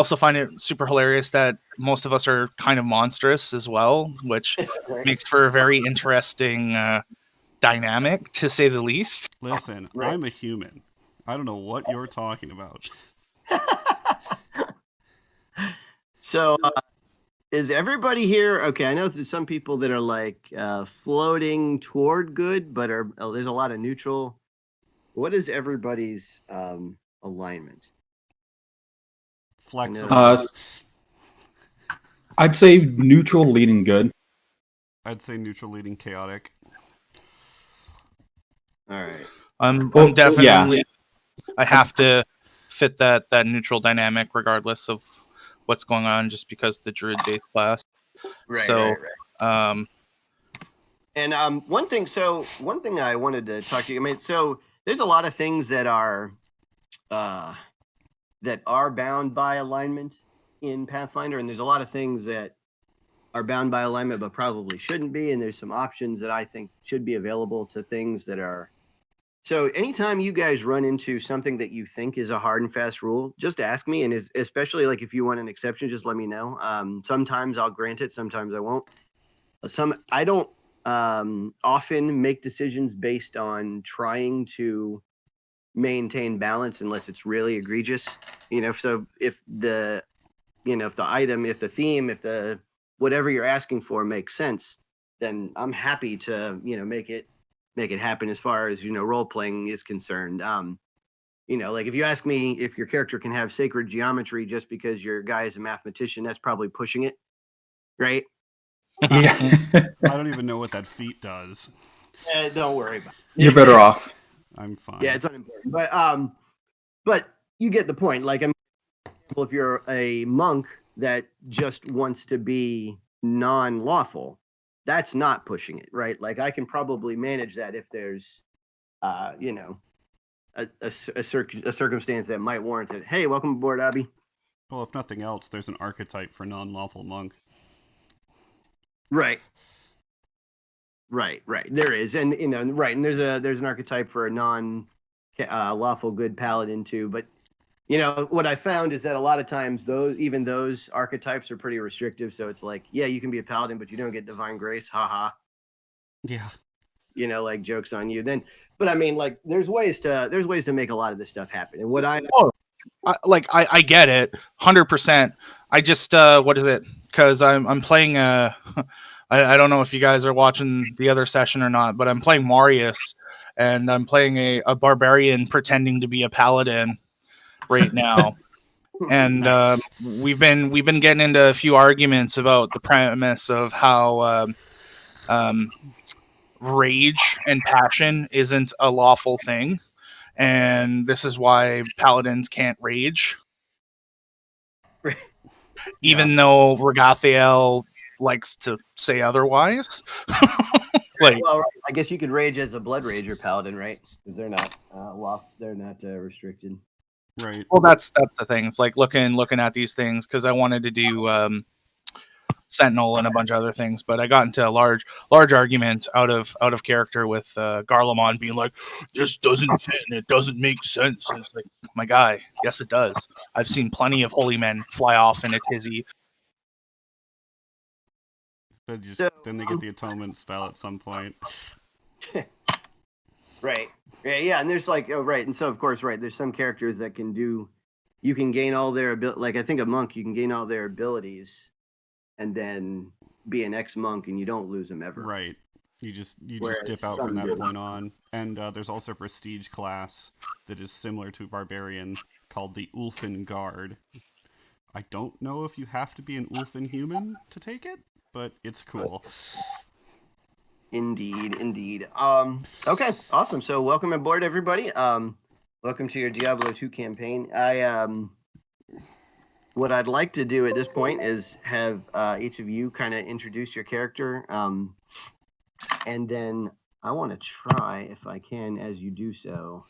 also find it super hilarious that most of us are kind of monstrous as well, which Right. makes for a very interesting dynamic, to say the least. Listen, Right. I'm a human. I don't know what you're talking about. So, is everybody here? Okay, I know there's some people that are like floating toward good, but there's a lot of neutral. What is everybody's alignment? Flexible. I'd say neutral leading good. I'd say neutral leading chaotic. All right. I'm Well, definitely. yeah. I have to fit that neutral dynamic regardless of what's going on, just because the druid base class. Right. So, right. um, And one thing I wanted to talk to you. I mean, so there's a lot of things that are bound by alignment in Pathfinder, and there's a lot of things that are bound by alignment but probably shouldn't be. And there's some options that I think should be available to things that are. So anytime you guys run into something that you think is a hard and fast rule, just ask me, and especially like if you want an exception, just let me know. Sometimes I'll grant it, sometimes I won't. I don't often make decisions based on trying to maintain balance unless it's really egregious. So if the item, if the theme, if the whatever you're asking for makes sense, then I'm happy to make it happen as far as role playing is concerned. Like if you ask me if your character can have sacred geometry just because your guy is a mathematician, that's probably pushing it, right? Yeah. I don't even know what that feat does. Don't worry about it. You're better off. I'm fine. Yeah, it's unimportant. But you get the point. Like, if you're a monk that just wants to be non-lawful, that's not pushing it, right? Like, I can probably manage that if there's, a circumstance that might warrant it. Hey, welcome aboard, Abby. Well, if nothing else, there's an archetype for non-lawful monk. Right. There is, and right, and there's an archetype for a non-lawful good paladin too. But what I found is that a lot of times those archetypes are pretty restrictive. So it's like, yeah, you can be a paladin, but you don't get divine grace. Haha. Yeah. Like jokes on you. But I mean, like, there's ways to make a lot of this stuff happen. And what I get it, 100%. I just what is it? Because I'm playing I don't know if you guys are watching the other session or not, but I'm playing Marius, and I'm playing a barbarian pretending to be a paladin right now. And Nice. we've been getting into a few arguments about the premise of how rage and passion isn't a lawful thing, and this is why paladins can't rage, even though Regathiel likes to say otherwise. Like, well, I guess you could rage as a blood rager paladin, right? Because they're not restricted. Right. well, that's the thing. It's like looking at these things, because I wanted to do Sentinel and a bunch of other things, but I got into a large argument out of character with Garlemon being like, "This doesn't fit and it doesn't make sense." And it's like, my guy, yes, it does. I've seen plenty of holy men fly off in a tizzy. Then they get the atonement spell at some point. Right. Yeah, and there's like, right, and so of course, right, there's some characters that you can gain all their ability. Like, I think a monk, you can gain all their abilities, and then be an ex-monk, and you don't lose them ever. Right. You just dip out from that point on. And there's also a prestige class that is similar to Barbarian called the Ulfin Guard. I don't know if you have to be an Ulfin human to take it, but it's cool. Indeed. Okay, awesome. So welcome aboard, everybody. Welcome to your Diablo 2 campaign. What I'd like to do at this point is have each of you kind of introduce your character, and then I want to try, if I can, as you do so,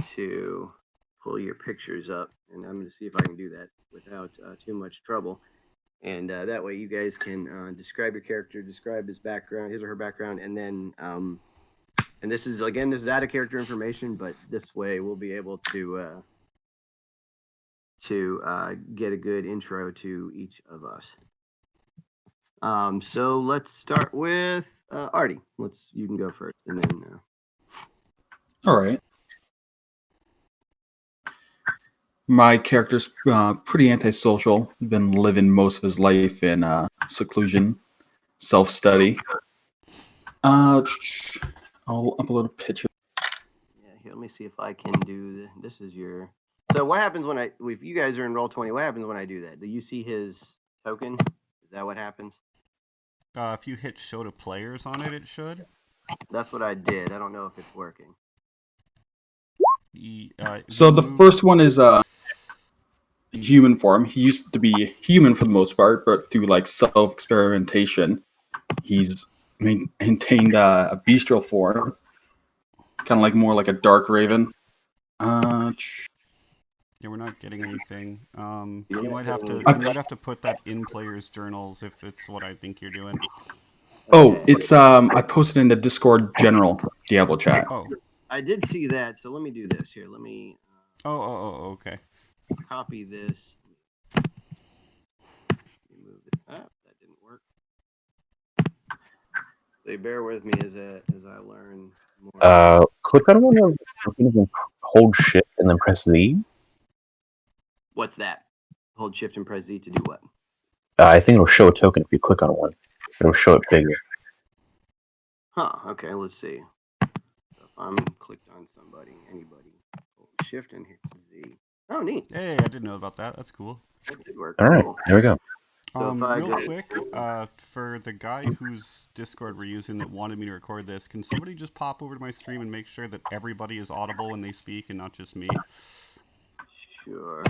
to pull your pictures up, and I'm going to see if I can do that without too much trouble. And that way you guys can describe your character, describe his background, his or her background, and then, and this is out of character information, but this way we'll be able to to get a good intro to each of us. So let's start with Artie. You can go first, and then. All right. My character's pretty antisocial. Been living most of his life in seclusion, self-study. I'll upload a picture. Yeah, here, let me see if I can do this. This is your. So what happens if you guys are in Roll20? What happens when I do that? Do you see his token? Is that what happens? If you hit show to players on it, it should. That's what I did. I don't know if it's working. So the first one is human form. He used to be human for the most part, but through like self-experimentation, he's maintained a bestial form, kind of like more like a dark raven. Yeah, we're not getting anything. You might have to put that in players' journals if it's what I think you're doing. Oh, it's I posted in the Discord general Diablo chat. Oh, I did see that. So let me do this here. Let me. Okay. Copy this. Move it. That didn't work. So bear with me as I learn more. Click on one of the hold shift and then press Z. What's that? Hold shift and press Z to do what? I think it'll show a token if you click on one. It'll show it bigger. Huh, okay, let's see. So if I'm clicked on anybody, hold shift and hit Z. Oh, neat. Hey, I didn't know about that. That's cool. That did work. All right, Cool. there we go. So real quick, for the guy whose Discord we're using that wanted me to record this, can somebody just pop over to my stream and make sure that everybody is audible when they speak and not just me? Sure.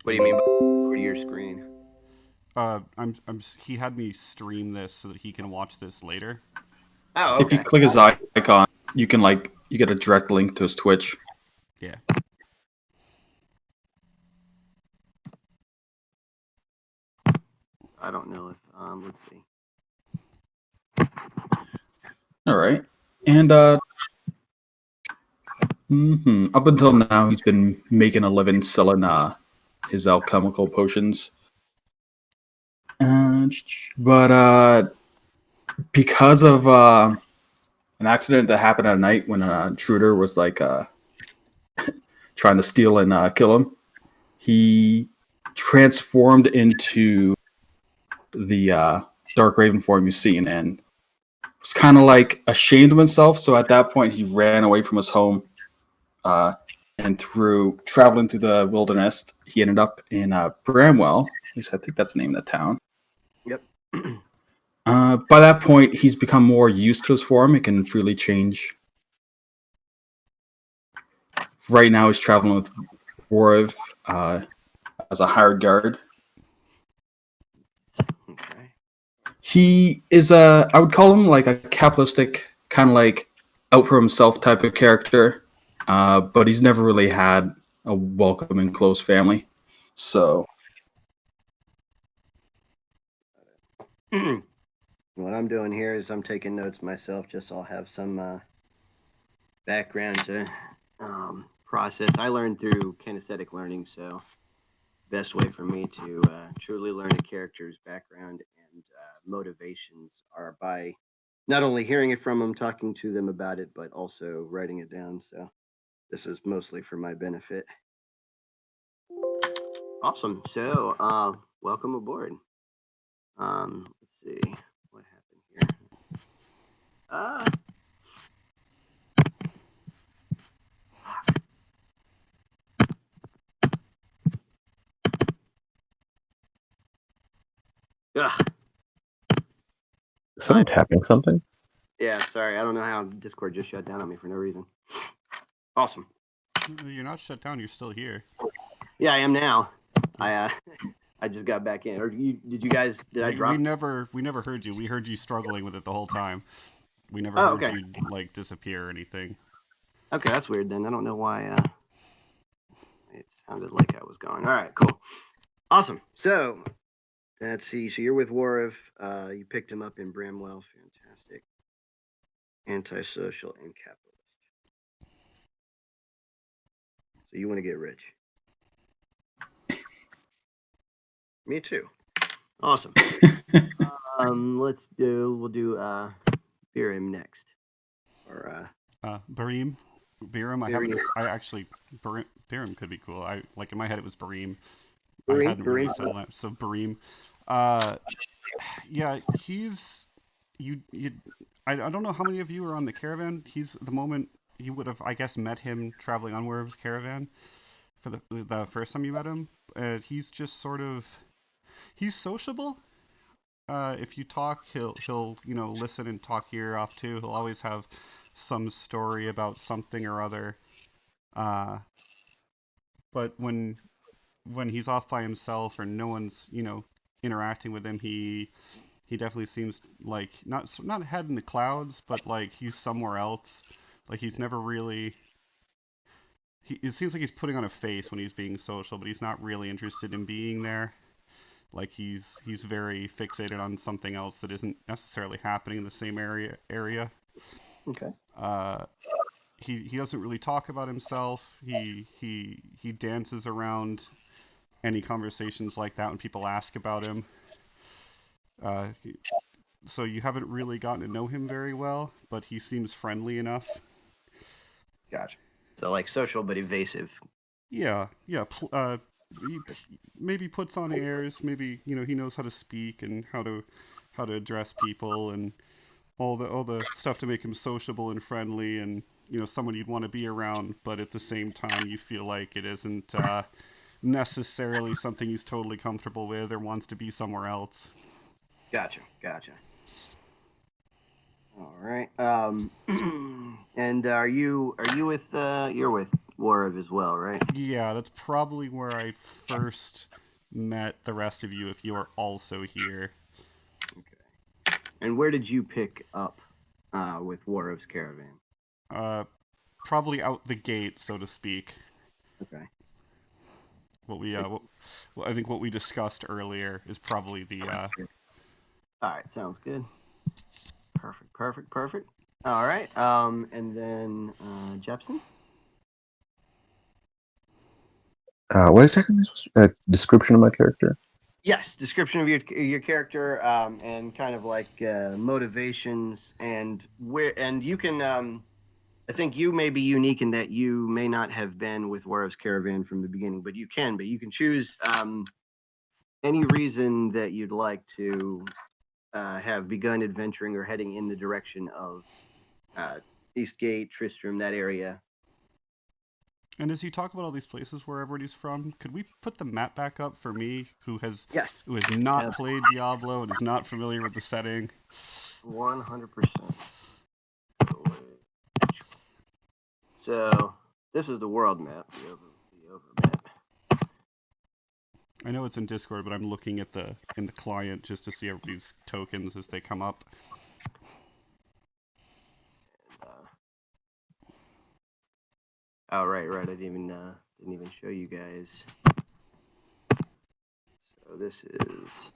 What do you mean by over to your screen? He had me stream this so that he can watch this later. Oh, okay. If you click his icon, you get a direct link to his Twitch. Yeah. I don't know if let's see. All right, and up until now, he's been making a living selling his alchemical potions. But because of an accident that happened at night when an intruder was like trying to steal and kill him, he transformed into the Dark Raven form you've seen, and was kind of like ashamed of himself. So at that point, he ran away from his home, and through traveling through the wilderness, he ended up in Bramwell. At least I think that's the name of the town. Yep. By that point, he's become more used to his form. It can freely change. Right now, he's traveling with Wariv as a hired guard. Okay. He is I would call him like a capitalistic, kind of like out for himself type of character, but he's never really had a welcoming, close family. So what I'm doing here is I'm taking notes myself, just so I'll have some background to process. I learned through kinesthetic learning, so best way for me to truly learn a character's background and motivations are by not only hearing it from them, talking to them about it, but also writing it down. So this is mostly for my benefit. Awesome. So welcome aboard. Let's see what happened here. Ugh. Someone tapping something? Yeah, sorry. I don't know how Discord just shut down on me for no reason. Awesome. You're not shut down. You're still here. Yeah, I am now. I just got back in. Or did you guys? Did I drop? We never heard you. We heard you struggling with it the whole time. We never heard you like disappear or anything. Okay, that's weird then. I don't know why. It sounded like I was gone. All right, cool, awesome. So let's see. So you're with Wariv. You picked him up in Bramwell. Fantastic. Antisocial and capitalist. So you want to get rich. Me too. Awesome. We'll do Birim next. Or Barim. Birim, Birim. Birim could be cool. Like in my head it was Barim. I Barim, hadn't really Barim. settled that. So Barim. Yeah, he's I don't know how many of you are on the caravan. He's the moment you would have, I guess, met him traveling on Werv's caravan for the first time you met him. He's just sort of he's sociable. If you talk, he'll listen and talk your ear off too. He'll always have some story about something or other. Uh, but when he's off by himself or no one's interacting with him, he definitely seems like not head in the clouds, but like he's somewhere else. Like he's never really. It seems like he's putting on a face when he's being social, but he's not really interested in being there. Like he's very fixated on something else that isn't necessarily happening in the same area. Okay. He doesn't really talk about himself. He dances around any conversations like that when people ask about him. Uh, so you haven't really gotten to know him very well, but he seems friendly enough. Gotcha. So like social but evasive. Yeah. He maybe puts on airs. Maybe he knows how to speak and how to address people and all the stuff to make him sociable and friendly and someone you'd want to be around. But at the same time, you feel like it isn't necessarily something he's totally comfortable with or wants to be somewhere else. Gotcha. All right. And are you with you're with Warv as well, right? Yeah, that's probably where I first met the rest of you if you are also here. Okay. And where did you pick up with Warv's caravan? Probably out the gate, so to speak. Okay. I think what we discussed earlier is probably the. All right, sounds good. Perfect. All right. And then Jepson. What exactly is a description of my character? Yes, description of your character and kind of like motivations and you can. I think you may be unique in that you may not have been with Warv's caravan from the beginning, but you can. But you can choose any reason that you'd like to have begun adventuring or heading in the direction of Eastgate, Tristram, that area. And as you talk about all these places where everybody's from, could we put the map back up for me, who has not played Diablo and is not familiar with the setting? 100%. So this is the world map, the over map. I know it's in Discord, but I'm looking at in the client just to see everybody's tokens as they come up. Oh right. I didn't even show you guys. So this is.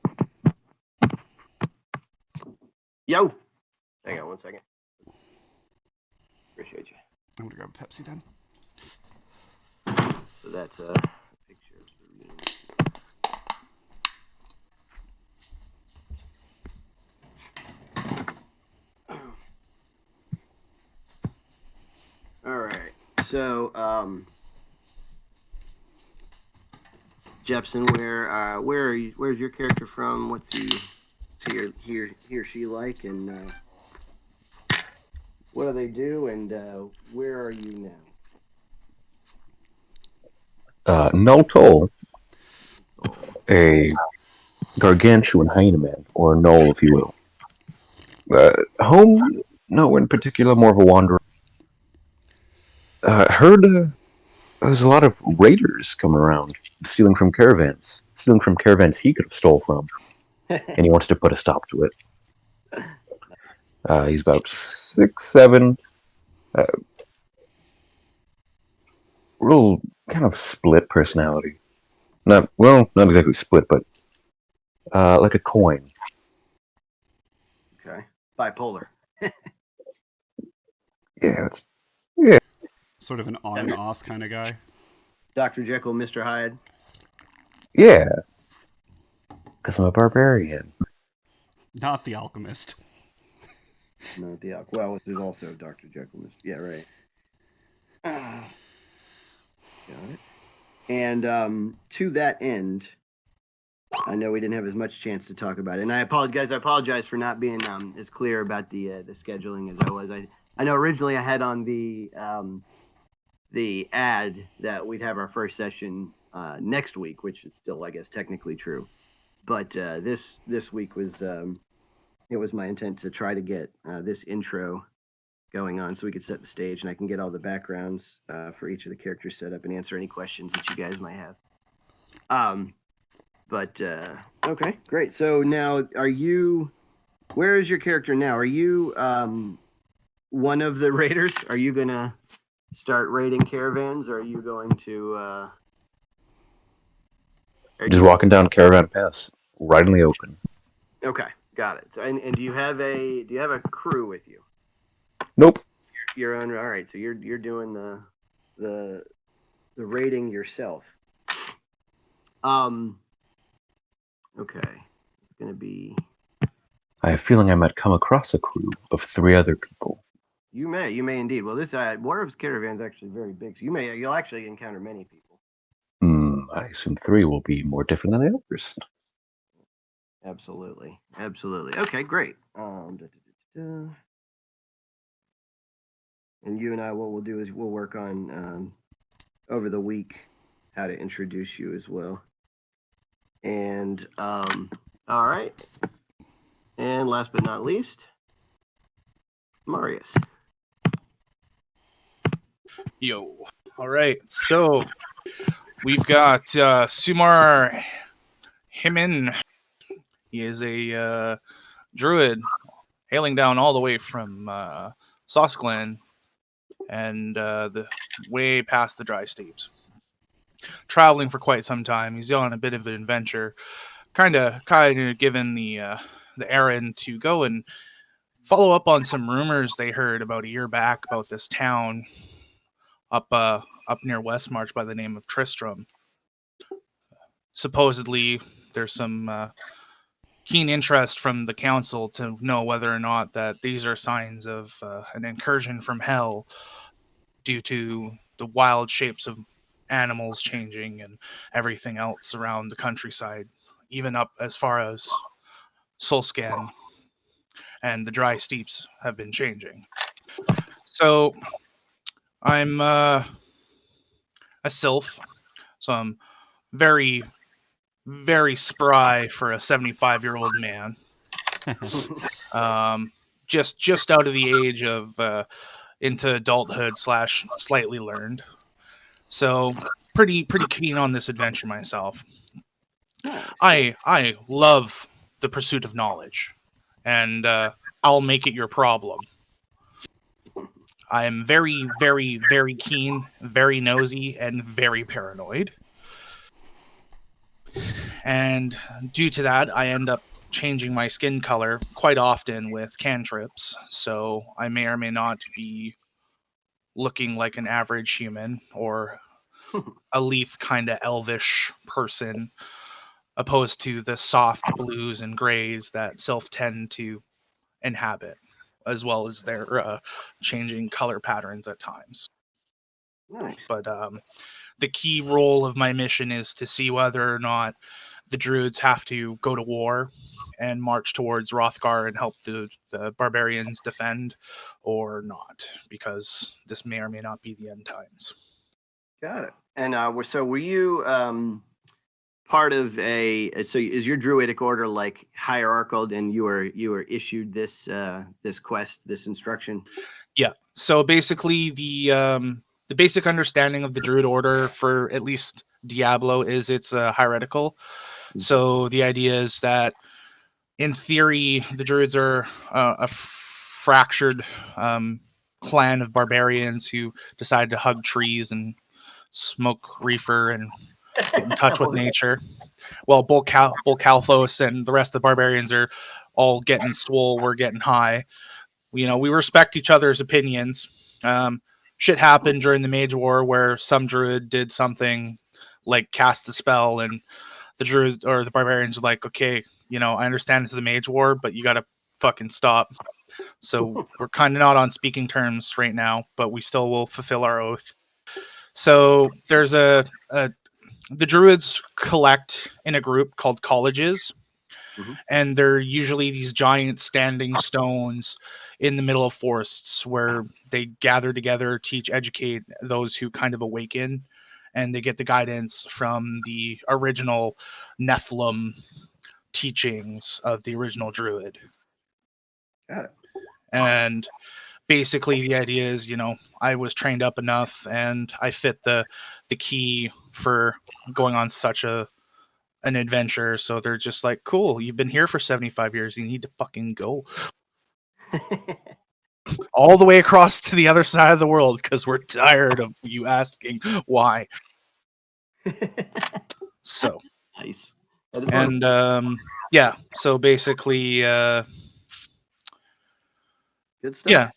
Yo. Hang on 1 second. Appreciate you. I'm gonna grab a Pepsi then. So that's a picture of the room. All right. So, Jepson, where's your character from? What's he or she like, and what do they do, and where are you now? Null Toll, a gargantuan hyena man, or Null, if you will. Home, nowhere in particular, more of a wanderer. Heard there's a lot of raiders coming around, stealing from caravans he could have stole from, and he wanted to put a stop to it. He's about 6'7", real kind of split personality. Not exactly split, but like a coin. Okay. Bipolar. Yeah, Sort of an on and off kind of guy. Dr. Jekyll, Mr. Hyde. Yeah, because I'm a barbarian. Not the alchemist. Not the well. There's also Dr. Jekyll, Mr. Yeah, right. Got it. And to that end, I know we didn't have as much chance to talk about it, and I apologize for not being as clear about the scheduling as I was. I know originally I had on the ad that we'd have our first session next week, which is still, I guess, technically true. But this week was it was my intent to try to get this intro going on so we could set the stage and I can get all the backgrounds for each of the characters set up and answer any questions that you guys might have. But okay, great. So now, where is your character now? Are you one of the raiders? Are you gonna start raiding caravans, or are you going to Just walking down Caravan Pass, right in the open. Okay, got it. So, and do you have a crew with you? Nope. Your own. All right. So you're doing the raiding yourself. Okay. It's gonna be. I have a feeling I might come across a crew of 3 other people. You may indeed. Well, this Warriors Caravan is actually very big, so you'll actually encounter many people. I assume 3 will be more different than the others. Absolutely. Okay, great. And you and I, what we'll do is we'll work on over the week how to introduce you as well. And all right. And last but not least, Marius. Yo. All right. So we've got Sumar Himin. He is a druid hailing down all the way from Sosglen and the way past the dry steppes. Traveling for quite some time. He's on a bit of an adventure, kind of given the errand to go and follow up on some rumors they heard about a year back about this town up near Westmarch by the name of Tristram. Supposedly, there's some keen interest from the council to know whether or not that these are signs of an incursion from hell due to the wild shapes of animals changing and everything else around the countryside, even up as far as Solscan and the dry steeps have been changing. So I'm a sylph, so I'm very, very spry for a 75-year-old man. Just out of the age of into adulthood / slightly learned. So pretty keen on this adventure myself. I love the pursuit of knowledge, and I'll make it your problem. I am very, very, very keen, very nosy, and very paranoid. And due to that, I end up changing my skin color quite often with cantrips, so I may or may not be looking like an average human or a leaf kind of elvish person, opposed to the soft blues and grays that sylph tend to inhabit, as well as their changing color patterns at times. Nice. But the key role of my mission is to see whether or not the druids have to go to war and march towards Rothgar and help the barbarians defend or not, because this may or may not be the end times. Got it. And so were you part of so is your druidic order like hierarchical and you were issued this quest, this instruction? Yeah. So basically the basic understanding of the druid order for at least Diablo is it's hierarchical. So the idea is that in theory, the druids are a fractured clan of barbarians who decide to hug trees and smoke reefer and get in touch with nature. Well, Bolkalthos and the rest of the barbarians are all getting swole. We're getting high. We respect each other's opinions. shit happened during the Mage War where some druid did something like cast a spell, and the druids or the barbarians are like, okay, I understand it's the Mage War, but you gotta fucking stop. So we're kind of not on speaking terms right now, but we still will fulfill our oath. So there's the druids collect in a group called colleges, and they're usually these giant standing stones in the middle of forests where they gather together, teach, educate those who kind of awaken, and they get the guidance from the original Nephilim teachings of the original druid. Got it. And basically the idea is, I was trained up enough and I fit the key for going on such an adventure. So they're just like, cool, you've been here for 75 years. You need to fucking go all the way across to the other side of the world because we're tired of you asking why. So nice. And yeah, so basically good stuff. Yeah,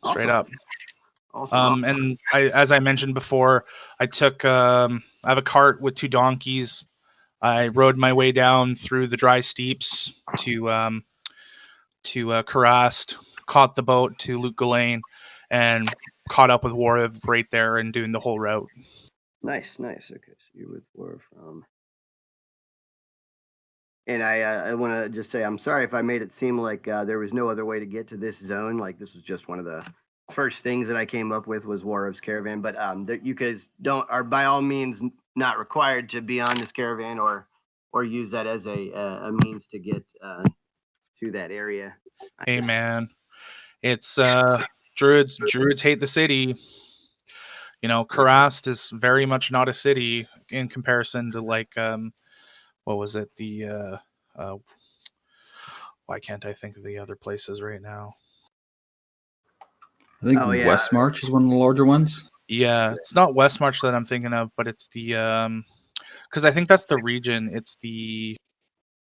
straight up. Awesome. And as I mentioned before, I took I have a cart with 2 donkeys. I rode my way down through the dry steeps to Karast, caught the boat to Luke Ghislaine, and caught up with Wariv right there and doing the whole route. Nice. Okay, so you're with Wariv. And I want to just say I'm sorry if I made it seem like there was no other way to get to this zone. Like this was just one of the first things that I came up with was Wariv's caravan. But you guys are by all means not required to be on this caravan or use that as a means to get to that area. Hey man, it's druids hate the city. Karast is very much not a city in comparison to like what was it, the why can't I think of the other places right now? I think West March is one of the larger ones. Yeah, it's not West March that I'm thinking of, but it's the because I think that's the region. It's the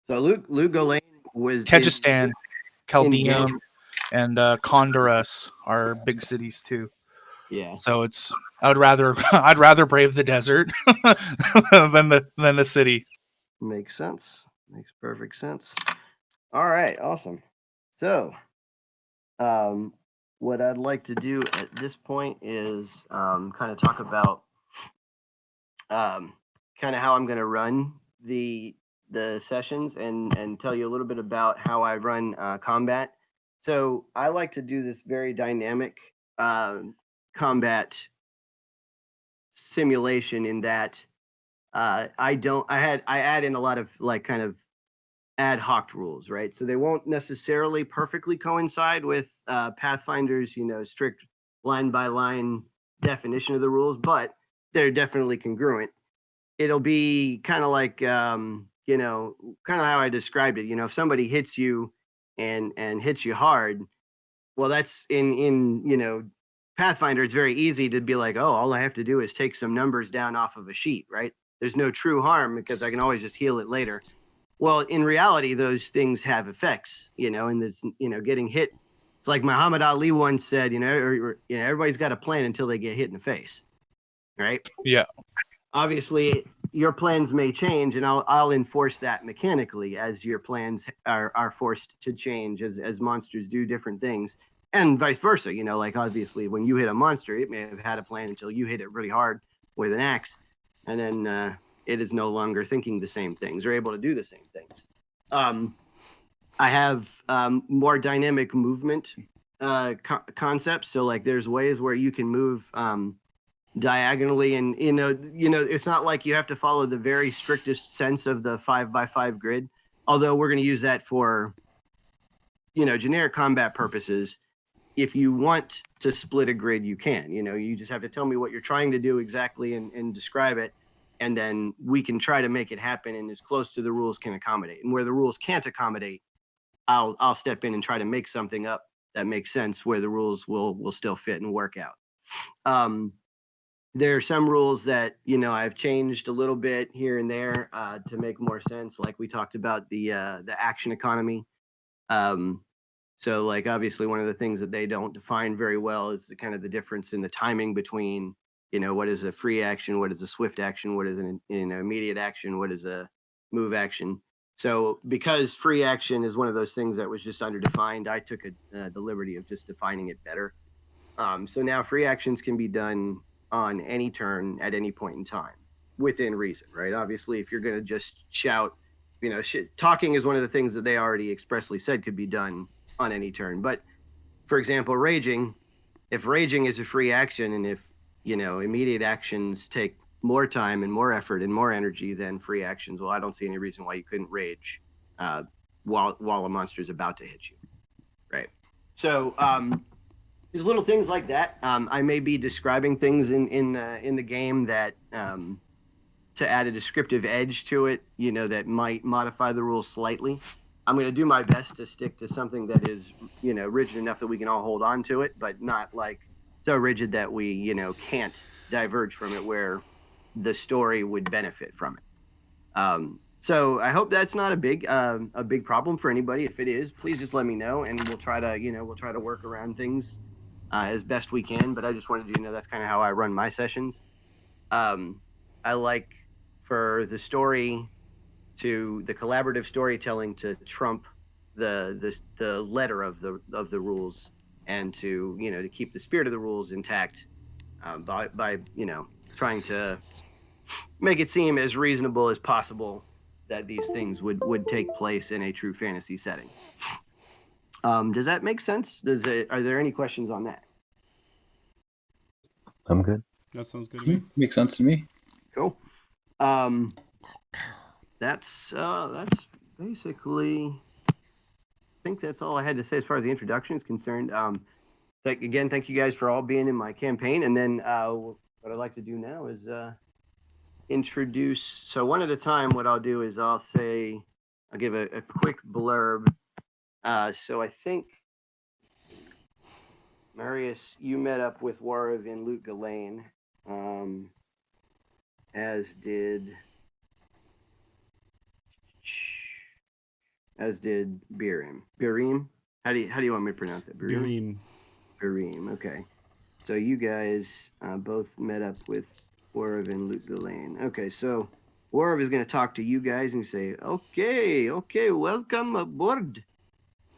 Luke Ghislaine was Kyrgyzstan, Chaldeum, and Honduras are big cities too. Yeah. So I'd rather brave the desert than the city. Makes sense. Makes perfect sense. All right, awesome. So, what I'd like to do at this point is kind of talk about kind of how I'm going to run the sessions and tell you a little bit about how I run combat. So I like to do this very dynamic combat simulation in that I add in a lot of like kind of ad hoc rules, right? So they won't necessarily perfectly coincide with Pathfinder's, strict line by line definition of the rules, but they're definitely congruent. It'll be kind of like, kind of how I described it. If somebody hits you and hits you hard, well, that's in Pathfinder, it's very easy to be like, oh, all I have to do is take some numbers down off of a sheet, right? There's no true harm because I can always just heal it later. Well, in reality, those things have effects, and this, getting hit. It's like Muhammad Ali once said, everybody's got a plan until they get hit in the face, right? Yeah. Obviously, your plans may change, and I'll enforce that mechanically as your plans are forced to change as monsters do different things. And vice versa, like obviously when you hit a monster, it may have had a plan until you hit it really hard with an axe. And then it is no longer thinking the same things or able to do the same things. I have more dynamic movement concepts. So like there's ways where you can move diagonally and, it's not like you have to follow the very strictest sense of the 5x5 grid. Although we're going to use that for, generic combat purposes. If you want to split a grid, you can. You just have to tell me what you're trying to do exactly and describe it, and then we can try to make it happen and as close to the rules can accommodate. And where the rules can't accommodate, I'll step in and try to make something up that makes sense where the rules will still fit and work out. There are some rules that I've changed a little bit here and there to make more sense. Like we talked about the action economy. So like obviously one of the things that they don't define very well is the kind of the difference in the timing between, what is a free action, what is a swift action, what is an immediate action, what is a move action. So because free action is one of those things that was just underdefined, I took the liberty of just defining it better. So now free actions can be done on any turn at any point in time within reason, right? Obviously, if you're going to just shout, talking is one of the things that they already expressly said could be done on any turn. But for example, raging, if raging is a free action and if, immediate actions take more time and more effort and more energy than free actions, well, I don't see any reason why you couldn't rage while a monster is about to hit you, right? So there's little things like that. I may be describing things in the game that to add a descriptive edge to it, that might modify the rules slightly. I'm going to do my best to stick to something that is, rigid enough that we can all hold on to it, but not like so rigid that we, can't diverge from it where the story would benefit from it. So I hope that's not a big problem for anybody. If it is, please just let me know, and we'll try to work around things as best we can. But I just wanted you to know that's kind of how I run my sessions. I like for the story to the collaborative storytelling to trump the letter of the rules, and to to keep the spirit of the rules intact by trying to make it seem as reasonable as possible that these things would take place in a true fantasy setting. Does that make sense? Are there any questions on that? I'm good. That sounds good to me. Makes sense to me. Cool. That's basically, I think that's all I had to say as far as the introduction is concerned. Thank you guys for all being in my campaign. And then what I'd like to do now is introduce. So one at a time, what I'll do is I'll give a quick blurb. So I think, Marius, you met up with Warv and Luke Ghislaine, as did Birim. Birim? How do you want me to pronounce it? Birim. Birim. Okay. So you guys both met up with Warv and Luke Ghislaine. Okay, so Warv is going to talk to you guys and say, okay, welcome aboard.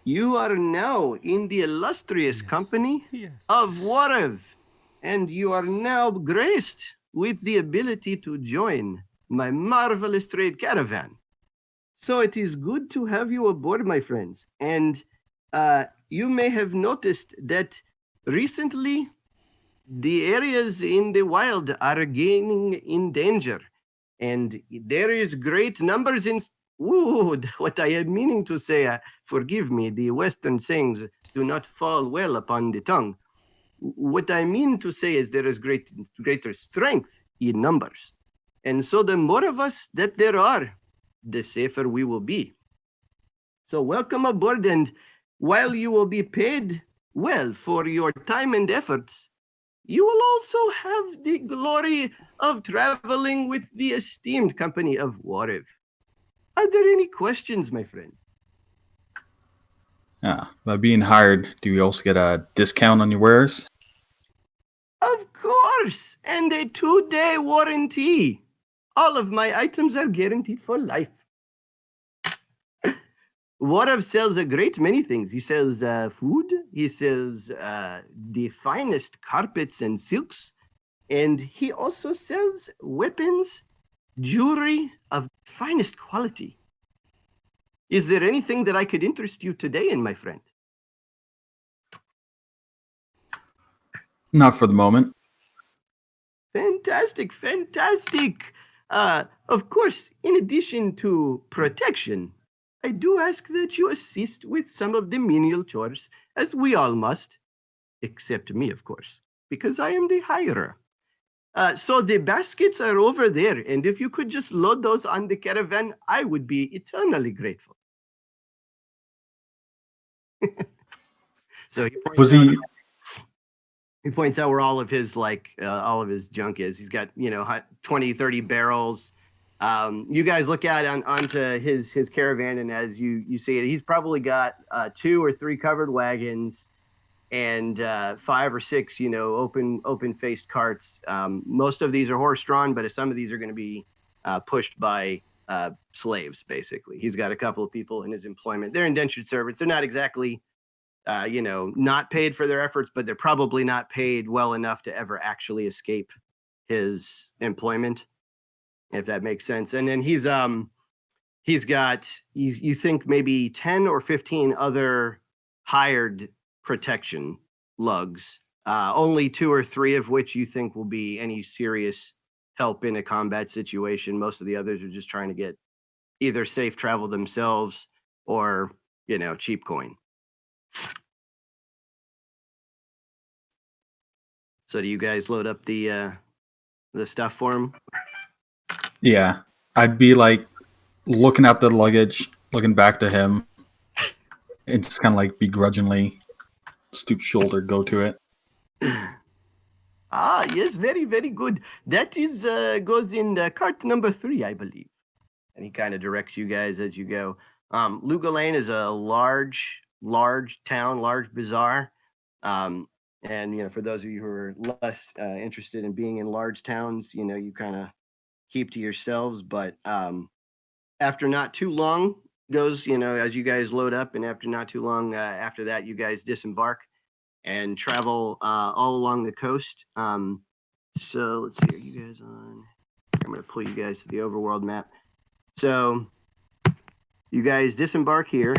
You are now in the illustrious company of Warv, and you are now graced with the ability to join my marvelous trade caravan. So it is good to have you aboard, my friends. And you may have noticed that recently the areas in the wild are gaining in danger. And there is great numbers in... Ooh, what I am meaning to say, forgive me, the Western sayings do not fall well upon the tongue. What I mean to say is there is greater strength in numbers. And so the more of us that there are, the safer we will be. So welcome aboard, and while you will be paid well for your time and efforts, you will also have the glory of traveling with the esteemed company of Warv. Are there any questions, my friend? Yeah. By being hired, do you also get a discount on your wares? Of course, and a 2-day warranty. All of my items are guaranteed for life. Warv sells a great many things. He sells food. He sells the finest carpets and silks. And he also sells weapons, jewelry of finest quality. Is there anything that I could interest you today in, my friend? Not for the moment. Fantastic. Of course, in addition to protection, I do ask that you assist with some of the menial chores, as we all must, except me, of course, because I am the hirer. So the baskets are over there, and if you could just load those on the caravan, I would be eternally grateful. So he points out where all of his junk is. He's got 20, 30 barrels, You guys look out onto his caravan, and as you see it, he's probably got 2 or 3 covered wagons and 5 or 6, open faced carts. Most of these are horse drawn, but some of these are going to be pushed by slaves. Basically, he's got a couple of people in his employment. They're indentured servants. They're not exactly not paid for their efforts, but they're probably not paid well enough to ever actually escape his employment, if that makes sense. And then he's got, you think maybe 10 or 15 other hired protection lugs, only 2 or 3 of which you think will be any serious help in a combat situation. Most of the others are just trying to get either safe travel themselves or, cheap coin. So do you guys load up the stuff for him? Yeah, I'd be like looking at the luggage, looking back to him, and just kind of like begrudgingly stoop shoulder go to it. Yes, very, very good. That is goes in cart number 3, I believe. And he kind of directs you guys as you go. Luga Lane is a large town, large bazaar. And for those of you who are less interested in being in large towns, you kind of keep to yourselves. But after not too long goes, as you guys load up, and after not too long after that, you guys disembark and travel all along the coast. So let's see, are you guys on? I'm going to pull you guys to the overworld map. So you guys disembark here.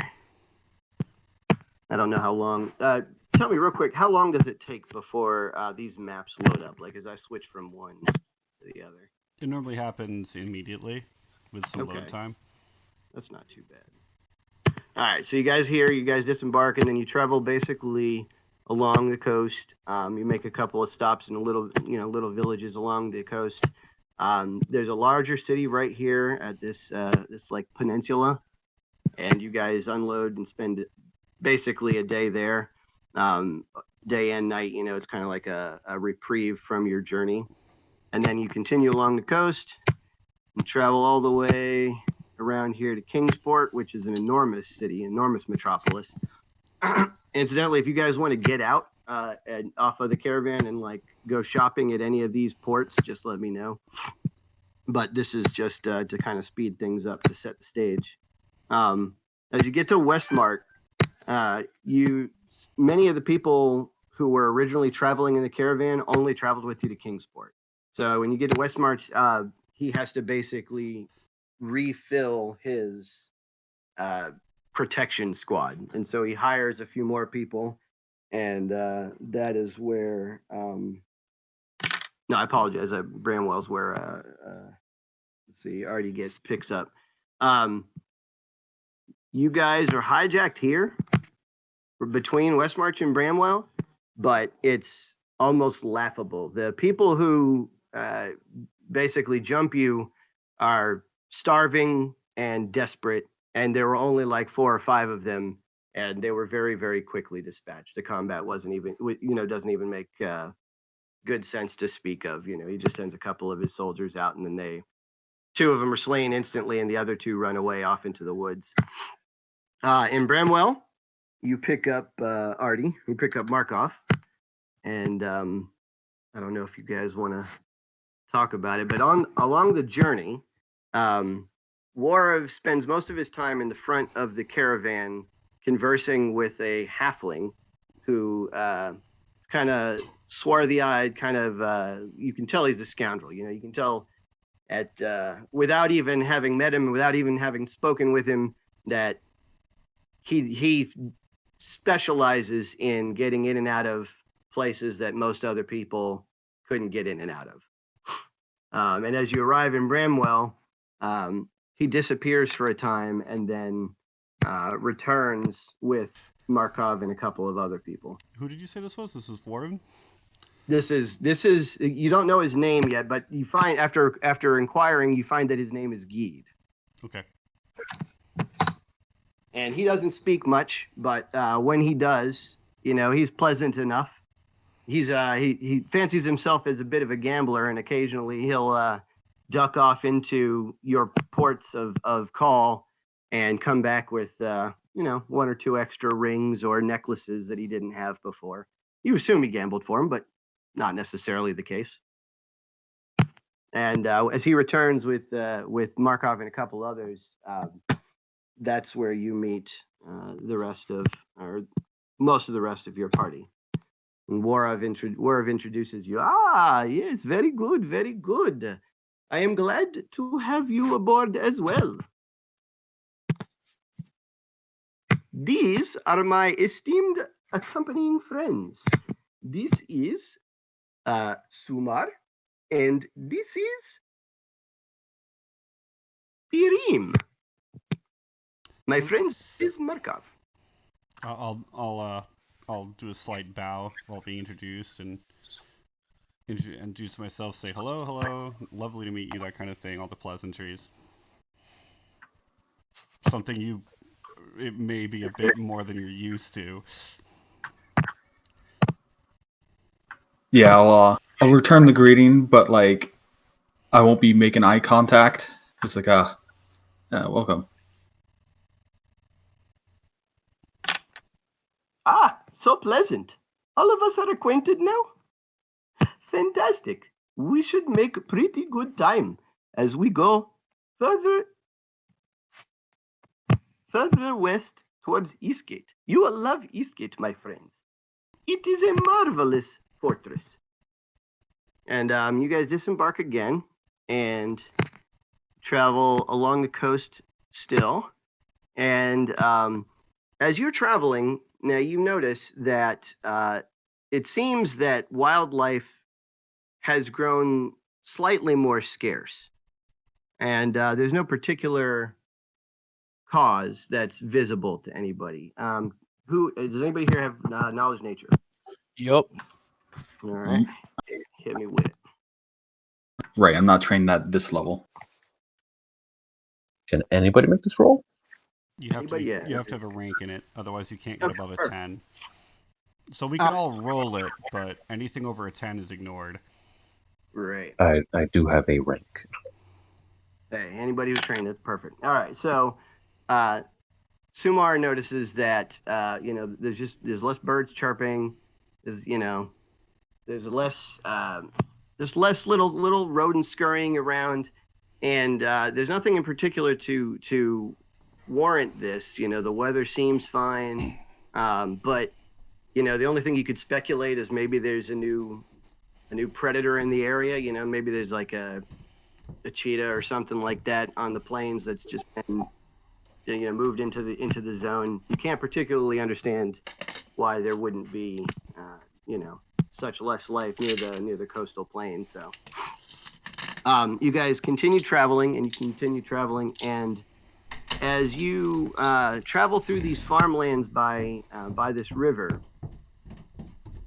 I don't know how long. Tell me real quick, how long does it take before these maps load up? Like as I switch from one to the other? It normally happens immediately with some load time. That's not too bad. All right, so you guys disembark, and then you travel basically along the coast. You make a couple of stops in little villages along the coast. There's a larger city right here at this like peninsula, and you guys unload and spend basically a day there, day and night. It's kind of like a reprieve from your journey, and then you continue along the coast and travel all the way around here to Kingsport, which is an enormous city, enormous metropolis. Incidentally, if you guys want to get out and off of the caravan and like go shopping at any of these ports, just let me know. But this is just to kind of speed things up to set the stage. As you get to Westmark, many of the people who were originally traveling in the caravan only traveled with you to Kingsport. So when you get to Westmarch, he has to basically refill his protection squad, and so he hires a few more people, and that is where no, I apologize, Bramwell's where let's see, Artie picks up. You guys are hijacked here between Westmarch and Bramwell, but it's almost laughable. The people who basically jump you are starving and desperate, and there were only like 4 or 5 of them, and they were very, very quickly dispatched. The combat doesn't even make good sense to speak of. He just sends a couple of his soldiers out, and then 2 of them are slain instantly, and the other 2 run away off into the woods. In Bramwell, you pick up Artie, you pick up Markov, and I don't know if you guys want to talk about it, but along the journey, Warov spends most of his time in the front of the caravan conversing with a halfling who is kind of swarthy-eyed, kind of, you can tell he's a scoundrel. You can tell without even having met him, without even having spoken with him, that he specializes in getting in and out of places that most other people couldn't get in and out of. And as you arrive in Bramwell, he disappears for a time and then returns with Markov and a couple of other people. Who did you say this was? This is Warren? This is you don't know his name yet, but you find after inquiring, you find that his name is Geed. Okay. And he doesn't speak much, but when he does, he's pleasant enough. He fancies himself as a bit of a gambler, and occasionally he'll duck off into your ports of call and come back with, one or two extra rings or necklaces that he didn't have before. You assume he gambled for them, but not necessarily the case. And as he returns with Markov and a couple others, that's where you meet most of the rest of your party. And Warov introduces you. Ah, yes, very good, very good. I am glad to have you aboard as well. These are my esteemed accompanying friends. This is Sumar, and this is Pirim. My friends, this is Markov. I'll do a slight bow while being introduced and introduce myself. Say hello, lovely to meet you, that kind of thing. All the pleasantries. It may be a bit more than you're used to. Yeah, I'll return the greeting, but like I won't be making eye contact. It's like yeah, welcome. Ah, so pleasant. All of us are acquainted now? Fantastic. We should make pretty good time as we go further west towards Eastgate. You will love Eastgate, my friends. It is a marvelous fortress. And you guys disembark again and travel along the coast still. And as you're traveling, now you notice that it seems that wildlife has grown slightly more scarce. And there's no particular cause that's visible to anybody. Does anybody here have knowledge nature? Yep. All right. Hit me with it. Right, I'm not trained at this level. Can anybody make this roll? You have to have a rank in it, otherwise you can't get above a 10. So we can all roll it, but anything over a 10 is ignored. Right. I do have a rank. Hey, anybody who's trained, that's perfect. All right, so Sumar notices that there's less birds chirping. There's less little rodents scurrying around, and there's nothing in particular to warrant this. The weather seems fine, but the only thing you could speculate is maybe there's a new predator in the area. Maybe there's like a cheetah or something like that on the plains that's just been moved into the zone. You can't particularly understand why there wouldn't be such less life near the coastal plains. So you guys continue traveling, and as you travel through these farmlands by this river,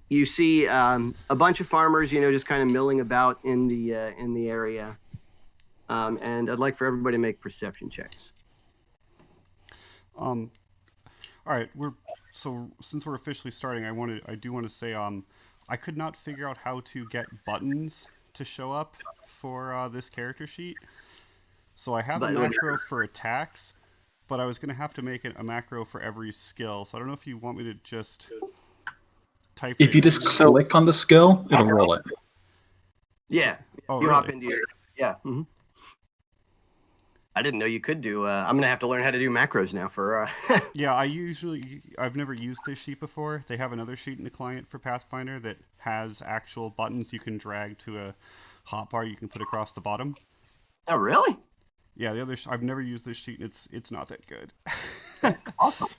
you see a bunch of farmers just kind of milling about in the area, and I'd like for everybody to make perception checks. All right, since we're officially starting, I do want to say I could not figure out how to get buttons to show up for this character sheet. So I have a macro for attacks, but I was going to have to make a macro for every skill. So I don't know if you want me to just type If you just click on the skill, it'll roll it. Yeah. Oh, you really? hop into your Mm-hmm. I didn't know you could do. I'm gonna have to learn how to do macros now for. Yeah, I've never used this sheet before. They have another sheet in the client for Pathfinder that has actual buttons you can drag to a hotbar you can put across the bottom. Oh, really? Yeah, I've never used this sheet. And it's not that good. Awesome.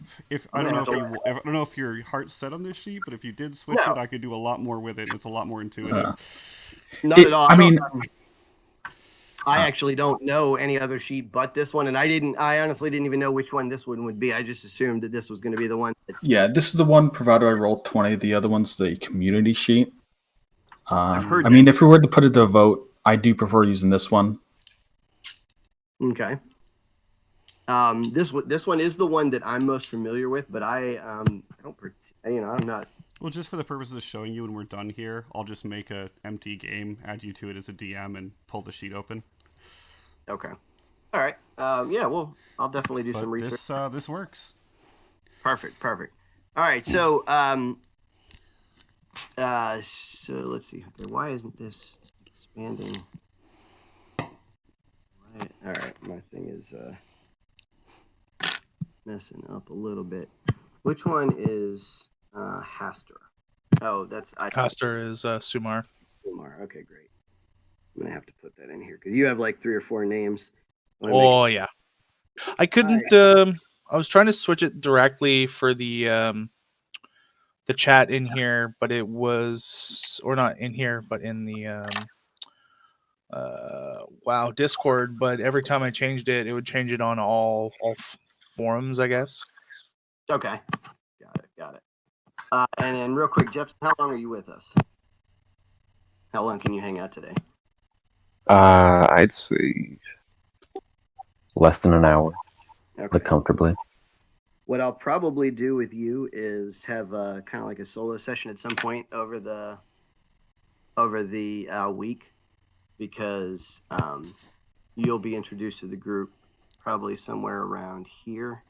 I don't know if your heart's set on this sheet, but if you did switch it, I could do a lot more with it. And it's a lot more intuitive. Not at all. I actually don't know any other sheet but this one, and I honestly didn't even know which one this one would be. I just assumed that this was going to be the one. Yeah, this is the one provided by Roll20. The other one's the community sheet. I've heard. If we were to put it to a vote, I do prefer using this one. Okay. This one is the one that I'm most familiar with, but I'm not. Well, just for the purposes of showing you when we're done here, I'll just make a empty game, add you to it as a DM, and pull the sheet open. Okay. All right. Yeah. Well, I'll definitely do some But research. this works. Perfect. All right. So so let's see. Okay, why isn't this expanding? All right, my thing is messing up a little bit. Which one is Hastur? Oh, that's Pastor is Sumar. Sumar. Okay, great. I'm gonna have to put that in here because you have like 3 or 4 names. Oh yeah, I couldn't. I was trying to switch it directly for the chat in here, but it was, or not in here, but in the wow, Discord. But every time I changed it, it would change it on all forums, I guess. Okay, got it. And then real quick, Jepson, how long are you with us? How long can you hang out today? I'd say less than an hour, Okay. but comfortably. What I'll probably do with you is have kind of like a solo session at some point over the week, because you'll be introduced to the group probably somewhere around here,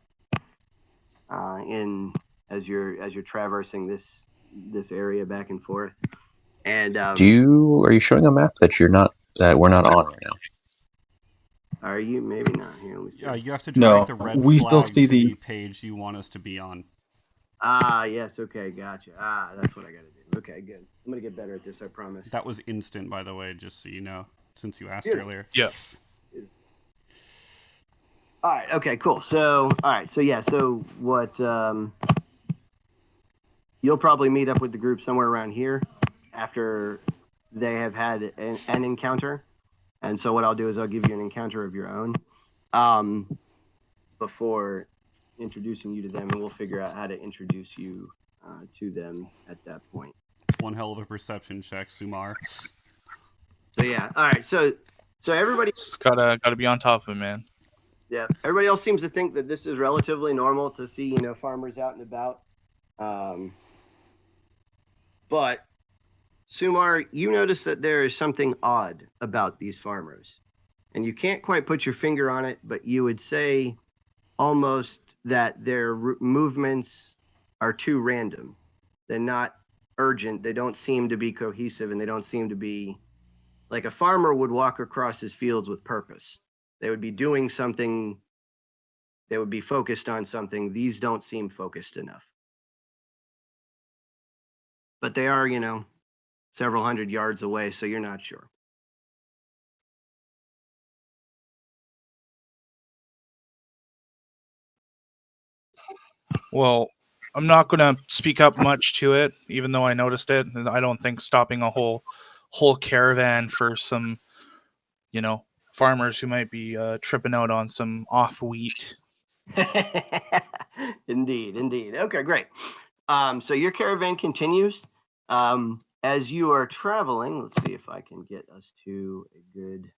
in as you're traversing this area back and forth. And Are you showing a map that we're not on right now? Are you? Maybe not. Here, let me see. Yeah, you have to No, drag the red we flag still see to the page you want us to be on. Yes. Okay, gotcha. That's what I gotta do. Okay, good. I'm gonna get better at this, I promise. That was instant, by the way, just so you know, since you asked earlier. Yeah. All right. Okay. Cool. So, all right. So yeah. So what? You'll probably meet up with the group somewhere around here after they have had an encounter. And so what I'll do is I'll give you an encounter of your own, before introducing you to them, and we'll figure out how to introduce you to them at that point. It's one hell of a perception check, Sumar. So yeah. All right. So everybody Just gotta be on top of it, man. Yeah, everybody else seems to think that this is relatively normal to see, farmers out and about. But Sumar, you notice that there is something odd about these farmers, and you can't quite put your finger on it, but you would say almost that their movements are too random. They're not urgent. They don't seem to be cohesive, and they don't seem to be like a farmer would walk across his fields with purpose. They would be doing something. They would be focused on something. These don't seem focused enough. But they are, several hundred yards away, so you're not sure. Well, I'm not gonna speak up much to it, even though I noticed it. And I don't think stopping a whole caravan for some, farmers who might be tripping out on some off wheat. Indeed. Okay, great. So your caravan continues. As you are traveling, let's see if I can get us to a good.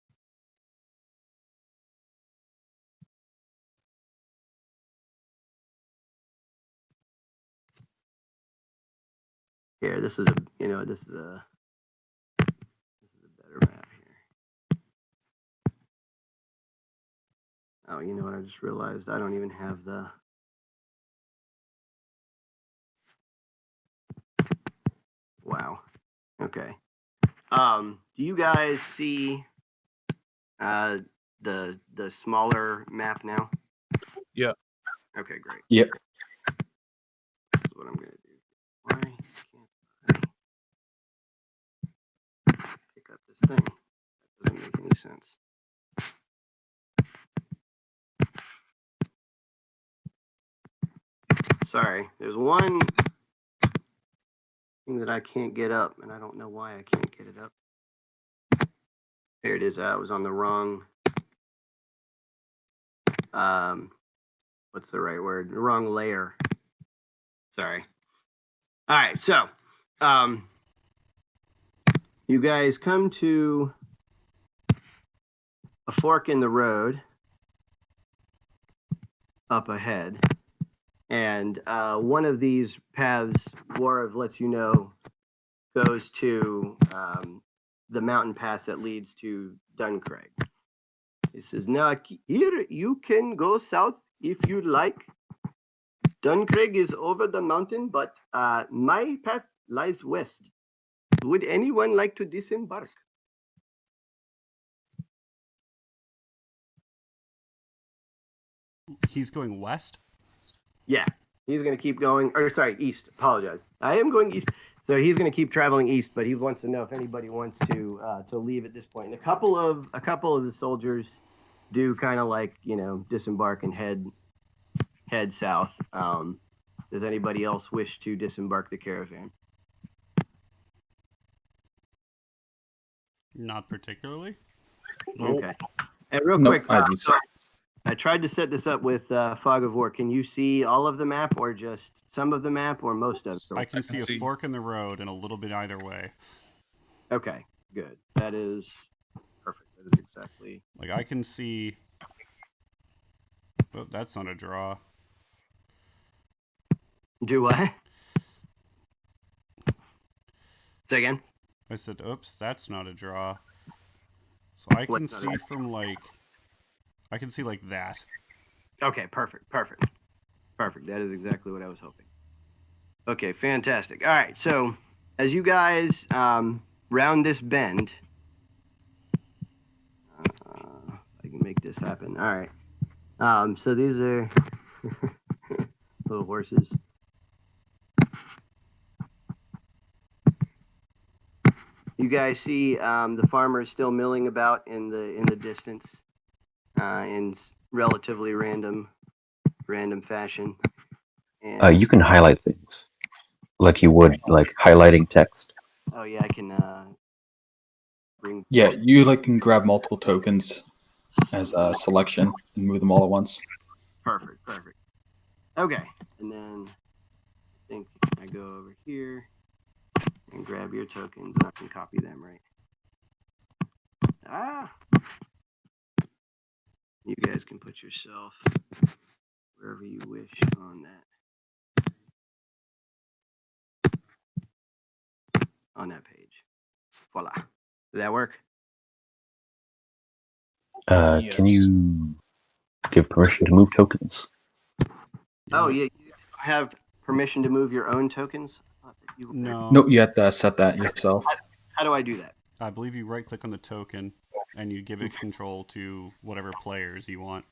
Here, this is a better map here. Oh, you know what? I just realized I don't even have the. Wow. Okay. Do you guys see the smaller map now? Yeah. Okay, great. Yep. This is what I'm gonna do. Why can't I pick up this thing? That doesn't make any sense. Sorry, there's one thing that I can't get up, and I don't know why I can't get it up. There it is. I was on the wrong. What's the right word? The wrong layer. Sorry. All right, so you guys come to a fork in the road up ahead, and one of these paths, Warv lets you know, goes to the mountain pass that leads to Duncraig. He says, now here you can go south if you like. Duncraig is over the mountain, but my path lies west. Would anyone like to disembark? He's going west? Yeah, he's going to keep going. Or sorry, east. Apologize. I am going east. So he's going to keep traveling east, but he wants to know if anybody wants to leave at this point. And a couple of the soldiers do kind of like, you know, disembark and head south. Does anybody else wish to disembark the caravan? Not particularly. Nope. Okay. And real Nope, quick, I do so. I tried to set this up with Fog of War. Can you see all of the map, or just some of the map, or most of it? I can see a see. fork in the road and a little bit either way. Okay, good. That is perfect. That is exactly. Like, I can see... Oh, that's not a draw. Do what? Say again. I said, oops, that's not a draw. So I can What's not a see draw? from, like... I can see, like, that. Okay, perfect. That is exactly what I was hoping. Okay, fantastic. All right, so as you guys round this bend, I can make this happen. All right. So these are little horses. You guys see the farmer is still milling about in the distance in relatively random fashion. And You can highlight things like you would like highlighting text. oh yeah, I can bring. Yeah, you like can grab multiple tokens as a selection and move them all at once. Perfect. Okay, and then I think I go over here and grab your tokens, and I can copy them, right? You guys can put yourself wherever you wish on that page. Voila. Did that work? Can Yes. you give permission to move tokens? Oh yeah, you have permission to move your own tokens. I thought that you- No. Nope, you have to set that yourself. How do I do that? I believe you right-click on the token, and you give it control to whatever players you want.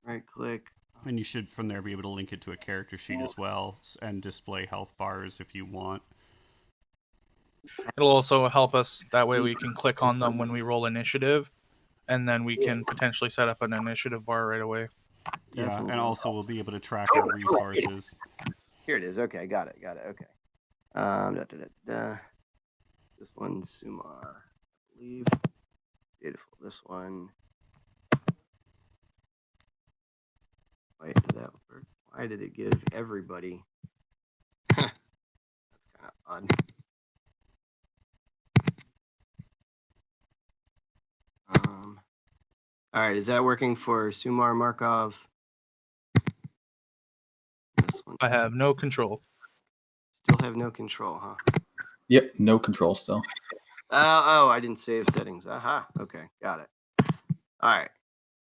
Right click. And you should, from there, be able to link it to a character sheet as well, and display health bars if you want. It'll also help us. That way we can click on them when we roll initiative, and then we can potentially set up an initiative bar right away. Yeah, Definitely. and also we'll be able to track our resources. Here it is. Okay, got it. Okay. This one's Sumar, I believe. Beautiful. This one. Wait, did that work? Why did it give everybody? That's kind of odd. All right, is that working for Sumar Markov? This one. I have no control. Still have no control, huh? Yep, no control still. Oh, I didn't save settings. Aha. Okay, got it. All right.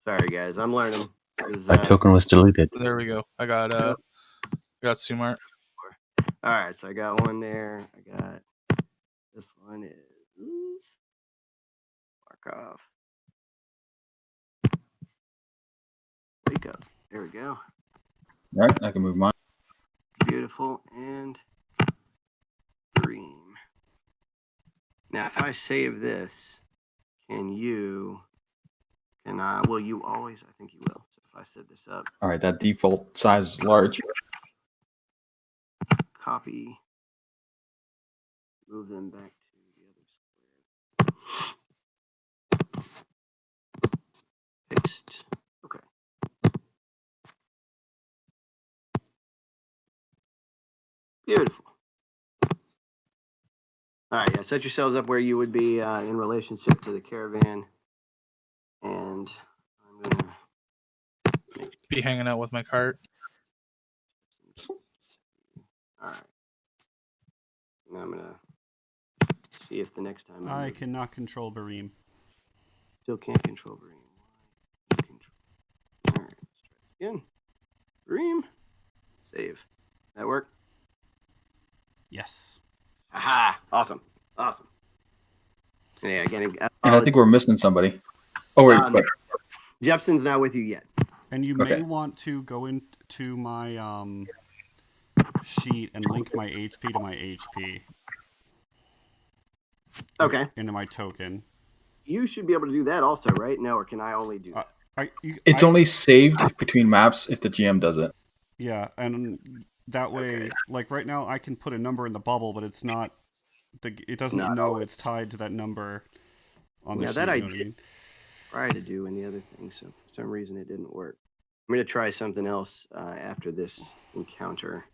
Sorry, guys. I'm learning. My token was deleted. There we go. I got Sumart. All right, so I got one there. I got this one is Markov. Wake up. There we go. All right, I can move mine. Beautiful and dream. Now, if I save this, will you always? I think you will. So if I set this up, All right, that default size is large. copy, move them back to the other square. Paste. Okay. Beautiful. All right, yeah, set yourselves up where you would be in relationship to the caravan. And I'm going to Be hanging out with my cart. all right. Now I'm going to see if the next time I cannot control Bareem. still can't control Green. Again. Dream. Save. That work? Yes. Aha! Awesome. Yeah, again. And I think we're missing somebody. Oh wait, but Jepson's not with you yet. And you Okay. may want to go into my sheet and link my HP to my HP. Okay. Into my token. You should be able to do that also, right? No, or can I only do that? it's only saved between maps if the GM does it. Yeah, and that way, like right now, I can put a number in the bubble, but it's not. It doesn't know it's tied to that number on the sheet. That I you know did what I mean? try to do in the other thing, so for some reason it didn't work. I'm going to try something else after this encounter.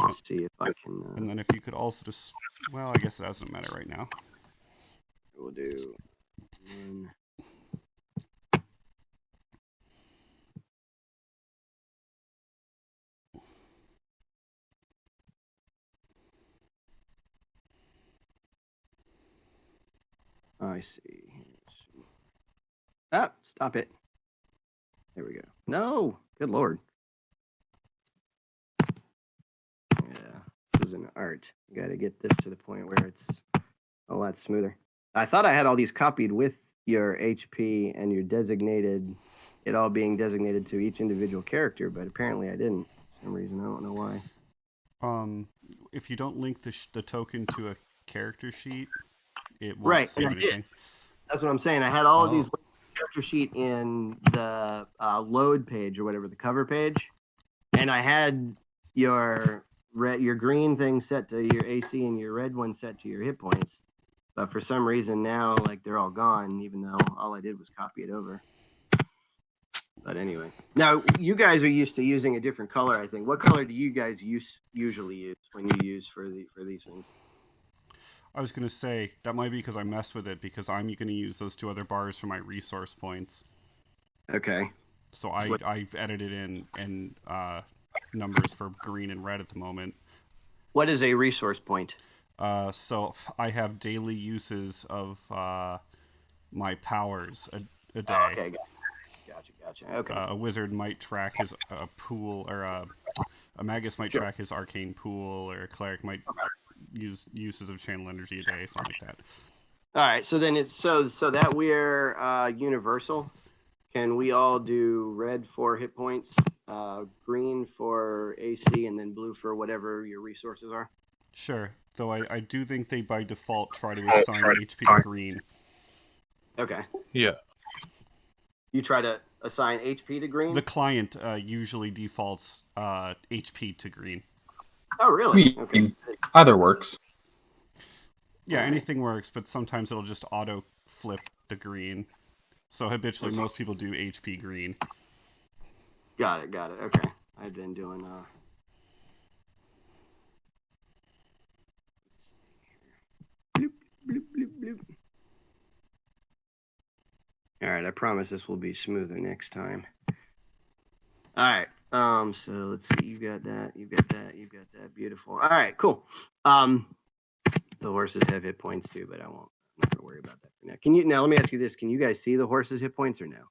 Let's see if I can. And then if you could also just, well, I guess it doesn't matter right now. We'll do one. I see. Ah, stop it. There we go. No, good lord. Yeah, this is an art. You got to get this to the point where it's a lot smoother. I thought I had all these copied with your HP and your designated, it all being designated to each individual character, but apparently I didn't for some reason. I don't know why. If you don't link the token to a character sheet, it won't save anything. That's what I'm saying. I had all of these character sheet in the load page or whatever, the cover page, and I had your green thing set to your AC and your red one set to your hit points. But for some reason now, like, they're all gone, even though all I did was copy it over. But anyway, now you guys are used to using a different color, I think. What color do you guys usually use when you use for these things? I was going to say, that might be because I messed with it, because I'm going to use those two other bars for my resource points. Okay. So I've edited in numbers for green and red at the moment. What is a resource point? So I have daily uses of my powers a day. Oh, okay, gotcha. Okay. A wizard might track his pool, or a magus might track his arcane pool, or a cleric might use uses of channel energy a day, something like that. All right, so then it's so that we're universal. Can we all do red for hit points, green for AC, and then blue for whatever your resources are? Sure, though I do think they by default try to assign HP to green. Okay. Yeah. You try to assign HP to green? The client usually defaults HP to green. Oh, really? Okay. Either works. Yeah, anything works, but sometimes it'll just auto flip the green. So habitually, most people do HP green. Got it. Okay. I've been doing bloop, bloop, bloop, bloop. All right, I promise this will be smoother next time. All right. So let's see. You got that. Beautiful. All right, cool. The horses have hit points too, but I'm not gonna worry about that for now. Let me ask you this. Can you guys see the horses' hit points or no?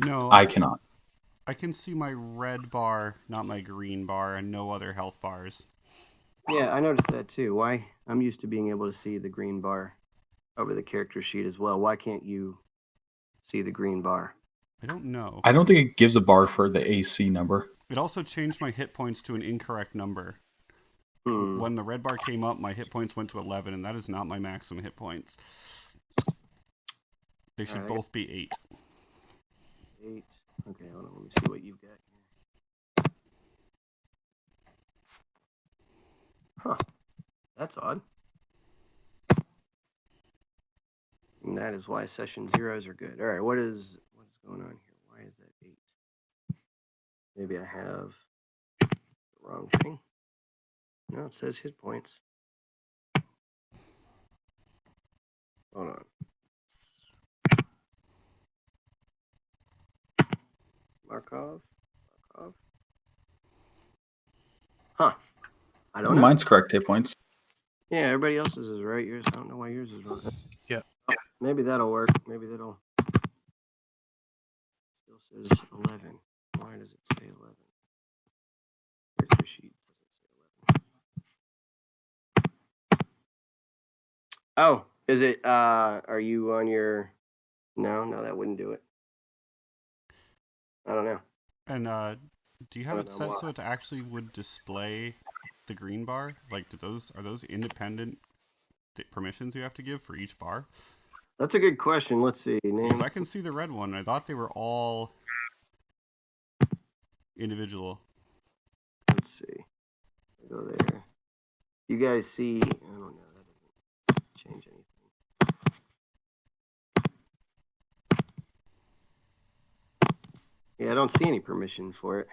No. I cannot. I can see my red bar, not my green bar, and no other health bars. Yeah, I noticed that too. Why? I'm used to being able to see the green bar over the character sheet as well. Why can't you see the green bar? I don't know. I don't think it gives a bar for the AC number. It also changed my hit points to an incorrect number. When the red bar came up, my hit points went to 11, and that is not my maximum hit points. They should both be 8. 8. Okay, hold on. Let me see what you've got here. Huh. That's odd. And that is why session zeros are good. All right, what is going on here? Why is that 8? Maybe I have the wrong thing. No, it says hit points. Hold on. Markov. Huh. I don't know. Mine's correct hit points. Yeah, everybody else's is right. Yours, I don't know why yours is wrong. Yeah. Maybe that'll work. Maybe that'll. Still says 11. Why Why does it say 11? Character sheet doesn't say 11. Oh, is it? Are you on your? No, that wouldn't do it. I don't know. And do you have I it don't know set why. so it actually would display the green bar? Like, are those independent permissions you have to give for each bar? That's a good question. Let's see. Because Name. I can see the red one. I thought they were all individual. Let's see. Go there. You guys see? I don't know. That doesn't change anything. Yeah, I don't see any permission for it.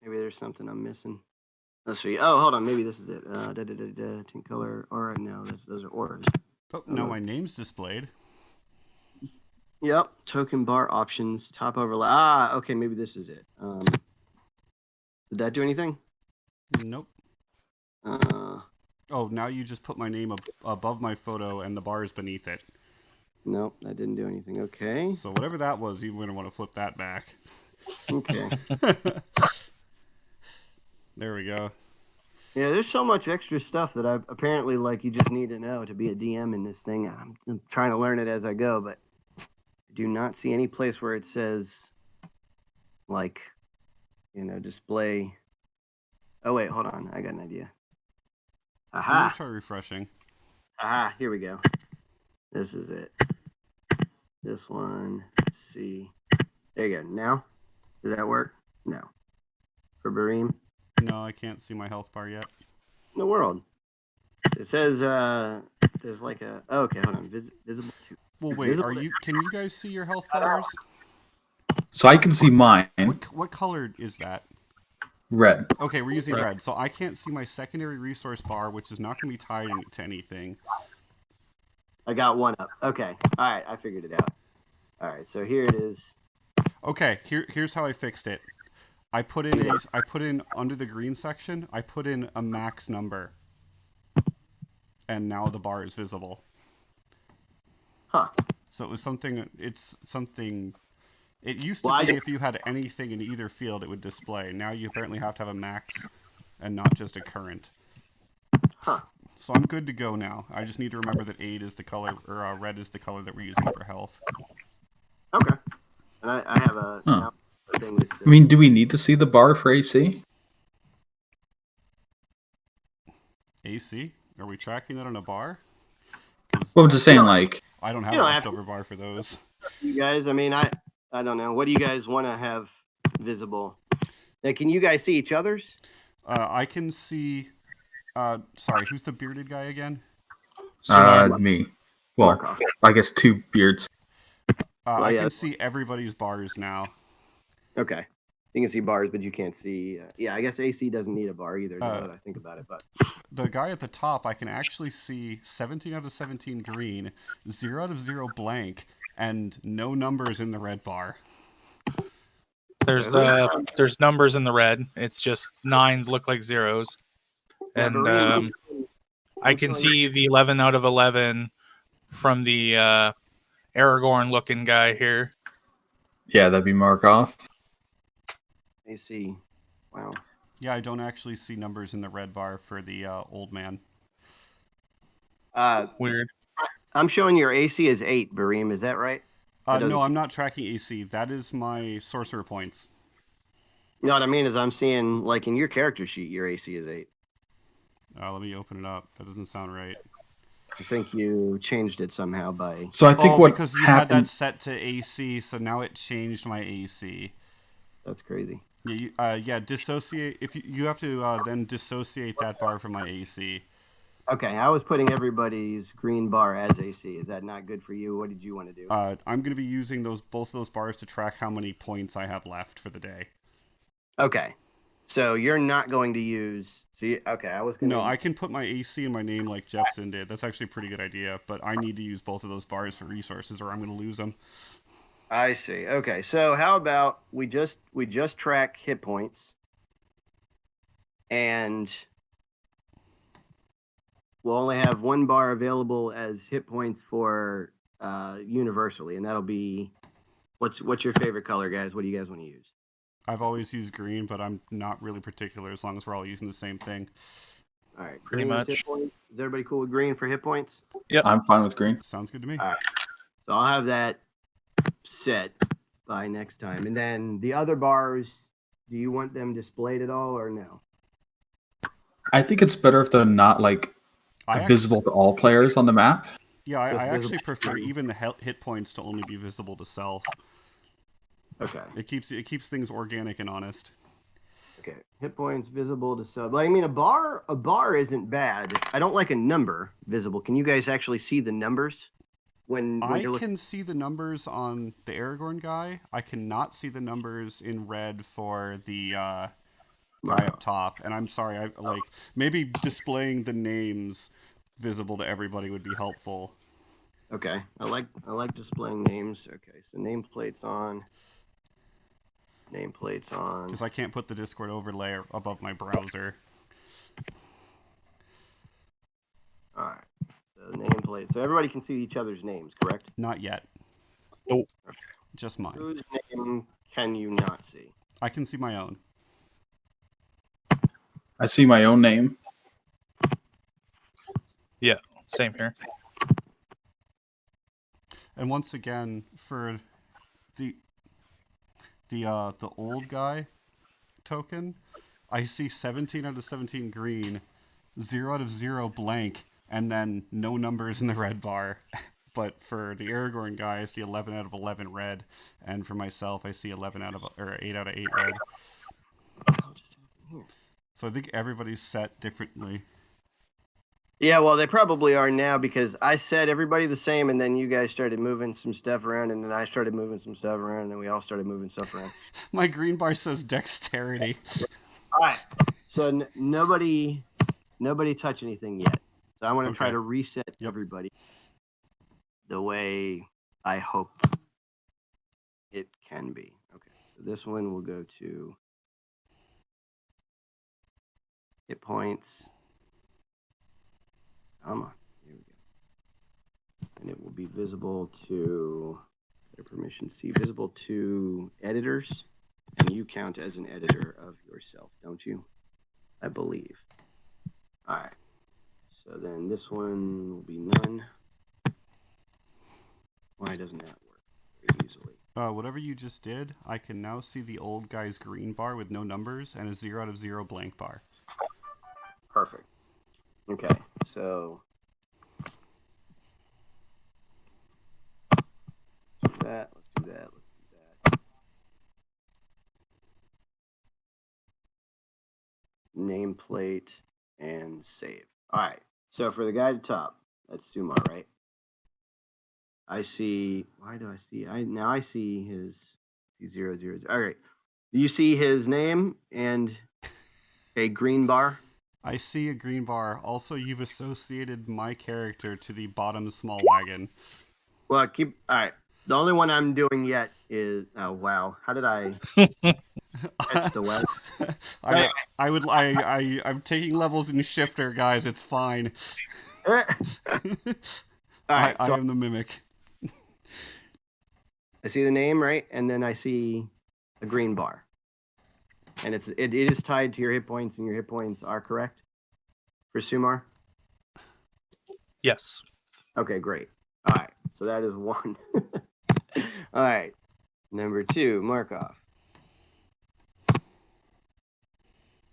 Maybe there's something I'm missing. Let's see. Oh, hold on. Maybe this is it. Tint color aura. No, those are auras. Oh, now my name's displayed. Yep. Token bar options. Top overlay. Ah, okay. Maybe this is it. Did that do anything? Nope. Uh, Oh, now you just put my name above my photo and the bars beneath it. nope. That didn't do anything. Okay. So whatever that was, you're going to want to flip that back. Okay. There we go. Yeah, there's so much extra stuff that I apparently like. You just need to know to be a DM in this thing. I'm trying to learn it as I go, but I do not see any place where it says, like, display. Oh wait, hold on. I got an idea. I'm going Aha! to try refreshing. Aha! Here we go. This is it. This one. See. There you go. Now, does that work? No. For Bareem. No, I can't see my health bar yet. In the world. It says there's like a okay, hold on. Visible to. Well, wait. Visible Can you guys see your health bars? So I can see mine. What color is that? Red. Okay, we're using Red. red. So I can't see my secondary resource bar, which is not going to be tied to anything. I got one up. Okay. All right. I figured it out. All right. So here it is. Okay, here's how I fixed it. I put in under the green section, I put in a max number. And now the bar is visible. Huh. So it's something it used Well, to I be do- if you had anything in either field it would display. Now you apparently have to have a max and not just a current. Huh. So I'm good to go now. I just need to remember that 8 is the color, or red is the color that we're using for health. Okay. And I have a Huh. thing that says, I mean, do we need to see the bar for AC? AC? Are we tracking that on a bar? Well, I'm just saying, like, I don't have You a don't have leftover bar for those. you guys. I mean, I don't know. What do you guys want to have visible? Now, can you guys see each other's? I can see. Sorry, who's the bearded guy again? me. Well, Markov. I guess 2 beards. Well, I yeah. can see everybody's bars now. Okay. You can see bars, but you can't see. Yeah, I guess AC doesn't need a bar either. Now that I think about it, but The guy at the top, I can actually see 17 out of 17 green, 0 out of 0 blank, and no numbers in the red bar. There's numbers in the red. It's just 9s look like 0s, Yeah, and Bareem, I can see the 11 out of 11 from the Aragorn looking guy here. Yeah, that'd be Markov. AC. Wow. Yeah, I don't actually see numbers in the red bar for the old man. Weird. I'm showing your AC is 8, Bareem. Is that right? No, I'm not tracking AC. That is my sorcerer points. You know what I mean? Is I'm seeing, like, in your character sheet, your AC is 8. Let me open it up. That doesn't sound right. I think you changed it somehow by. So I think what because you had happened. that set to AC, so now it changed my AC. That's crazy. Yeah, dissociate. If you have to then dissociate that bar from my AC. Okay, I was putting everybody's green bar as AC. Is that not good for you? What did you want to do? I'm going to be using both of those bars to track how many points I have left for the day. Okay, so you're not going to use. Okay, I was going to. No, I can put my AC in my name like Jeffson did. That's actually a pretty good idea, but I need to use both of those bars for resources or I'm going to lose them. I see. Okay, so how about we just track hit points, and we'll only have one bar available as hit points for universally, and that'll be what's your favorite color, guys? What do you guys want to use? I've always used green, but I'm not really particular as long as we're all using the same thing. All right, Pretty green is much. hit points. Is everybody cool with green for hit points? I'm fine with green. Sounds good to me. All right. So I'll have that set by next time. And then the other bars, do you want them displayed at all or no? I think it's better if they're not like visible to all players on the map. Yeah, I Just actually visible. prefer even the hit points to only be visible to self. Okay. It keeps things organic and honest. Okay. Hit points visible to sub. I mean, a bar isn't bad. I don't like a number visible. Can you guys actually see the numbers when I you're looking? can see the numbers on the Aragorn guy. I cannot see the numbers in red for the guy up top. And I'm sorry, I like maybe displaying the names visible to everybody would be helpful. Okay. I like displaying names. Okay. So nameplates on. Nameplates on. Because I can't put the Discord overlay above my browser. All right. So nameplate. So everybody can see each other's names, correct? Not yet. Nope. Just mine. Whose name can you not see? I can see my own. I see my own name. Yeah, same here. And once again, for the old guy token, I see 17 out of 17 green, 0 out of 0 blank, and then no numbers in the red bar. But for the Aragorn guy, I see 11 out of 11 red, and for myself, I see 8 out of 8 red. So I think everybody's set differently. Yeah, well, they probably are now because I said everybody the same, and then you guys started moving some stuff around, and then I started moving some stuff around, and then we all started moving stuff around. My green bar says dexterity. All right. So nobody touch anything yet. So I want to try Okay. to reset everybody the way I hope it can be. Okay. So this one will go to hit points. Come on. Here we go. And it will be visible to permission C, visible to editors. And you count as an editor of yourself, don't you? I believe. All right. So then this one will be none. Why doesn't that work very easily? Whatever you just did, I can now see the old guy's green bar with no numbers and a 0 out of 0 blank bar. Perfect. Okay, so let's do that. Nameplate and save. All right. So for the guy at the top, that's Sumar, right? I see. Why do I see? I see his 0, 0, 0. All right. Do you see his name and a green bar? I see a green bar. Also, you've associated my character to the bottom small wagon. Well, all right. The only one I'm doing yet is wow. How did I catch the web? I'm taking levels in shifter, guys. It's fine. All right, I am the mimic. I see the name, right? And then I see a green bar. And it is tied to your hit points, and your hit points are correct for Sumar? Yes. Okay, great. All right, so that is one. All right, number 2, Markov.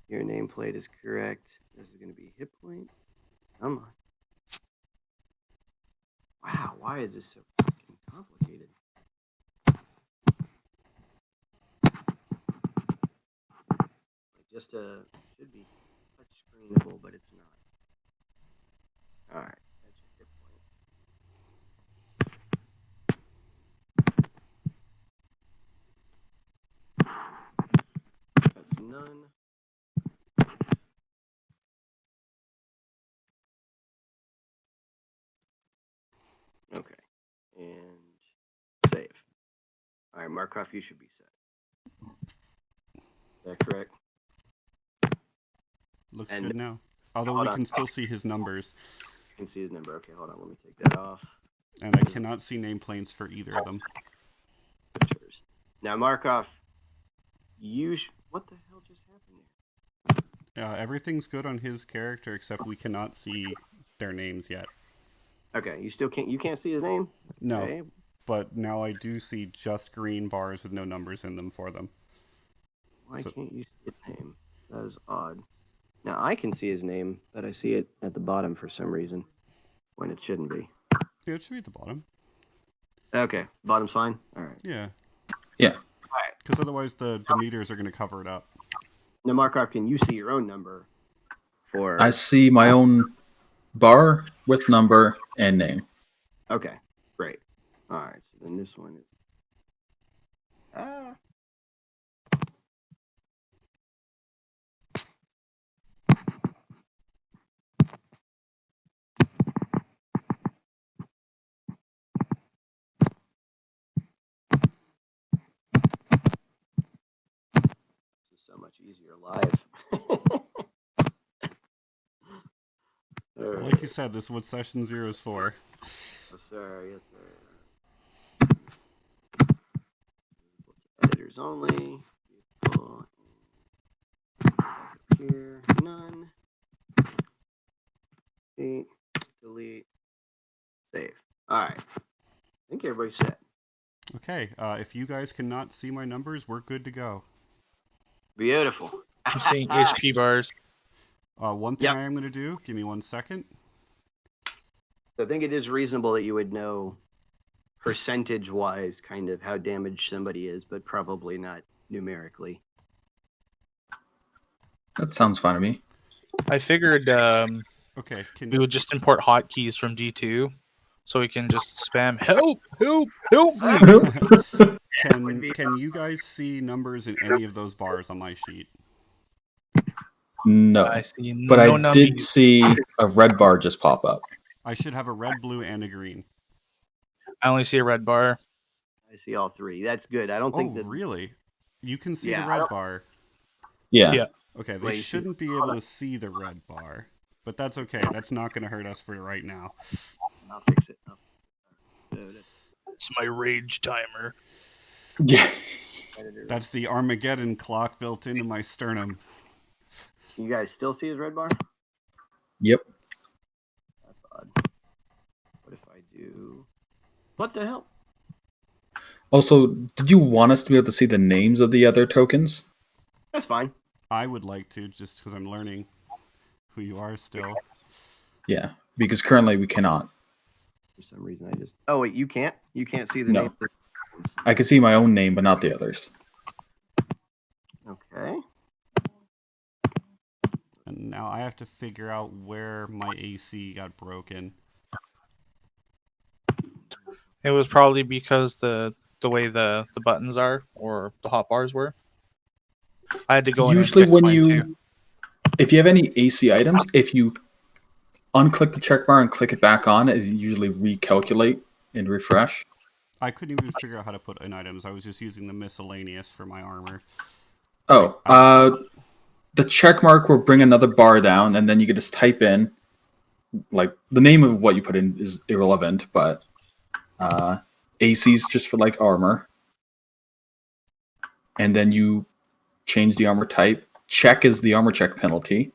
Your nameplate is correct. This is going to be hit points. Come on. Wow, why is this so fucking complicated? Just should be touch screenable, but it's not. All right, that's your hit point. That's none. Okay, and save. All right, Markov, you should be set. Is that correct? Looks good now. Although we can still see his numbers. You can see his number. Okay, hold on. Let me take that off. And I cannot see nameplates for either of them. Now, Markov, what the hell just happened there? Everything's good on his character, except we cannot see their names yet. Okay, you can't see his name? No, Okay. but now I do see just green bars with no numbers in them for them. Why can't you see his name? That is odd. Now, I can see his name, but I see it at the bottom for some reason, when it shouldn't be. Yeah, it should be at the bottom. Okay, bottom's fine? All right. Yeah. Yeah. All right. Because otherwise the meters are going to cover it up. Now, Markov, can you see your own number for... I see my own bar with number and name. Okay, great. All right, so then this one is... This is so much easier live. Like you said, this is what session 0 is for. Yes, sir. Yes, sir. Editors only. Here, none. Delete. Save. All right. I think everybody's set. Okay, if you guys cannot see my numbers, we're good to go. Beautiful. I'm seeing HP bars. One thing I am going to do, give me 1 second. So I think it is reasonable that you would know percentage-wise kind of how damaged somebody is, but probably not numerically. That sounds fine to me. I figured Okay, we would just import hotkeys from D2, so we can just spam help, help, help me. Can you guys see numbers in any of those bars on my sheet? No. I see But no I did see a red bar just pop up. I should have a red, blue, and a green. I only see a red bar. I see all three. That's good. I don't think that... really? You can see Yeah, the red bar. Yeah. Yeah. Okay, they shouldn't be able to see the red bar. But that's okay. That's not going to hurt us for right now. I'll fix it. It's my rage timer. Yeah. That's the Armageddon clock built into my sternum. You guys still see his red bar? Yep. That's odd. What if I do... What the hell? Also, did you want us to be able to see the names of the other tokens? That's fine. I would like to, just because I'm learning who you are still. Yeah, because currently we cannot. For some reason, I just... Oh, wait, you can't? You can't see the No. name? I can see my own name, but not the others. Okay. And now I have to figure out where my AC got broken. It was probably because the way the buttons are or the hotbars were. I had to go Usually in and fix when mine you... too. If you have any AC items, if you unclick the check bar and click it back on, it usually recalculate and refresh. I couldn't even figure out how to put in items. I was just using the miscellaneous for my armor. Oh, the check mark will bring another bar down, and then you can just type in, like, the name of what you put in is irrelevant, but AC is just for, like, armor. And then you change the armor type. Check is the armor check penalty.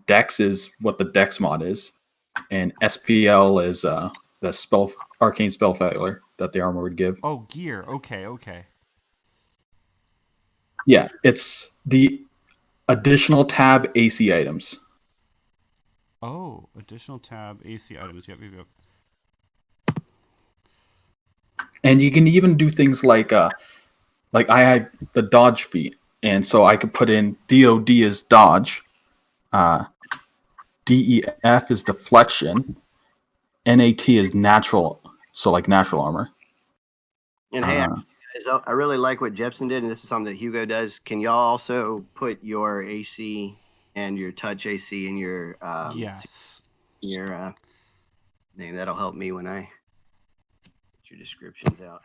Dex is what the Dex mod is. And SPL is the arcane spell failure that the armor would give. Oh, gear. Okay. Yeah, it's the additional tab AC items. Oh, additional tab AC items. Yep. And you can even do things like I have the dodge feat, and so I could put in DOD is dodge, DEF is deflection, NAT is natural, so like natural armor. And hey, I really like what Jepson did, and this is something that Hugo does. Can y'all also put your AC and your touch AC in your your name? That'll help me when I get your descriptions out.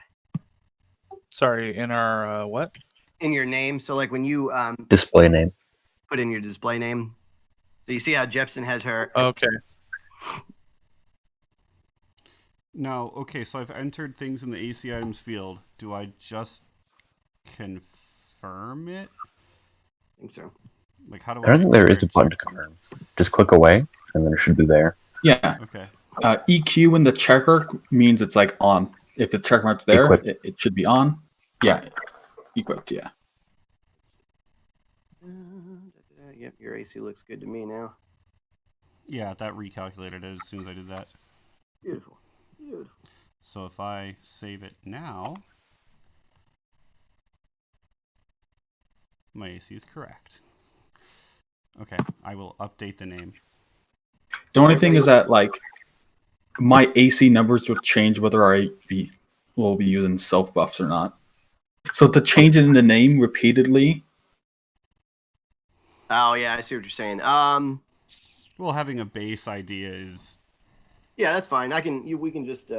Sorry, in our what? In your name. So like when you Display name. put in your display name. So you see how Jepson has her. Okay. Now, okay, so I've entered things in the AC items field. Do I just confirm it? I think so. Like, how do I don't think make there sure is a it's button to confirm. Just click away, and then it should be there. Yeah. okay? EQ in the checker means it's like on. If the check mark's there, Equipped. it should be on. Yeah. Equipped, yeah. Yep, your AC looks good to me now. Yeah, that recalculated it as soon as I did that. Beautiful. Beautiful. So if I save it now, my AC is correct. Okay, I will update the name. The only thing is that like my AC numbers will change whether will be using self buffs or not. So to change it in the name repeatedly. Oh yeah, I see what you're saying. Well, having a base idea is Yeah, that's fine. We can just.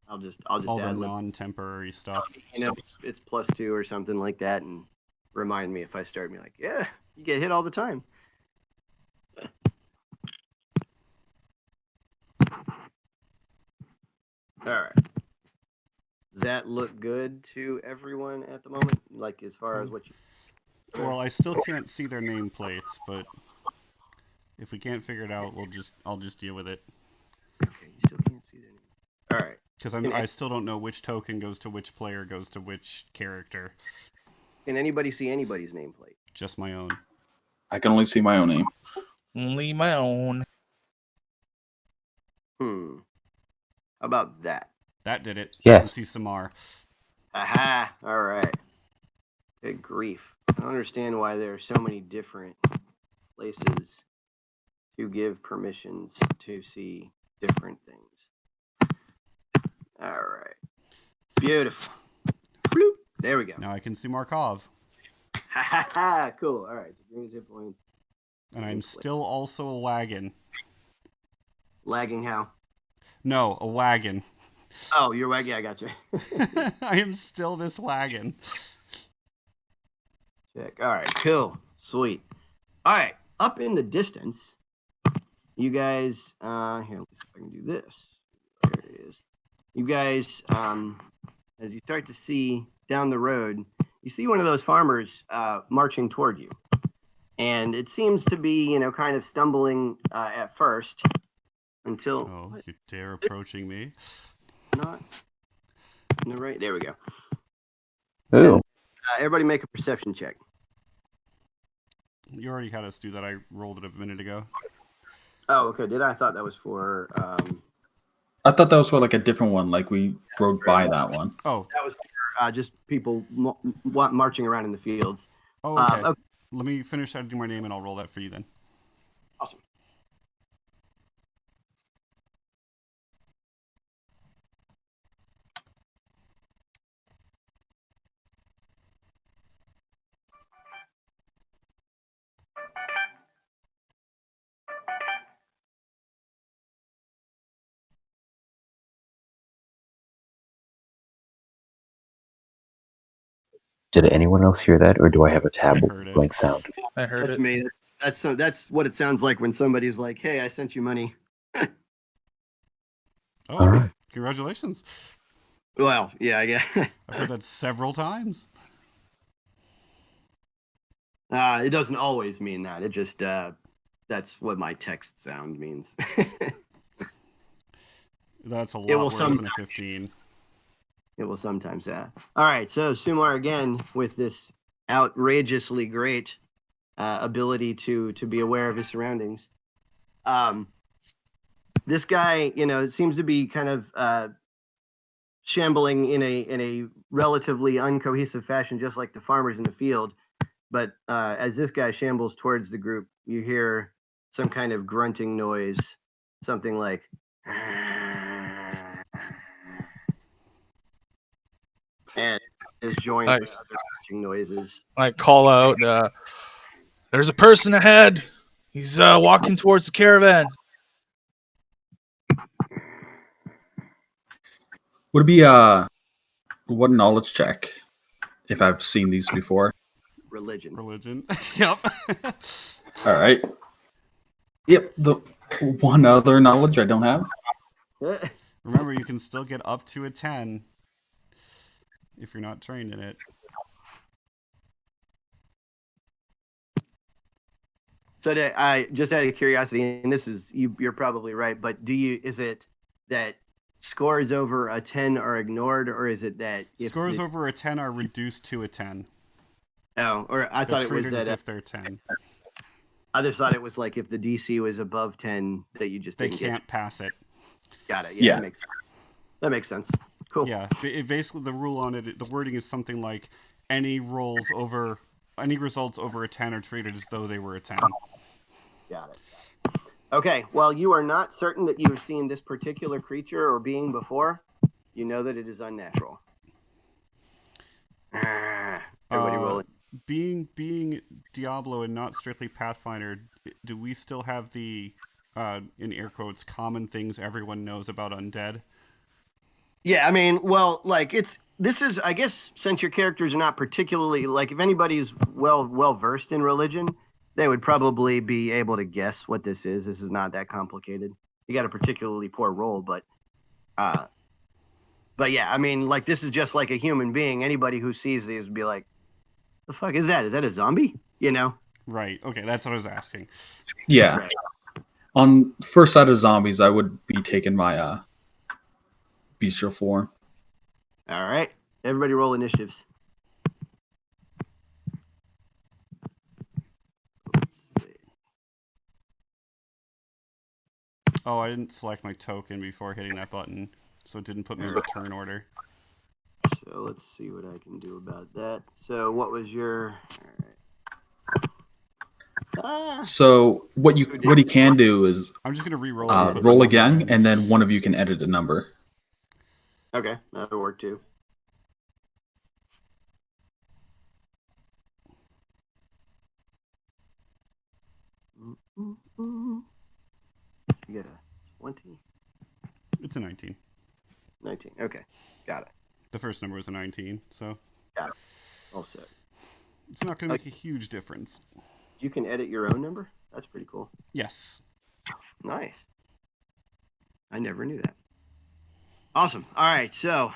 I'll just all the add non-temporary stuff. it's +2 or something like that, and remind me if I start me like, yeah, you get hit all the time. All right. Does that look good to everyone at the moment? Like as far as what you. Well, I still can't see their nameplates, but if we can't figure it out, I'll just deal with it. Okay, you still can't see their name. All right. Because I still don't know which token goes to which player goes to which character. Can anybody see anybody's nameplate? Just my own. I can only see my own name. Only my own. How about that? That did it. Yes. I can see Samar. Aha! All right. Good grief. I don't understand why there are so many different places to give permissions to see different things. All right. Beautiful. Bloop. There we go. Now I can see Markov. Ha ha ha! Cool. All right. So bring his hit points. And I'm still also a wagon. Lagging how? No, a wagon. Oh, you're wagging. I got you. I am still this wagon. Check. All right. Cool. Sweet. All right. Up in the distance, you guys. Here, let me see if I can do this. There it is. You guys, as you start to see down the road, you see one of those farmers marching toward you, and it seems to be, kind of stumbling at first until. Oh, you dare approaching me? Not. No, right. There we go. Ooh. Everybody make a perception check. You already had us do that. I rolled it a minute ago. Oh, okay. Did I thought that was for? I thought that was for like a different one. Like we rode by that one. Oh. That was for, just people marching around in the fields. Oh, okay. Okay. Let me finish editing my name and I'll roll that for you then. Awesome. Did anyone else hear that, or do I have a tab I heard it. blank sound? I heard That's it. me. That's what it sounds like when somebody's like, "Hey, I sent you money." Oh, All right. congratulations. Well, yeah, I guess. I've heard that several times. It doesn't always mean that. It just that's what my text sound means. That's a will lot worse than a 15. It will sometimes. All right, so Sumar again with this outrageously great ability to be aware of his surroundings. This guy, seems to be kind of shambling in a relatively uncohesive fashion, just like the farmers in the field. But as this guy shambles towards the group, you hear some kind of grunting noise, something like. And is joined with other grunting noises. I call out, there's a person ahead. He's walking towards the caravan. Would it be what knowledge check if I've seen these before? Religion. Yep. All right. Yep. The one other knowledge I don't have. Remember, you can still get up to a 10 if you're not trained in it. So I just out of curiosity, and this is you're probably right, but is it that scores over a 10 are ignored, or is it that if Scores over a 10 are reduced to a 10. Oh, or I They're thought it was treated that as if they're 10. I just thought it was like if the DC was above 10 that you just They didn't can't pass it. Got it. Yeah. That makes sense. That makes sense. Cool. Yeah, basically the rule on it, the wording is something like any results over a 10 are treated as though they were a 10. Got it. Okay. Well, you are not certain that you have seen this particular creature or being before. You know that it is unnatural. Everybody roll it. Being Diablo and not strictly Pathfinder, do we still have the in air quotes common things everyone knows about undead? Yeah, I mean, well, like this is, I guess, since your characters are not particularly like, if anybody's well versed in religion, they would probably be able to guess what this is. This is not that complicated. You got a particularly poor roll, but yeah, I mean, like this is just like a human being. Anybody who sees these would be like, "The fuck is that? Is that a zombie?" You know? Right. Okay, that's what I was asking. Yeah. Right. On first side of zombies, I would be taking my bestial form. All right, everybody roll initiatives. Let's see. Oh, I didn't select my token before hitting that button, so it didn't put me in the turn order. So let's see what I can do about that. So what was your? All right. So what you can do is I'm just gonna re-roll it and put the roll number again, in. and then one of you can edit a number. Okay, that'll work too. You get a 20? It's a 19. 19. Okay, got it. The first number was a 19, so All set. it's not gonna make a huge difference. You can edit your own number? That's pretty cool. Yes. Nice. I never knew that. Awesome. All right, so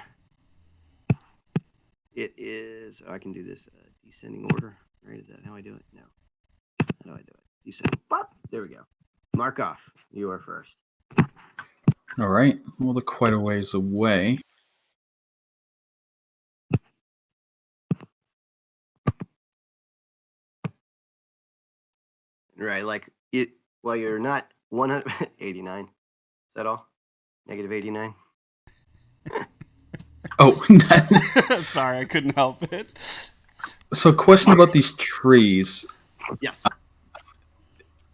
it is. Oh, I can do this descending order, right? Is that how I do it? No. How do I do it? Descending. Pop. There we go. Mark off. You are first. All right. Well, they're quite a ways away. Right, like it. Well, you're not 189. Is that all? Negative 89. Oh, Sorry, I couldn't help it. so question about these trees. Yes.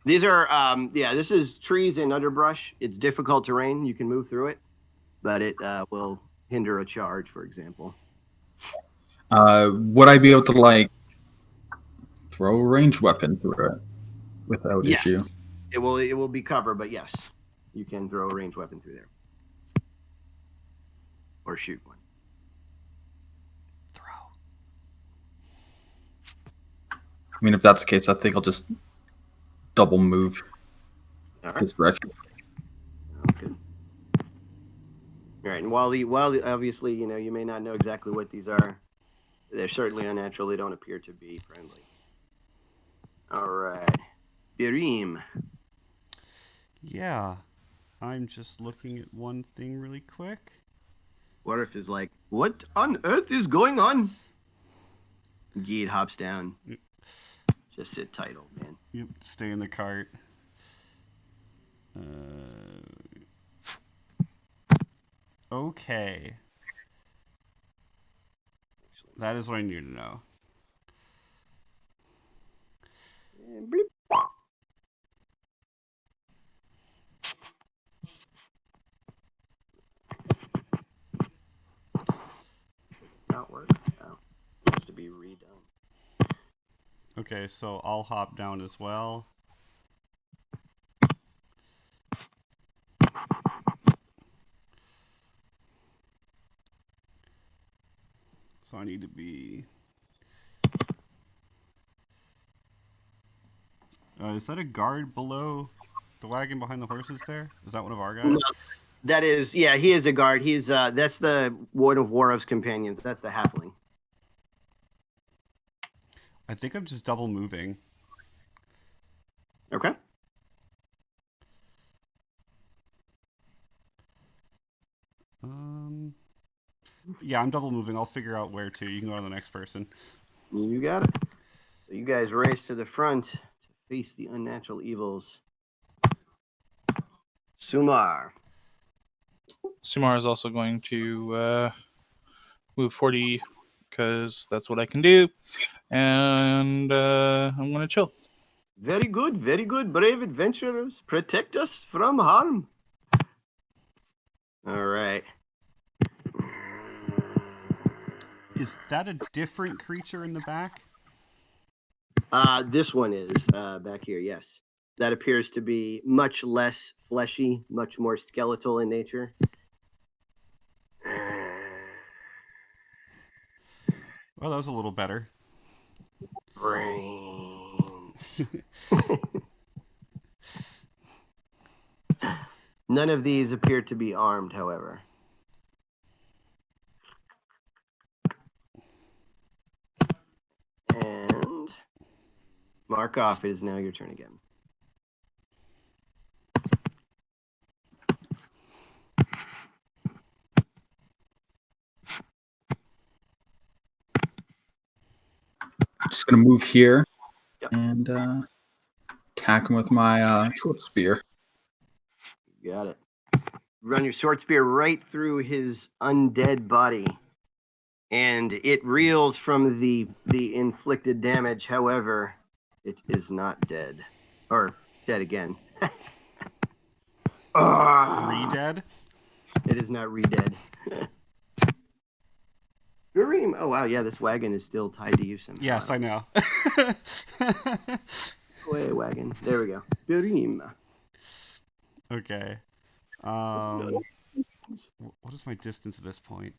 These are, this is trees and underbrush. It's difficult terrain. You can move through it, but it will hinder a charge, for example. Would I be able to like throw a ranged weapon through it without Yes. issue? It will be covered, but yes, you can throw a ranged weapon through there. Or shoot one. Throw. I mean, if that's the case, I think I'll just double move All right. this direction. Okay. All right, and while obviously, you may not know exactly what these are, they're certainly unnatural. They don't appear to be friendly. All right, Birim. Yeah. I'm just looking at one thing really quick. Warif is like, what on earth is going on? Geed hops down. Just sit tight, old man. Yep, stay in the cart. Okay. That is what I need to know. Not work. No. Needs to be redone. Okay, so I'll hop down as well. So I need to be... is that a guard below the wagon behind the horses there? Is that one of our guys? No, that is, yeah, he is a guard. He's that's the Ward of Warof's companions. That's the halfling. I think I'm just double moving. Okay. Yeah, I'm double moving. I'll figure out where to. You can go to the next person. You got it. So you guys race to the front to face the unnatural evils. Sumar. Sumar is also going to move 40 because that's what I can do, and I'm going to chill. Very good, brave adventurers. Protect us from harm. All right. Is that a different creature in the back? This one is back here, yes. That appears to be much less fleshy, much more skeletal in nature. Well, that was a little better. Brains. None of these appear to be armed, however. And Markov, it is now your turn again. Just gonna move here Yep. and attack him with my short spear. You got it. Run your short spear right through his undead body, and it reels from the inflicted damage. However, it is not dead, or dead again. Re-dead? It is not re-dead. Kareem. Oh wow, yeah, this wagon is still tied to you somehow. Yes, I know. Away, wagon. There we go. Kareem. Okay. What is my distance at this point?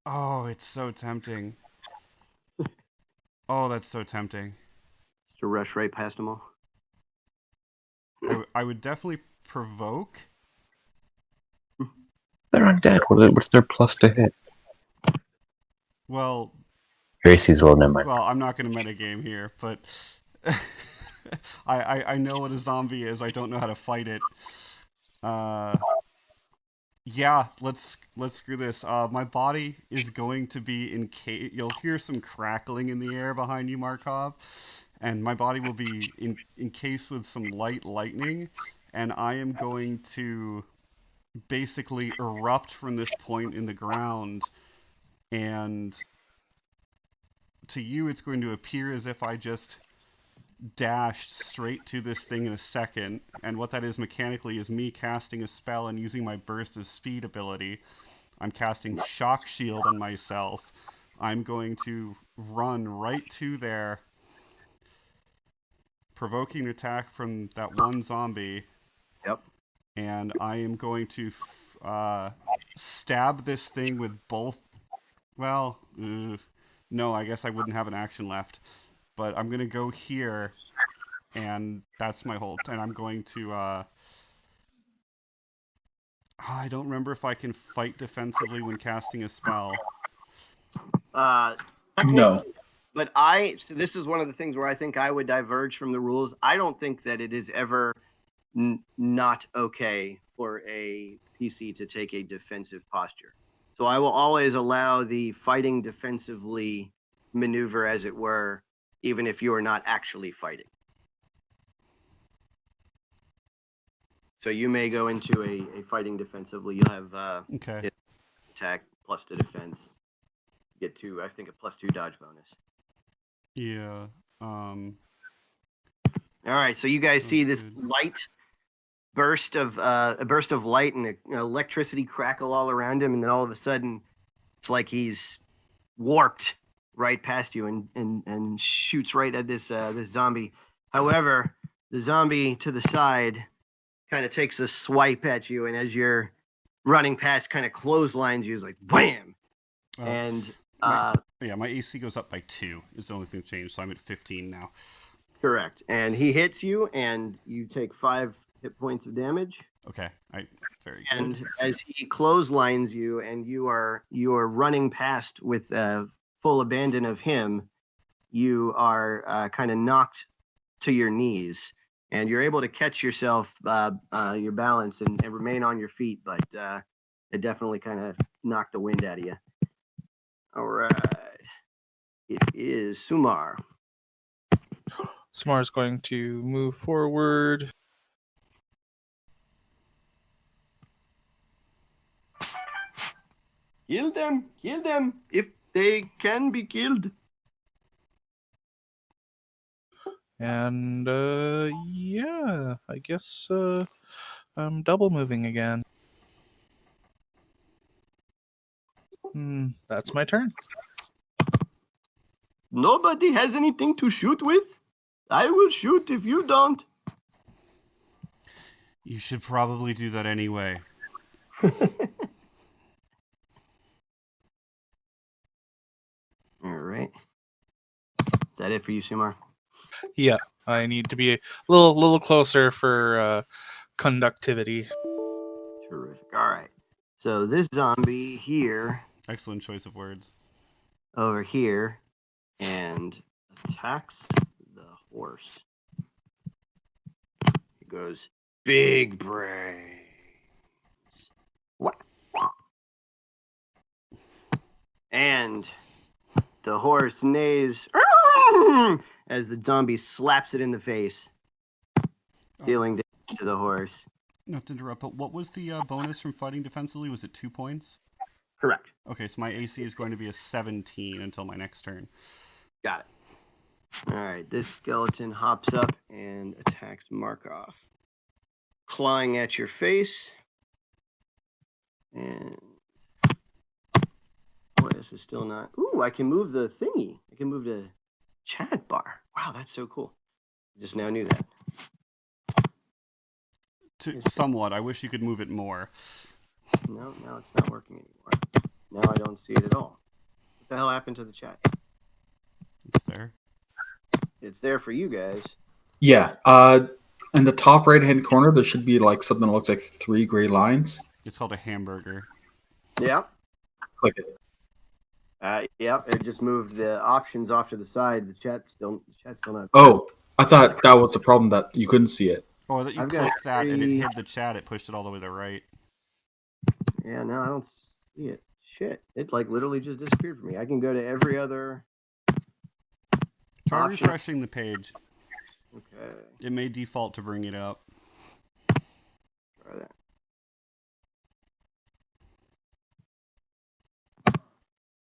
Oh, it's so tempting. Oh, that's so tempting. Just to rush right past them all. I would definitely provoke. They're undead. What's their plus to hit? Well, Gracie's well, never mind. well, I'm not going to metagame here, but I know what a zombie is. I don't know how to fight it. Yeah, let's screw this. My body is going to be encased. You'll hear some crackling in the air behind you, Markov, and my body will be encased with some light lightning, and I am going to basically erupt from this point in the ground, and to you it's going to appear as if I just dashed straight to this thing in a second, and what that is mechanically is me casting a spell and using my burst of speed ability. I'm casting Shock Shield on myself. I'm going to run right to there, provoking an attack from that one zombie. Yep. And I am going to stab this thing with both. Well, no, I guess I wouldn't have an action left. But I'm going to go here, and that's my hold. And I'm going to... I don't remember if I can fight defensively when casting a spell. No. But so this is one of the things where I think I would diverge from the rules. I don't think that it is ever not okay for a PC to take a defensive posture. So I will always allow the fighting defensively maneuver, as it were, even if you are not actually fighting. So you may go into a fighting defensively. You'll have Okay. attack plus to defense. Get to, I think, a +2 dodge bonus. Yeah. All right, so you guys see this good. light burst of a burst of light and electricity crackle all around him, and then all of a sudden, it's like he's warped right past you and shoots right at this this zombie. However, the zombie to the side kind of takes a swipe at you, and as you're running past, kind of clotheslines you, like wham, and My AC goes up by 2. Is the only thing changed, so I'm at 15 now. Correct. And he hits you, and you take 5 hit points of damage. Okay, very And good. as he clotheslines you, and you are running past with full abandon of him, you are kind of knocked to your knees, and you're able to catch yourself, your balance, and remain on your feet. But it definitely kind of knocked the wind out of you. All right, it is Sumar. Sumar's going to move forward. Kill them if they can be killed. And yeah, I guess I'm double moving again. That's my turn. Nobody has anything to shoot with. I will shoot if you don't. You should probably do that anyway. All right. Is that it for you, Sumar? Yeah, I need to be a little closer for conductivity. Terrific. All right. So this zombie here, Excellent choice of words. over here, and attacks the horse. He goes, big brains. What? And the horse neighs as the zombie slaps it in the face, dealing damage to the horse. Not to interrupt, but what was the bonus from fighting defensively? Was it 2 points? Correct. Okay, so my AC is going to be a 17 until my next turn. Got it. All right, this skeleton hops up and attacks Markov, clawing at your face. And boy, this is still not. Ooh, I can move the thingy. I can move the chat bar. Wow, that's so cool. Just now knew that. Somewhat. I wish you could move it more. No, now it's not working anymore. Now I don't see it at all. What the hell happened to the chat? It's there. It's there for you guys. Yeah. In the top right-hand corner, there should be like something that looks like 3 gray lines. It's called a hamburger. Yeah. Click it. Yep. It just moved the options off to the side. The chat's still not. Oh, I thought that was the problem, that you couldn't see it. Or that you I've got clicked that and it 3. hid the chat. It pushed it all the way to the right. Yeah, no, I don't see it. Shit. It like literally just disappeared for me. I can go to every other. Try option. refreshing the page. Okay. It may default to bring it up. Try that.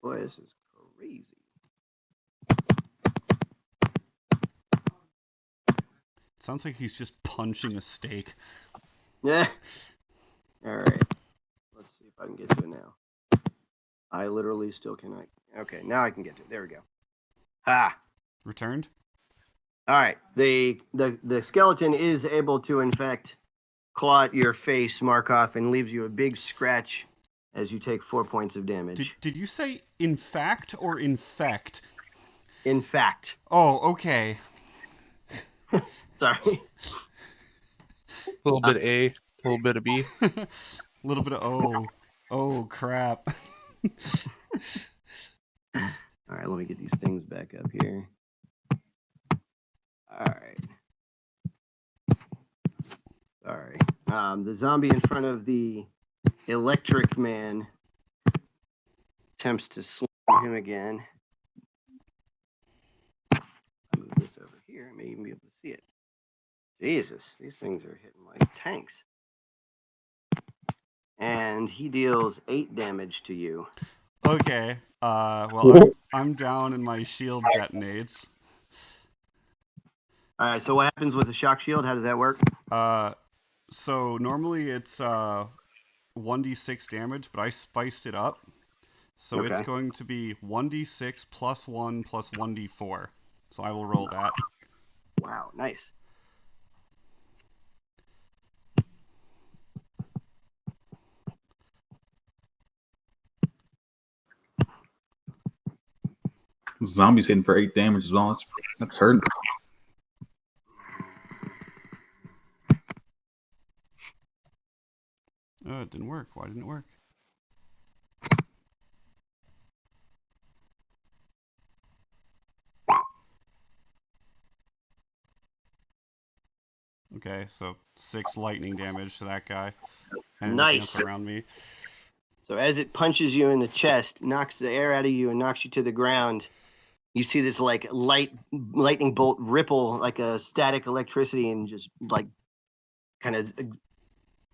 Boy, this is crazy. It sounds like he's just punching a steak. Yeah. All right. Let's see if I can get to it now. I literally still cannot. Okay, now I can get to it. There we go. Ha! Returned? All right. The skeleton is able to, in fact, claw at your face, Markov, and leaves you a big scratch as you take 4 points of damage. Did you say in fact or infect? In fact. Oh, okay. Sorry. A little bit A, a little bit of B. A little bit of oh crap. All right, let me get these things back up here. All right. Sorry. The zombie in front of the electric man attempts to slam him again. Move this over here. I may even be able to see it. Jesus, these things are hitting like tanks. And he deals 8 damage to you. Okay. Well, I'm down and my shield detonates. All right, so what happens with the shock shield? How does that work? So normally it's 1d6 damage, but I spiced it up. So Okay. it's going to be 1d6 plus 1 plus 1d4. So I will roll that. Wow, nice. Zombies hitting for 8 damage as well. That's hurting. Oh, it didn't work. Why didn't it work? Okay, so 6 lightning damage to that guy. And anything else Nice. around me. So as it punches you in the chest, knocks the air out of you, and knocks you to the ground, you see this like lightning bolt ripple like a static electricity, and just like kind of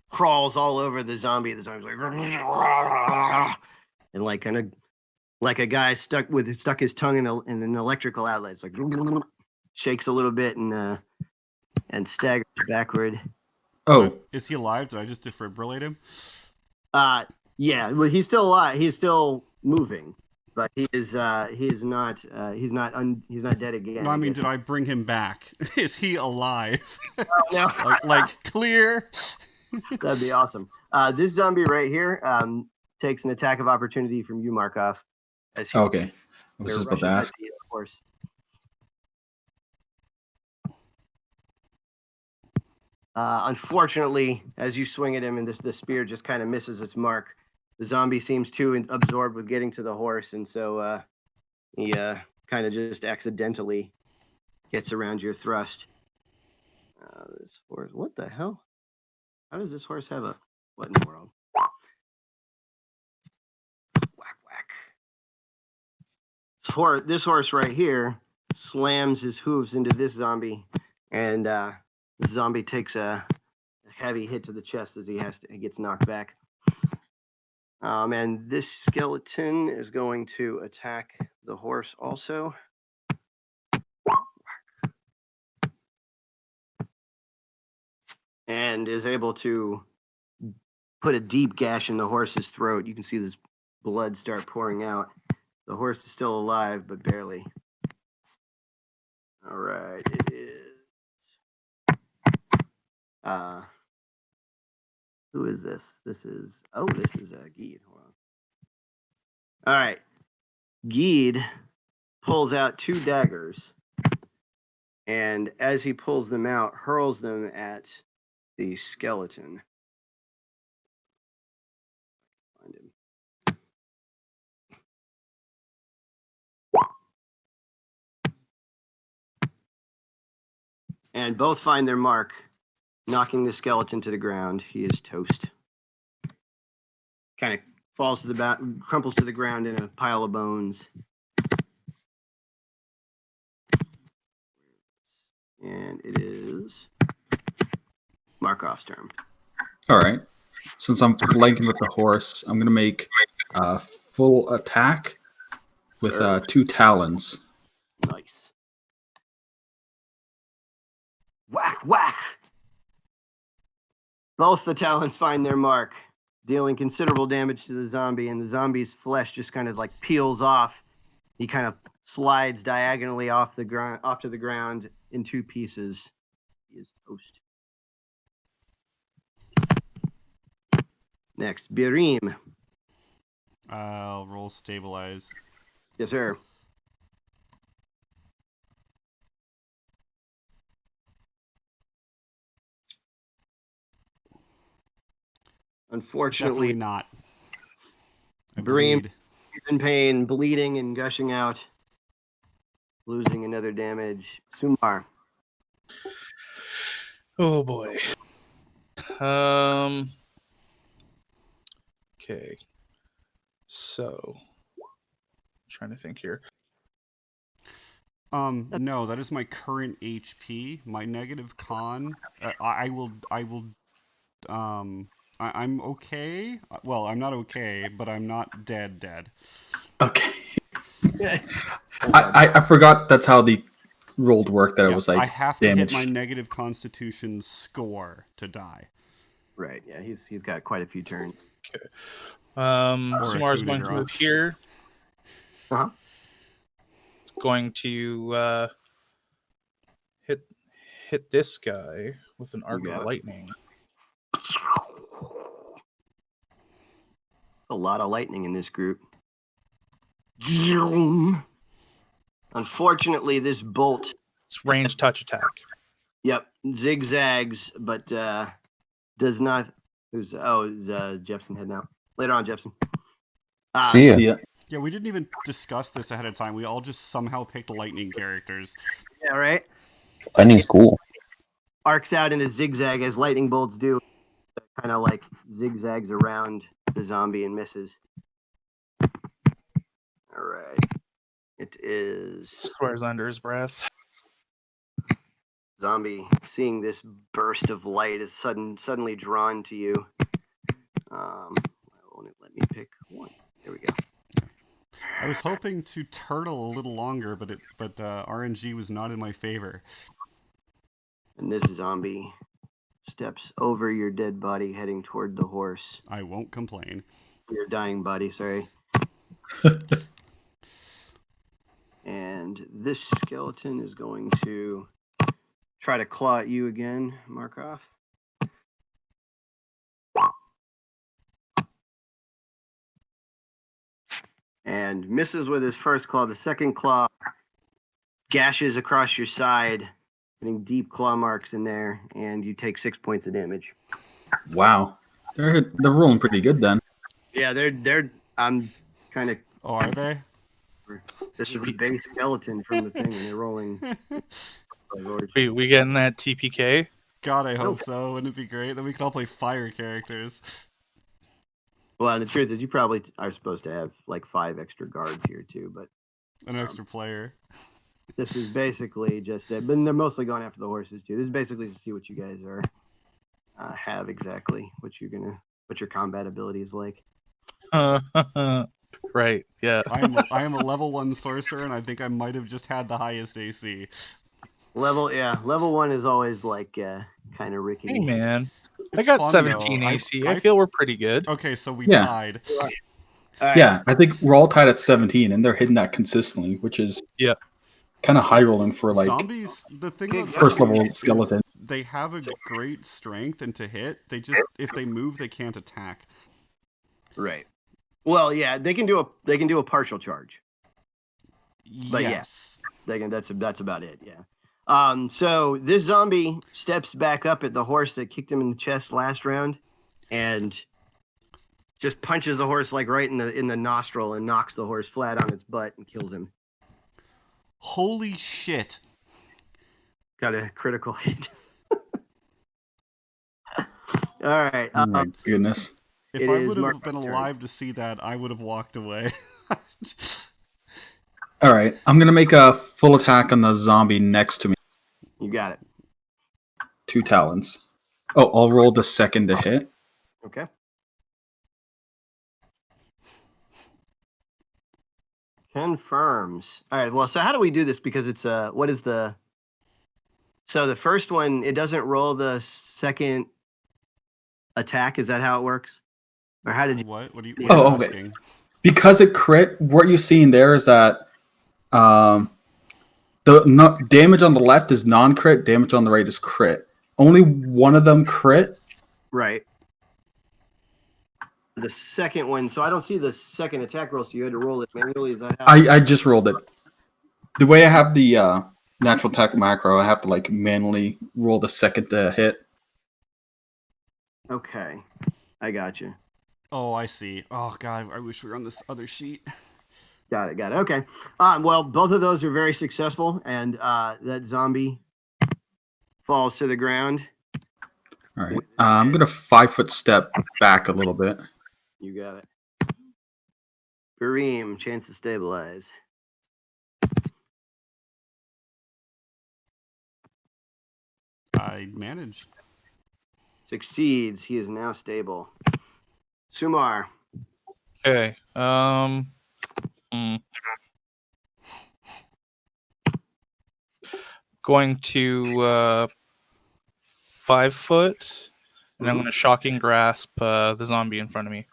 crawls all over the zombie. The zombie's like, and like kind of like a guy stuck his tongue in an electrical outlet. It's like shakes a little bit and staggers backward. Oh, Is he alive? Did I just defibrillate him? Yeah, well, he's still alive. He's still moving, but he's not dead again. No, I mean, guess. did I bring him back? Is he alive? No. like clear? That'd be awesome. This zombie right here takes an attack of opportunity from you, Markov. As he okay. I was just about to rushes ask. at you, of course. Unfortunately, as you swing at him, and the spear just kind of misses its mark, the zombie seems too absorbed with getting to the horse, and so he kind of just accidentally gets around your thrust. This horse, what the hell? How does this horse have a what in the world? Whack whack. This horse right here slams his hooves into this zombie, and the zombie takes a heavy hit to the chest as he gets knocked back. And this skeleton is going to attack the horse also. And is able to put a deep gash in the horse's throat. You can see this blood start pouring out. The horse is still alive, but barely. All right, it is. Who is this? This is Geed. Hold on. All right, Geed pulls out 2 daggers, and as he pulls them out, hurls them at the skeleton. Find him. And both find their mark, knocking the skeleton to the ground. He is toast. Kind of falls to the crumples to the ground in a pile of bones. And it is Markov's turn. All right. Since I'm flanking with the horse, I'm going to make a full attack with 2 talons. Nice. Whack, whack. Both the talons find their mark, dealing considerable damage to the zombie, and the zombie's flesh just kind of like peels off. He kind of slides diagonally off to the ground in 2 pieces. He is toast. Next, Birim. I'll roll stabilize. Yes, sir. Unfortunately, Definitely not. I Birim bleed. is in pain, bleeding and gushing out, losing another damage. Sumar. Oh boy. Okay. So, trying to think here. No, that is my current HP. My negative con. I'm okay. Well, I'm not okay, but I'm not dead. Okay. I forgot that's how the rolled work. That it was like I have damage. to hit my negative constitution score to die. Right. Yeah, he's got quite a few turns. Okay. Or Sumar's a coup de going to grace. here. Uh-huh. Going to hit this guy with an arc of lightning. A lot of lightning in this group. Unfortunately, this bolt, It's ranged touch attack. yep, zigzags, but does not. Jepson heading out. Later on, Jepson. See ya. See ya. Yeah, we didn't even discuss this ahead of time. We all just somehow picked lightning characters. Yeah, right. Lightning's cool. Arcs out in a zigzag as lightning bolts do. Kind of like zigzags around the zombie and misses. All right. It is Swears under his breath. zombie seeing this burst of light is suddenly drawn to you. Why won't it let me pick one? There we go. I was hoping to turtle a little longer, but RNG was not in my favor. And this zombie steps over your dead body, heading toward the horse. I won't complain. Your dying body, sorry. And this skeleton is going to try to claw at you again, Markov. And misses with his first claw. The second claw gashes across your side, getting deep claw marks in there, and you take 6 points of damage. Wow. They're rolling pretty good then. Yeah, they're I'm kind of. Oh, are they? This is the base skeleton from the thing, and they're rolling. We getting that TPK? God, I hope so. Wouldn't it be great? Then we could all play fire characters. Well, and the truth is, you probably are supposed to have like 5 extra guards here too, but An extra player. this is basically just it. But they're mostly going after the horses too. This is basically to see what you guys are have exactly what your combat ability is like. Right. Yeah. I am a level 1 sorcerer, and I think I might have just had the highest AC. Level 1 is always like kind of rickety. Hey man, I It's got fun, 17 though. AC. I feel we're pretty good. Okay, so we Yeah. tied. All right. Yeah, I think we're all tied at 17, and they're hitting that consistently, which is kind of high rolling for like Zombies, the thing about first level zombies is skeleton. they have a great strength, and to hit, they just, if they move, they can't attack. Right. Well, yeah, they can do a partial charge. But yes. They can. That's about it. Yeah. So this zombie steps back up at the horse that kicked him in the chest last round, and just punches the horse like right in the nostril and knocks the horse flat on its butt and kills him. Holy shit. Got a critical hit. All right. Oh my goodness. If It I is would have Mark's been turn. alive to see that, I would have walked away. All right, I'm gonna make a full attack on the zombie next to me. You got it. 2 talons. Oh, I'll roll the second to hit. Okay. Confirms. All right. Well, so how do we do this? Because it's what is the? So the first one, it doesn't roll the second attack. Is that how it works? Or how did you? What? What are you Oh, okay. asking? Because it crit, what you're seeing there is that damage on the left is non-crit, damage on the right is crit. Only one of them crit. Right. The second one. So I don't see the second attack roll. So you had to roll it manually. Is that how? I just rolled it. The way I have the natural attack macro, I have to like manually roll the second to hit. Okay. I got you. Oh, I see. Oh, God, I wish we were on this other sheet. Got it. Okay. Well, both of those are very successful, and that zombie falls to the ground. All right. I'm gonna 5-foot step back a little bit. You got it. Kareem, chance to stabilize. I managed. Succeeds. He is now stable. Sumar. Okay. Going to 5 foot, and I'm going to shocking grasp the zombie in front of me.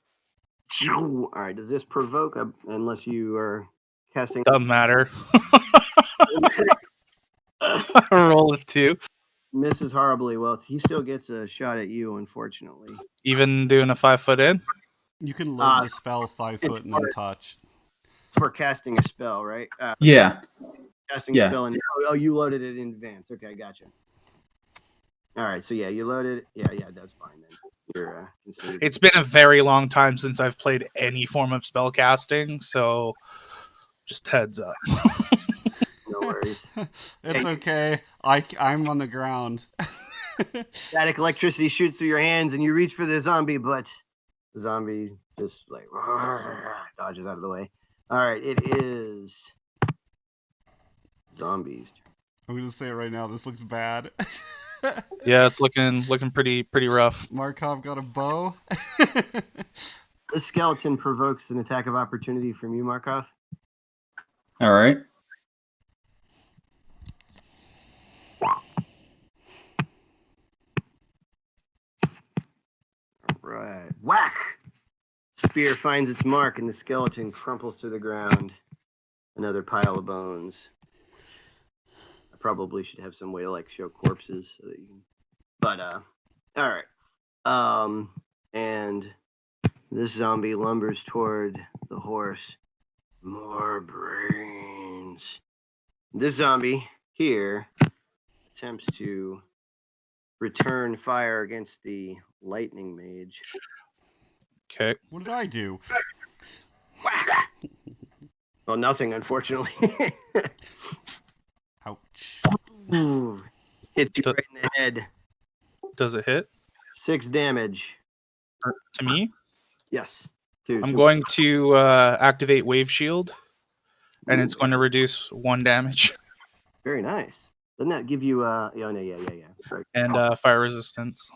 All right. Does this provoke? Unless you are casting. Doesn't matter. Roll it 2. Misses horribly. Well, he still gets a shot at you, unfortunately. Even doing a 5 foot in. You can load the spell 5 foot and then touch. For casting a spell, right? Yeah. casting Yeah. spell, and you loaded it in advance. Okay, gotcha. All right, so yeah, you loaded. Yeah, that's fine then. You're considered. It's been a very long time since I've played any form of spell casting, so just heads up. No worries. It's okay. I'm on the ground. Static electricity shoots through your hands, and you reach for the zombie, but the zombie just like dodges out of the way. All right, it is zombies. I'm gonna say it right now. This looks bad. Yeah, it's looking pretty rough. Markov got a bow. This skeleton provokes an attack of opportunity from you, Markov. All right. Right. Whack! Spear finds its mark, and the skeleton crumples to the ground. Another pile of bones. I probably should have some way to like show corpses so that you can. But all right. And this zombie lumbers toward the horse. More brains. This zombie here attempts to return fire against the lightning mage. Okay. What did I do? Well, nothing, unfortunately. Ouch. Ooh, hits you right in the head. Does it hit 6 damage. to me? Yes. I'm going to activate Wave Shield, and it's going to reduce 1 damage Very nice. Doesn't that give you yeah. Right. and fire resistance.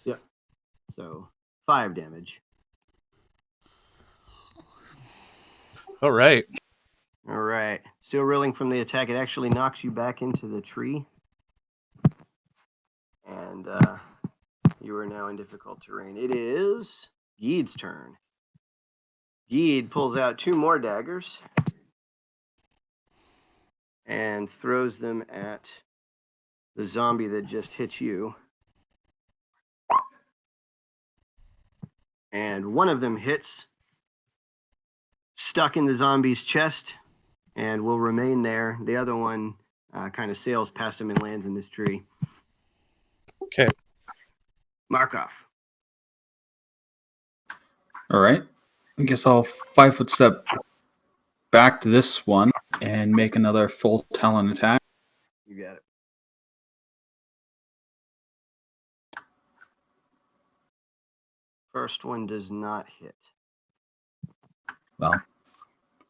Yep. So 5 damage. All right. All right. Still reeling from the attack. It actually knocks you back into the tree. And you are now in difficult terrain. It is Geed's turn. Geed pulls out 2 more daggers and throws them at the zombie that just hit you. And one of them hits, stuck in the zombie's chest, and will remain there. The other one kind of sails past him and lands in this tree. Okay. Markov. All right. I guess I'll 5-foot step back to this one and make another full talon attack. You got it. First one does not hit. Well,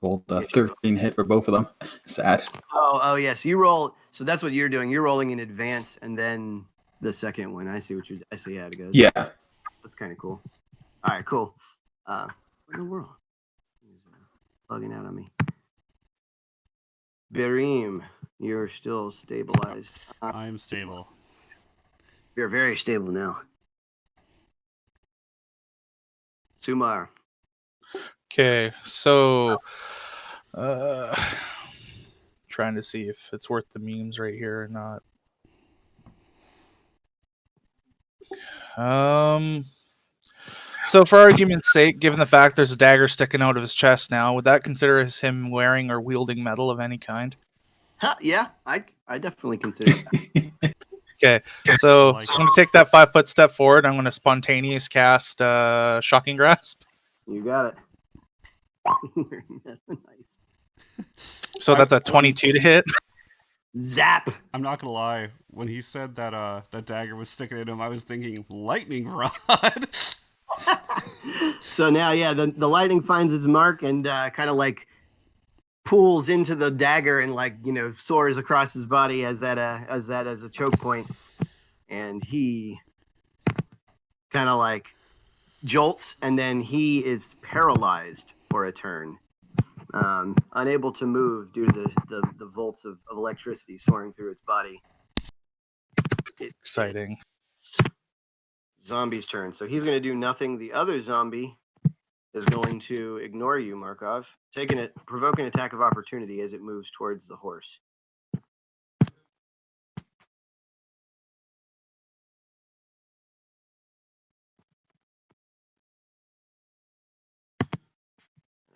rolled a 13 hit for both of them. Sad. Oh, yes. You roll. So that's what you're doing. You're rolling in advance, and then the second one. I see how it goes. Yeah. That's kind of cool. All right, cool. What in the world? He's bugging out on me. Berim, you're still stabilized. I am stable. You're very stable now. Sumar. Okay. So, trying to see if it's worth the memes right here or not. So for argument's sake, given the fact there's a dagger sticking out of his chest now, would that consider as him wearing or wielding metal of any kind? Yeah, I definitely consider that. Okay, so Like I'm going to take that 5-foot step forward. I'm going to spontaneous cast Shocking Grasp. You got it. Nice. So that's a 22 to hit. Zap. I'm not gonna lie. When he said that that dagger was sticking in him, I was thinking lightning rod. So now, yeah, the lightning finds its mark and kind of like pulls into the dagger and like soars across his body as a choke point, and he kind of like jolts, and then he is paralyzed for a turn, unable to move due to the volts of electricity soaring through its body. Exciting. Zombie's turn. So he's going to do nothing. The other zombie is going to ignore you, Markov, provoke an attack of opportunity as it moves towards the horse.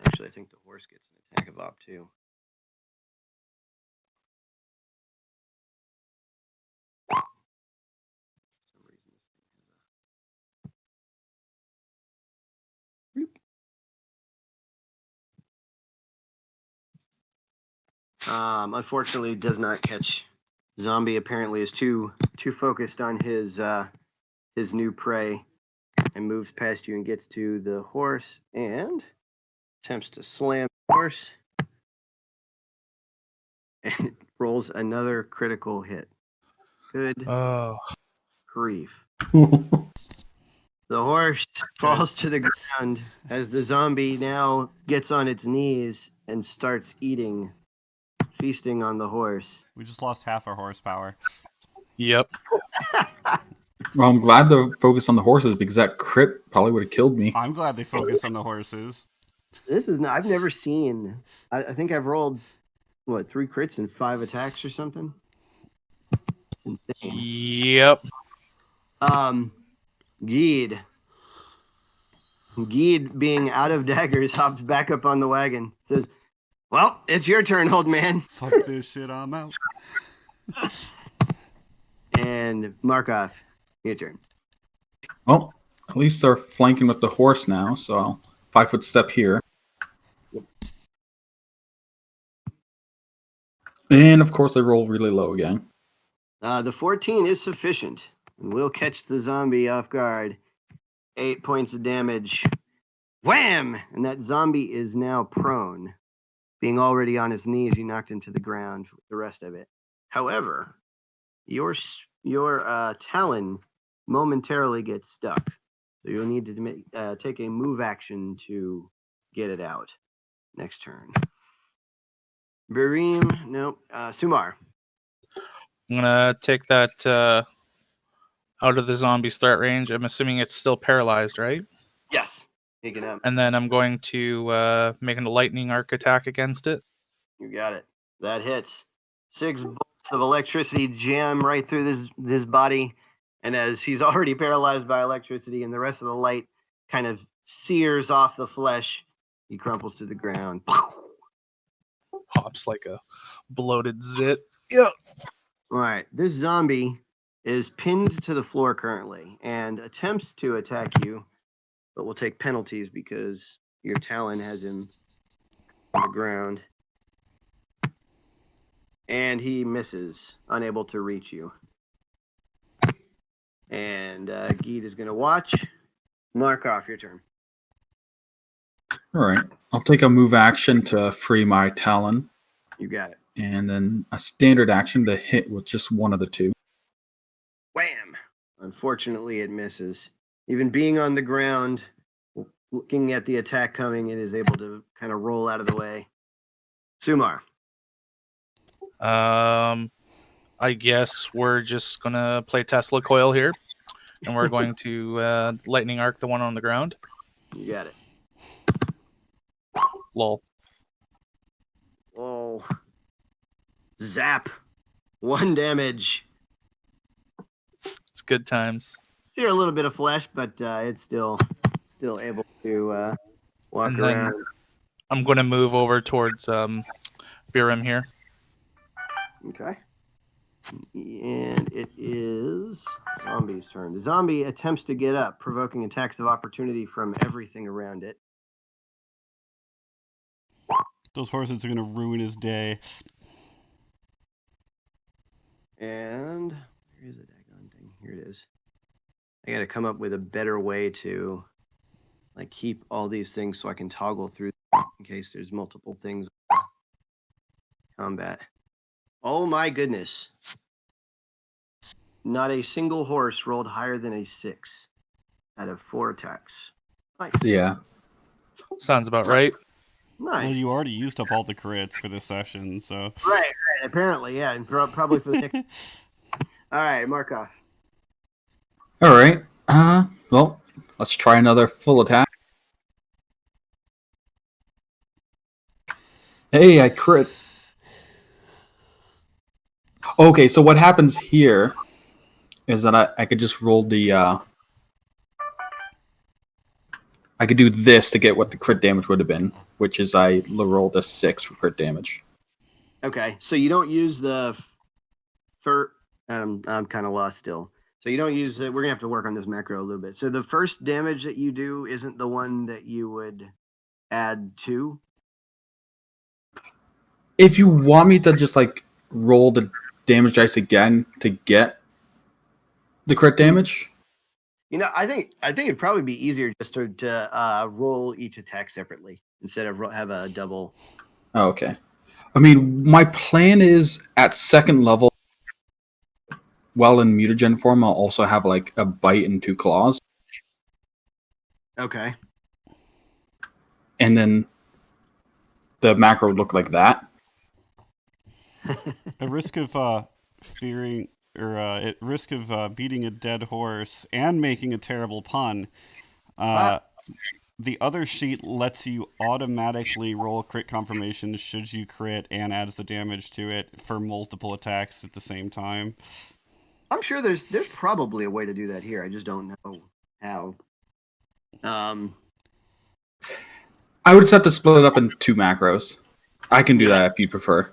Actually, I think the horse gets an attack of op too. Unfortunately, does not catch. Zombie apparently is too focused on his new prey, and moves past you and gets to the horse and attempts to slam the horse, and rolls another critical hit. Good Oh, grief! The horse falls to the ground as the zombie now gets on its knees and starts eating, feasting on the horse. We just lost half our horsepower. yep. Well, I'm glad to focus on the horses because that crit probably would have killed me. I'm glad they focused on the horses. This is not. I've never seen. I think I've rolled 3 crits and 5 attacks or something. It's insane. Yep. Geed, being out of daggers, hops back up on the wagon. Says, "Well, it's your turn, old man." Fuck this shit, I'm out. And Markov, your turn. Well, at least they're flanking with the horse now, so I'll 5-foot step here. And of course, they roll really low again. The 14 is sufficient. We'll catch the zombie off guard. 8 points of damage. Wham! And that zombie is now prone. Being already on his knees, you knocked him to the ground for the rest of it. However, your talon momentarily gets stuck. So you'll need to take a move action to get it out. Next turn. Bareem, nope. Sumar. I'm gonna take that out of the zombie's threat range. I'm assuming it's still paralyzed, right? Yes. Take it up. And then I'm going to make a lightning arc attack against it. You got it. That hits. 6 bolts of electricity jam right through this body. And as he's already paralyzed by electricity and the rest of the light kind of sears off the flesh, he crumples to the ground. Hops like a bloated zit. Yep. All right. This zombie is pinned to the floor currently and attempts to attack you, but will take penalties because your talon has him on the ground. And he misses, unable to reach you. And Geet is going to watch. Markov, your turn. All right. I'll take a move action to free my talon, You got it. and then a standard action to hit with just one of the two. Wham! Unfortunately, it misses. Even being on the ground, looking at the attack coming, it is able to kind of roll out of the way. Sumar. I guess we're just gonna play Tesla coil here, and we're going to lightning arc the one on the ground. You got it. Lol. Oh. Zap. 1 damage. It's good times. Sear a little bit of flesh, but it's still able to walk And then around. I'm going to move over towards Biram here. Okay. And it is zombie's turn. The zombie attempts to get up, provoking attacks of opportunity from everything around it. Those horses are gonna ruin his day. And where is the daggone thing? Here it is. I got to come up with a better way to keep all these things so I can toggle through in case there's multiple things. Combat. Oh my goodness. Not a single horse rolled higher than a 6 out of 4 attacks. Nice. Yeah. Sounds about right. Nice. Well, you already used up all the crits for this session, so. Right. Apparently, yeah. And probably for the next. All right, Markov. All right. Well, let's try another full attack. Hey, I crit. Okay, so what happens here is that I could just roll the... I could do this to get what the crit damage would have been, which is I rolled a 6 for crit damage. Okay, so you don't use the I'm kind of lost still. So you don't use it. We're gonna have to work on this macro a little bit. So the first damage that you do isn't the one that you would add to. If you want me to just like roll the damage dice again to get the crit damage, I think it'd probably be easier just to roll each attack separately instead of have a double. oh, okay. I mean, my plan is at second level, while in mutagen form, I'll also have like a bite and 2 claws, Okay. and then the macro would look like that. At risk of fearing or at risk of beating a dead horse and making a terrible pun, the other sheet lets you automatically roll crit confirmation should you crit and adds the damage to it for multiple attacks at the same time. I'm sure there's probably a way to do that here. I just don't know how. I would just have to split it up in 2 macros. I can do that if you prefer.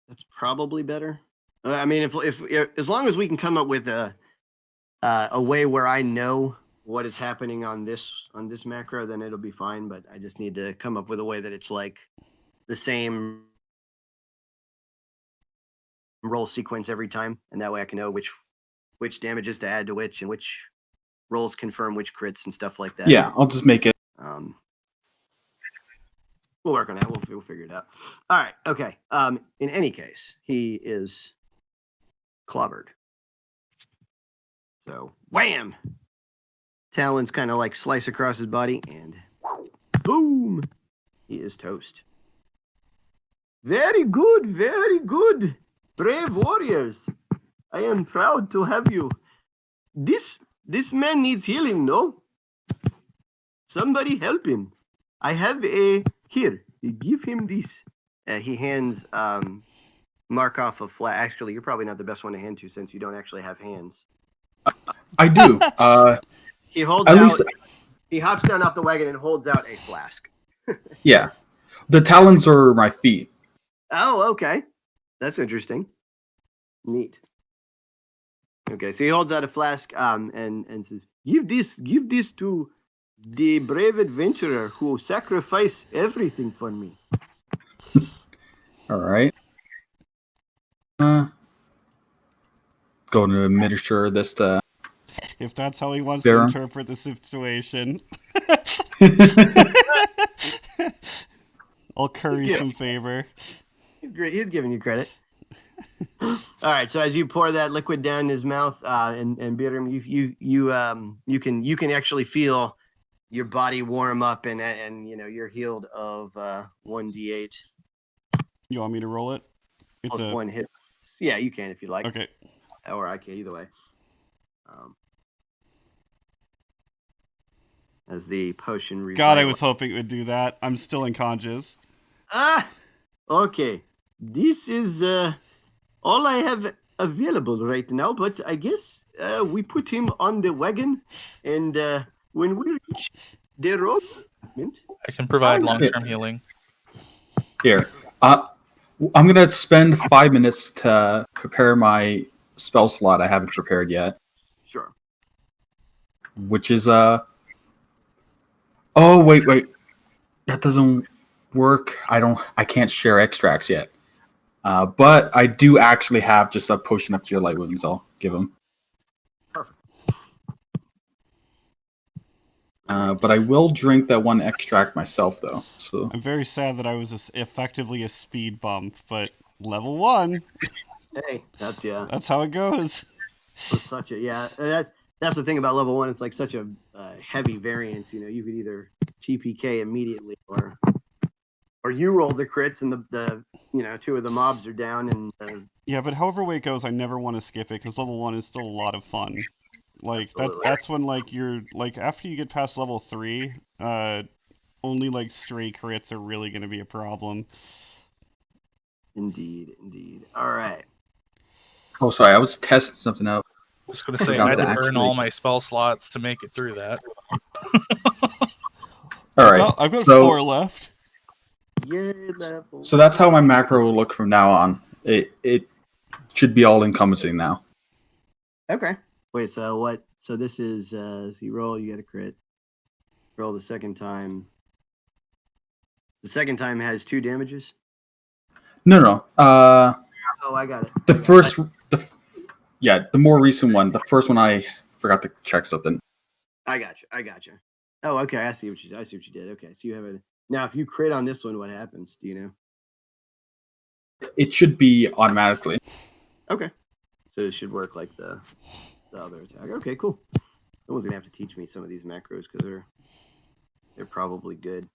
That's probably better. I mean, if as long as we can come up with a way where I know what is happening on this macro, then it'll be fine. But I just need to come up with a way that it's like the same roll sequence every time, and that way I can know which damages to add to which and which rolls confirm which crits and stuff like that. Yeah, I'll just make it. We'll work on that. We'll figure it out. All right. Okay. In any case, he is clobbered. So, wham! Talons kind of like slice across his body, and boom! He is toast. Very good. Very good. Brave warriors. I am proud to have you. This man needs healing, no? Somebody help him. I have here, give him this. He hands Markov a flat. Actually, you're probably not the best one to hand to since you don't actually have hands. I do. He holds at out. least, He hops down off the wagon and holds out a flask. yeah. The talons are my feet. Oh, okay. That's interesting. Neat. Okay, so he holds out a flask and says, give this to the brave adventurer who sacrificed everything for me. All right. Going to administer this to. If that's how he wants There. to interpret the situation. I'll curry some favor. He's great. He's giving you credit. All right. So as you pour that liquid down his mouth, and Biram, you can actually feel your body warm up, and you're healed of 1d8. You want me to roll it? It's Plus 1 hit. Yeah, you can if you like. Okay. Or I can, either way. As the potion revives. God, I was hoping it would do that. I'm still unconscious. Okay. This is all I have available right now, but I guess we put him on the wagon, and when we reach the road, I can provide long-term healing. Here. I'm going to spend 5 minutes to prepare my spell slot I haven't prepared yet. Sure. Which is, oh, wait. That doesn't work. I can't share extracts yet. But I do actually have just a potion of cure light wounds I'll give him. Perfect. But I will drink that one extract myself, though. So I'm very sad that I was effectively a speed bump, but level 1. Hey, that's how it goes. It's such a that's the thing about level 1. It's like such a heavy variance. You could either TPK immediately, or you roll the crits and the 2 of the mobs are down. And yeah, but however way it goes, I never want to skip it because level 1 is still a lot of fun. Like that's when like you're like after you get past level 3, only like stray crits are really going to be a problem. Indeed. All right. Oh, sorry, I was testing something out. I was going to say I had to burn all my spell slots to make it through that. All right. Well, I've got 4 left. Yeah, level. So that's how my macro will look from now on. It should be all encompassing now. Okay. Wait, so what? So this is so you roll, you get a crit. Roll the second time. The second time has 2 damages. No. Oh, I got it. The first, the more recent one. The first one I forgot to check something. I got you. Oh, okay. I see what you did. Okay, so you have a now. If you crit on this one, what happens? Do you know? It should be automatically. Okay, so it should work like the other attack. Okay, cool. Someone's gonna have to teach me some of these macros because they're probably good.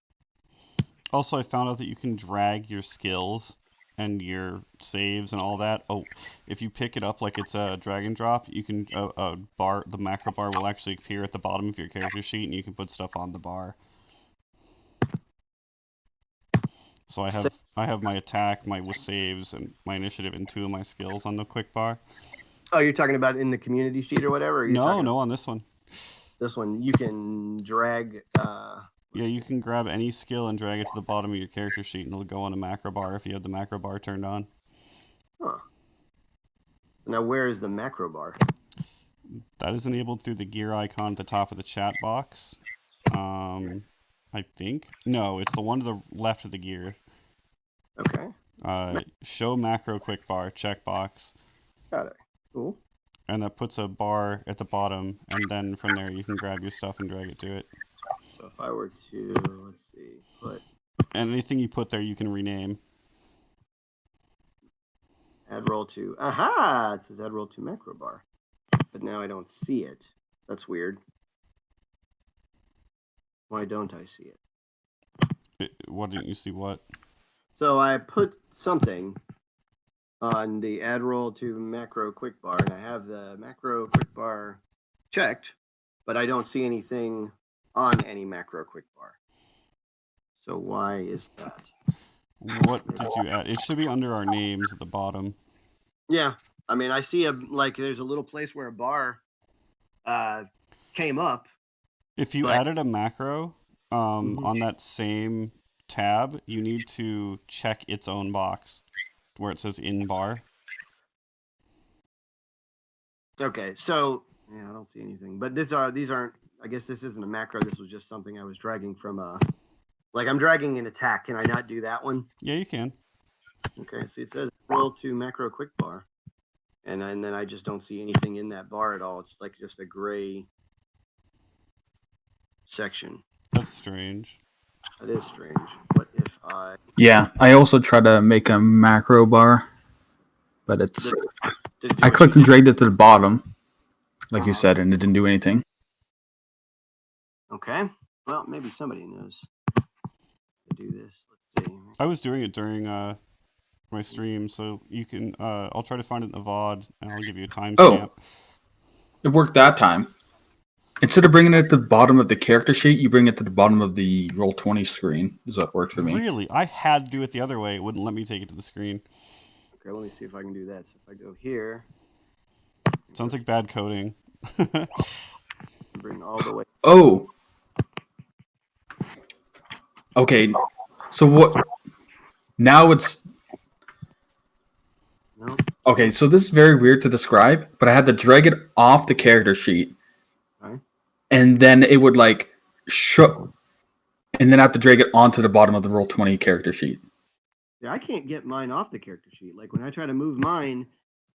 Also, I found out that you can drag your skills and your saves and all that. Oh, if you pick it up like it's a drag and drop, you can the macro bar will actually appear at the bottom of your character sheet, and you can put stuff on the bar. So I have my attack, my saves, and my initiative, and 2 of my skills on the quick bar. Oh, you're talking about in the community sheet or whatever? Or No, on this one. This one you can drag. Yeah, you can grab any skill and drag it to the bottom of your character sheet, and it'll go on a macro bar if you have the macro bar turned on. Huh. Now, where is the macro bar? That is enabled through the gear icon at the top of the chat box. I think. No, it's the one to the left of the gear. Okay. Show macro quick bar checkbox. Got it. Cool. And that puts a bar at the bottom, and then from there you can grab your stuff and drag it to it. So if I were to, let's see, put... And anything you put there you can rename. Add roll to... Aha! It says add roll to macro bar. But now I don't see it. That's weird. Why don't I see it? What didn't you see what? So I put something on the add roll to macro quick bar, and I have the macro quick bar checked, but I don't see anything on any macro quick bar. So why is that? What did you add? It should be under our names at the bottom. Yeah, I mean, I see there's a little place where a bar came up. If you added a macro on that same tab, you need to check its own box where it says in bar. Okay, so yeah, I don't see anything. But these aren't. I guess this isn't a macro. This was just something I was dragging from like I'm dragging an attack. Can I not do that one? Yeah, you can. Okay, see, it says roll to macro quick bar, and then I just don't see anything in that bar at all. It's like just a gray section. That's strange. That is strange. What if I... Yeah, I also tried to make a macro bar, but it's... I clicked and dragged it to the bottom, like you said, and it didn't do anything. Okay. Well, maybe somebody knows how to do this. Let's see. I was doing it during my stream, so you can... I'll try to find it in the VOD, and I'll give you a timestamp. Oh, it worked that time. Instead of bringing it to the bottom of the character sheet, you bring it to the bottom of the Roll20 screen. Does that work for me? Really? I had to do it the other way. It wouldn't let me take it to the screen. Okay, let me see if I can do that. So if I go here... Sounds like bad coding. Bring all the way... Oh! Okay, so what... Now it's... No. Okay, so this is very weird to describe, but I had to drag it off the character sheet. Okay. And then it would like show, and then I have to drag it onto the bottom of the Roll20 character sheet. Yeah, I can't get mine off the character sheet. Like when I try to move mine,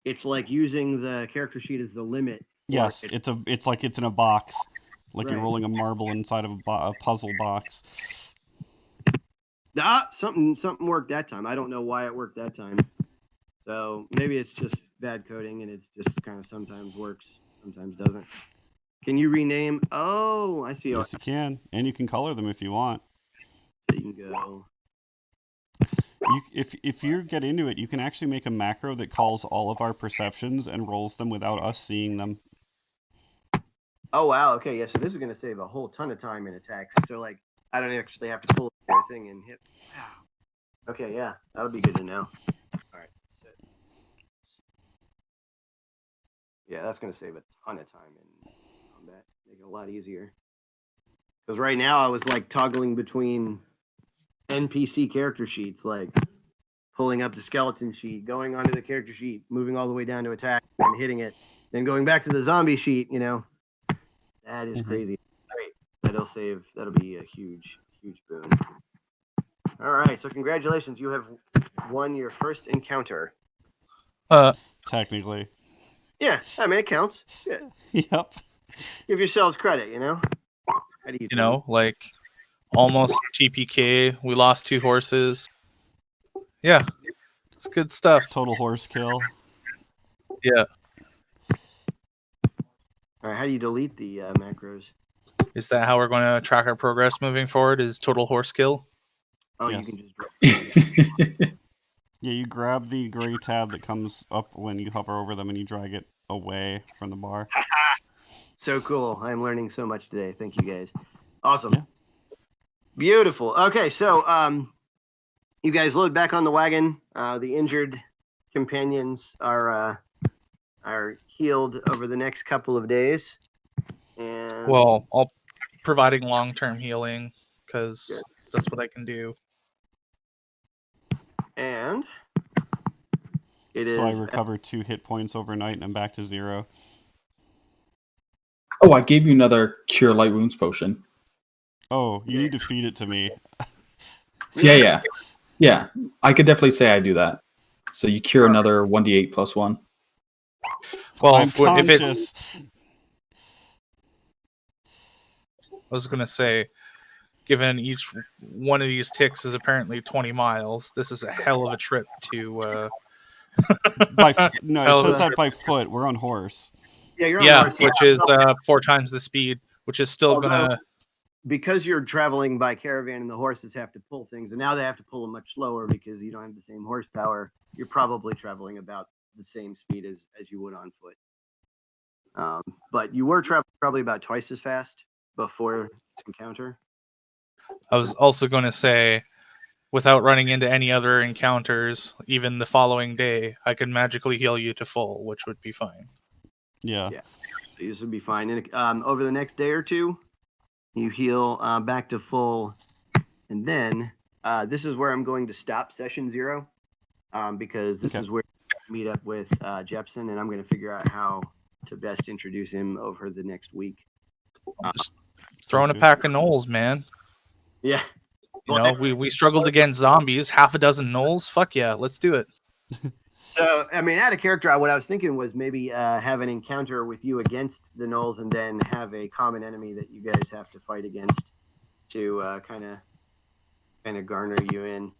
it's like using the character sheet as the limit. Yes, it's like it's in a box, like Right. you're rolling a marble inside of a puzzle box. Something worked that time. I don't know why it worked that time. So maybe it's just bad coding, and it's just kind of sometimes works, sometimes doesn't. Can you rename? Oh, I see. Yes, you can, and you can color them if you want. So you can go. If you get into it, you can actually make a macro that calls all of our perceptions and rolls them without us seeing them. Oh wow. Okay. Yeah. So this is going to save a whole ton of time in attacks. So like, I don't actually have to pull everything and hit. Wow. Okay. Yeah, that'll be good to know. All right. Yeah, that's going to save a ton of time in combat. Make it a lot easier. Because right now I was like toggling between NPC character sheets, like pulling up the skeleton sheet, going onto the character sheet, moving all the way down to attack and hitting it, then going back to the zombie sheet, you know. That is crazy. Great. That'll be a huge boon. All right, so congratulations. You have won your first encounter. Technically. Yeah, I mean, it counts. Yeah. Yep. Give yourselves credit, you know? How do you You know, like almost TPK. We lost 2 horses. Yeah, it's good stuff. Total horse kill. Yeah. All right, how do you delete the macros? Is that how we're going to track our progress moving forward? Is total horse kill? Oh, Yes. you can just drop Yeah, you grab the gray tab that comes up when you hover over them and you drag it away from the bar. So cool. I'm learning so much today. Thank you guys. Awesome. Yeah. Beautiful. Okay, so you guys load back on the wagon. The injured companions are healed over the next couple of days. And Well, I'll providing long-term healing because that's what I can do. and it is So I recover 2 hit points overnight and I'm back to 0. Oh, I gave you another Cure Light Wounds potion. Oh, you need to feed it to me. Yeah. I could definitely say I do that. So you cure another 1d8 plus 1. Well, I'm if it's, conscious. I was going to say, given each one of these ticks is apparently 20 miles, this is a hell of a trip to. No, Hell it of says a that trip. by foot. We're on horse. Yeah, you're on Yeah, horse. which is 4 times the speed, which is still Although- gonna. because you're traveling by caravan and the horses have to pull things, and now they have to pull them much slower because you don't have the same horsepower. You're probably traveling about the same speed as you would on foot. But you were traveling probably about twice as fast before this encounter. I was also going to say, without running into any other encounters, even the following day, I could magically heal you to full, which would be fine. Yeah. Yeah. So this would be fine. And over the next day or two, you heal back to full, and then this is where I'm going to stop session 0, because this is where I meet up with Jepson, and I'm going to figure out how to best introduce him over the next week. Just throwing a pack of gnolls, man. Yeah. You know, we struggled against zombies, half a dozen gnolls. Fuck yeah, let's do it. So, I mean, out of character, what I was thinking was maybe have an encounter with you against the gnolls, and then have a common enemy that you guys have to fight against to kind of garner you in.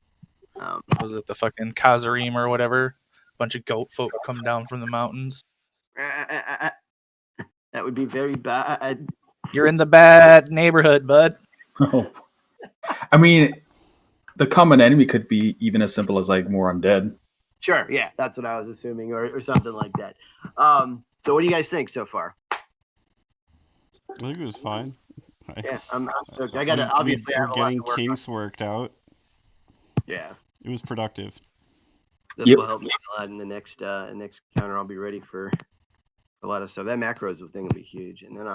Was it the fucking Kazarim or whatever? Bunch of goat folk come down from the mountains. That would be very bad. You're in the bad neighborhood, bud. Oh. I mean, the common enemy could be even as simple as like more undead. Sure, yeah, that's what I was assuming, or something like that. So what do you guys think so far? I think it was fine. Yeah, I'm stoked. I got to obviously I we're have a lot getting to work kinks worked out. on. Yeah, It was productive. this will help me a lot in the next encounter. I'll be ready for a lot of stuff. That macros thing will be huge. And then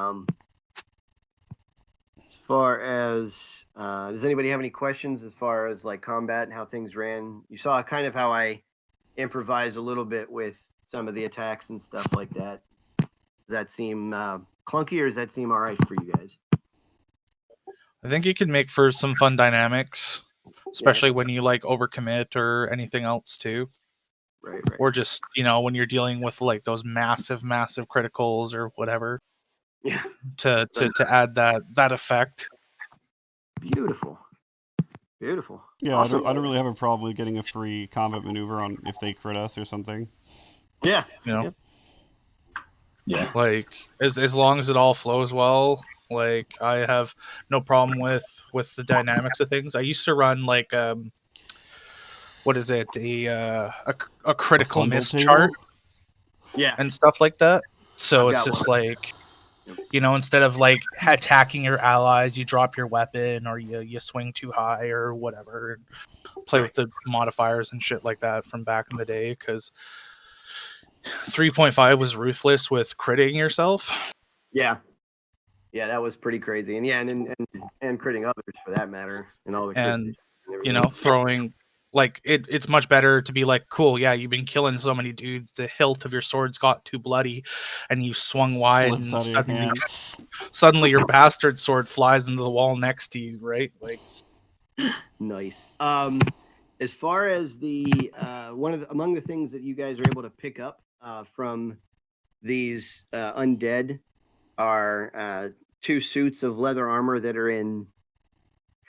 as far as does anybody have any questions as far as like combat and how things ran? You saw kind of how I improvise a little bit with some of the attacks and stuff like that. Does that seem clunky, or does that seem all right for you guys? I think you could make for some fun dynamics, especially when you like overcommit or anything else too. Right. Or just, you know, when you're dealing with like those massive criticals or whatever. Yeah. To add that effect. Beautiful. Yeah, Awesome. I don't really have a problem with getting a free combat maneuver on if they crit us or something. Yeah. You know. Yeah. Like as long as it all flows well, like I have no problem with the dynamics of things. I used to run like what is it? A critical miss chart. Yeah. And stuff like that. So I've it's got just one. like, you know, instead of like attacking your allies, you drop your weapon or you swing too high or whatever. Play with the modifiers and shit like that from back in the day, because 3.5 was ruthless with critting yourself. Yeah, that was pretty crazy, and and critting others for that matter, and all the and you know, throwing like it's much better to be like, cool, yeah, you've been killing so many dudes, the hilt of your sword's got too bloody, and you swung wide, Slips and out of your hand. suddenly your bastard sword flies into the wall next to you, right? Like, nice. As far as the among the things that you guys are able to pick up from these undead are 2 suits of leather armor that are in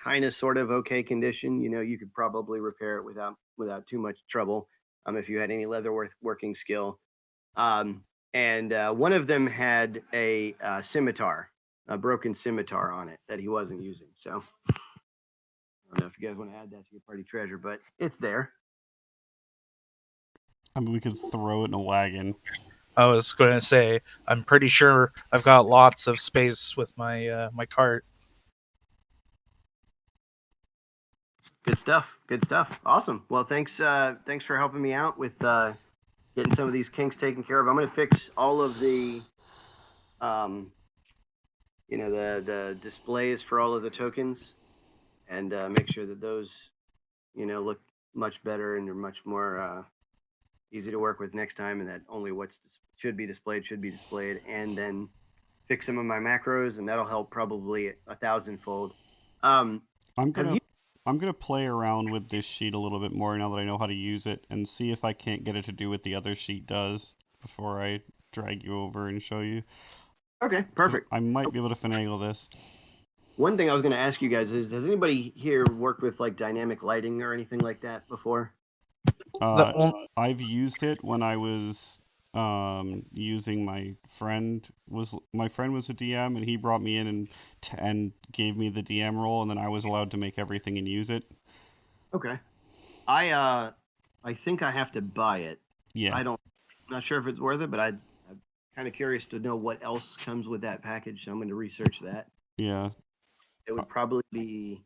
kind of sort of okay condition. You know, you could probably repair it without too much trouble if you had any leather working skill. And one of them had a scimitar, a broken scimitar on it that he wasn't using. So I don't know if you guys want to add that to your party treasure, but it's there. I mean, we could throw it in a wagon. I was going to say, I'm pretty sure I've got lots of space with my my cart. Good stuff. Good stuff. Awesome. Well, thanks for helping me out with getting some of these kinks taken care of. I'm going to fix all of the the displays for all of the tokens and make sure that those look much better and are much more easy to work with next time, and that only what should be displayed, and then fix some of my macros, and that'll help probably 1,000-fold. I'm gonna play around with this sheet a little bit more now that I know how to use it, and see if I can't get it to do what the other sheet does before I drag you over and show you. Okay, perfect. I might be able to finagle this. One thing I was going to ask you guys is, has anybody here worked with like dynamic lighting or anything like that before? I've used it when I was using my friend was a DM, and he brought me in and gave me the DM role, and then I was allowed to make everything and use it. Okay. I think I have to buy it. Yeah. I'm not sure if it's worth it, but I'm kind of curious to know what else comes with that package, so I'm going to research that. Yeah. It would probably be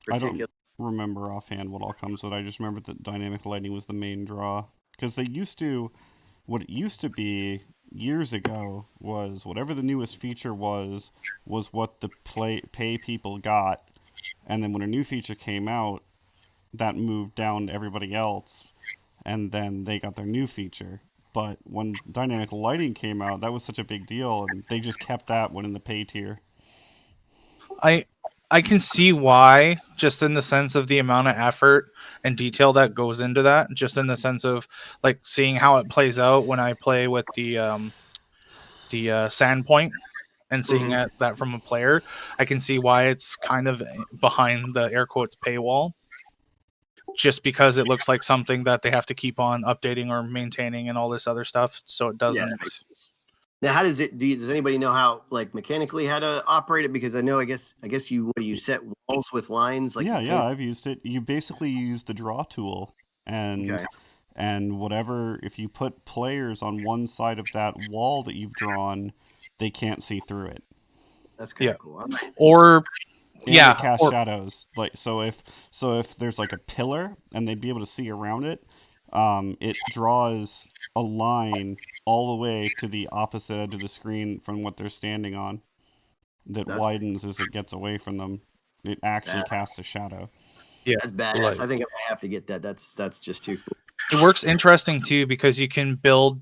particular. I don't remember offhand what all comes with it. I just remember that dynamic lighting was the main draw. Because what it used to be years ago was whatever the newest feature was what the pay people got. And then when a new feature came out, that moved down to everybody else. And then they got their new feature. But when dynamic lighting came out, that was such a big deal, and they just kept that one in the pay tier. I can see why, just in the sense of the amount of effort and detail that goes into that, just in the sense of like seeing how it plays out when I play with the Sandpoint and seeing that from a player. I can see why it's kind of behind the air quotes paywall, just because it looks like something that they have to keep on updating or maintaining and all this other stuff, so it doesn't. Yeah. Now, how does it? Does anybody know how, like, mechanically how to operate it? Because I know, I guess you set walls with lines. Like yeah, I've used it. You basically use the draw tool, and whatever. If you put players on one side of that wall that you've drawn, they can't see through it. That's kind of cool. Or and it casts shadows. Like so if there's like a pillar and they'd be able to see around it, it draws a line all the way to the opposite edge of the screen from what they're standing on. That widens as it gets away from them. It actually casts a shadow. Yeah, that's badass. I think I'm gonna have to get that. That's just too cool. It works interesting too because you can build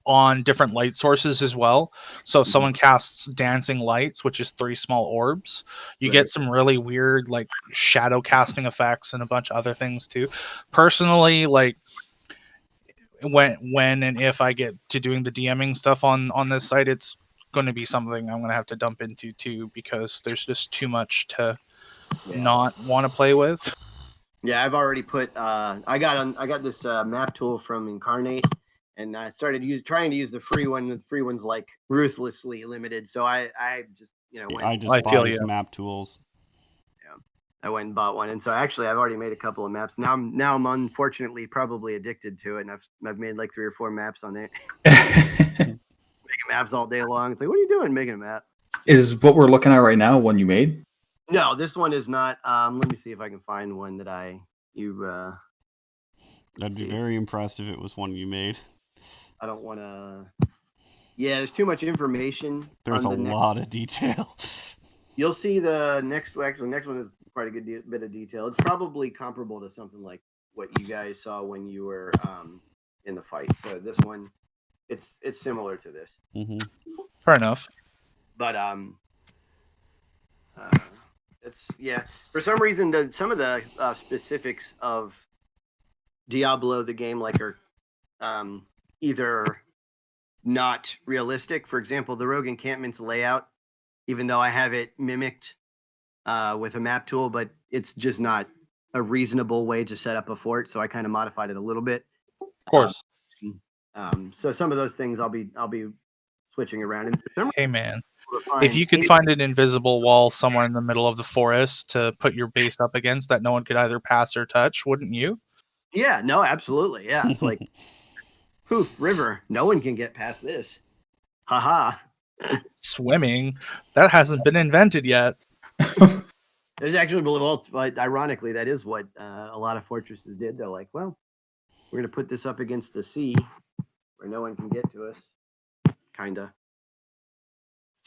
on different light sources as well. So if someone casts dancing lights, which is 3 small orbs, you get some really weird like shadow casting effects and a bunch of other things too. Personally, like when and if I get to doing the DMing stuff on this site, it's going to be something I'm going to have to dump into too, because there's just too much to not want to play with. Yeah, I've already put. I got this map tool from Incarnate, and I started trying to use the free one. The free one's like ruthlessly limited, so I just I just bought his map tools. Yeah, I went and bought one, and so actually I've already made a couple of maps. Now I'm unfortunately probably addicted to it, and I've made like 3 or 4 maps on there. Making maps all day long. It's like, what are you doing making a map? Is what we're looking at right now one you made? No, this one is not. Let me see if I can find one that I'd be very impressed if it was one you made. I don't want to. Yeah, there's too much information. There's a lot of detail. You'll see the next. Actually, the next one is quite a good bit of detail. It's probably comparable to something like what you guys saw when you were in the fight. So this one, it's similar to this. Fair enough. But it's for some reason some of the specifics of Diablo the game like are either not realistic. For example, the rogue encampment's layout, even though I have it mimicked with a map tool, but it's just not a reasonable way to set up a fort. So I kind of modified it a little bit. Of course. So some of those things I'll be switching around. And Hey man, if you could find an invisible wall somewhere in the middle of the forest to put your base up against that no one could either pass or touch, wouldn't you? Yeah, no, absolutely. Yeah, it's like poof, river. No one can get past this. Haha. Swimming, that hasn't been invented yet. There's actually, well, but ironically, that is what a lot of fortresses did. They're like, well, we're going to put this up against the sea where no one can get to us. Kinda.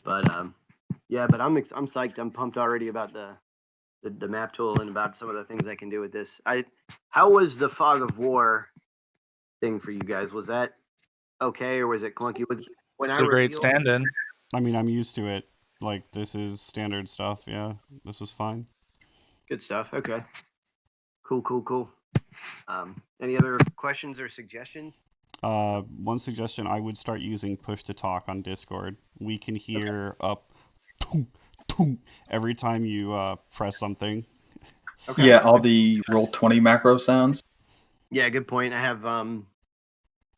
But yeah, but I'm psyched. I'm pumped already about the map tool and about some of the things I can do with this. How was the fog of war thing for you guys? Was that okay or was it clunky? When It's a great stand-in. I mean, I'm used to it. Like, this is standard stuff. Yeah, this was fine. Good stuff. Okay. Cool. Any other questions or suggestions? One suggestion, I would start using push to talk on Discord. We can hear up every time you press something. Okay. Yeah, all the Roll20 macro sounds. Yeah, good point. I have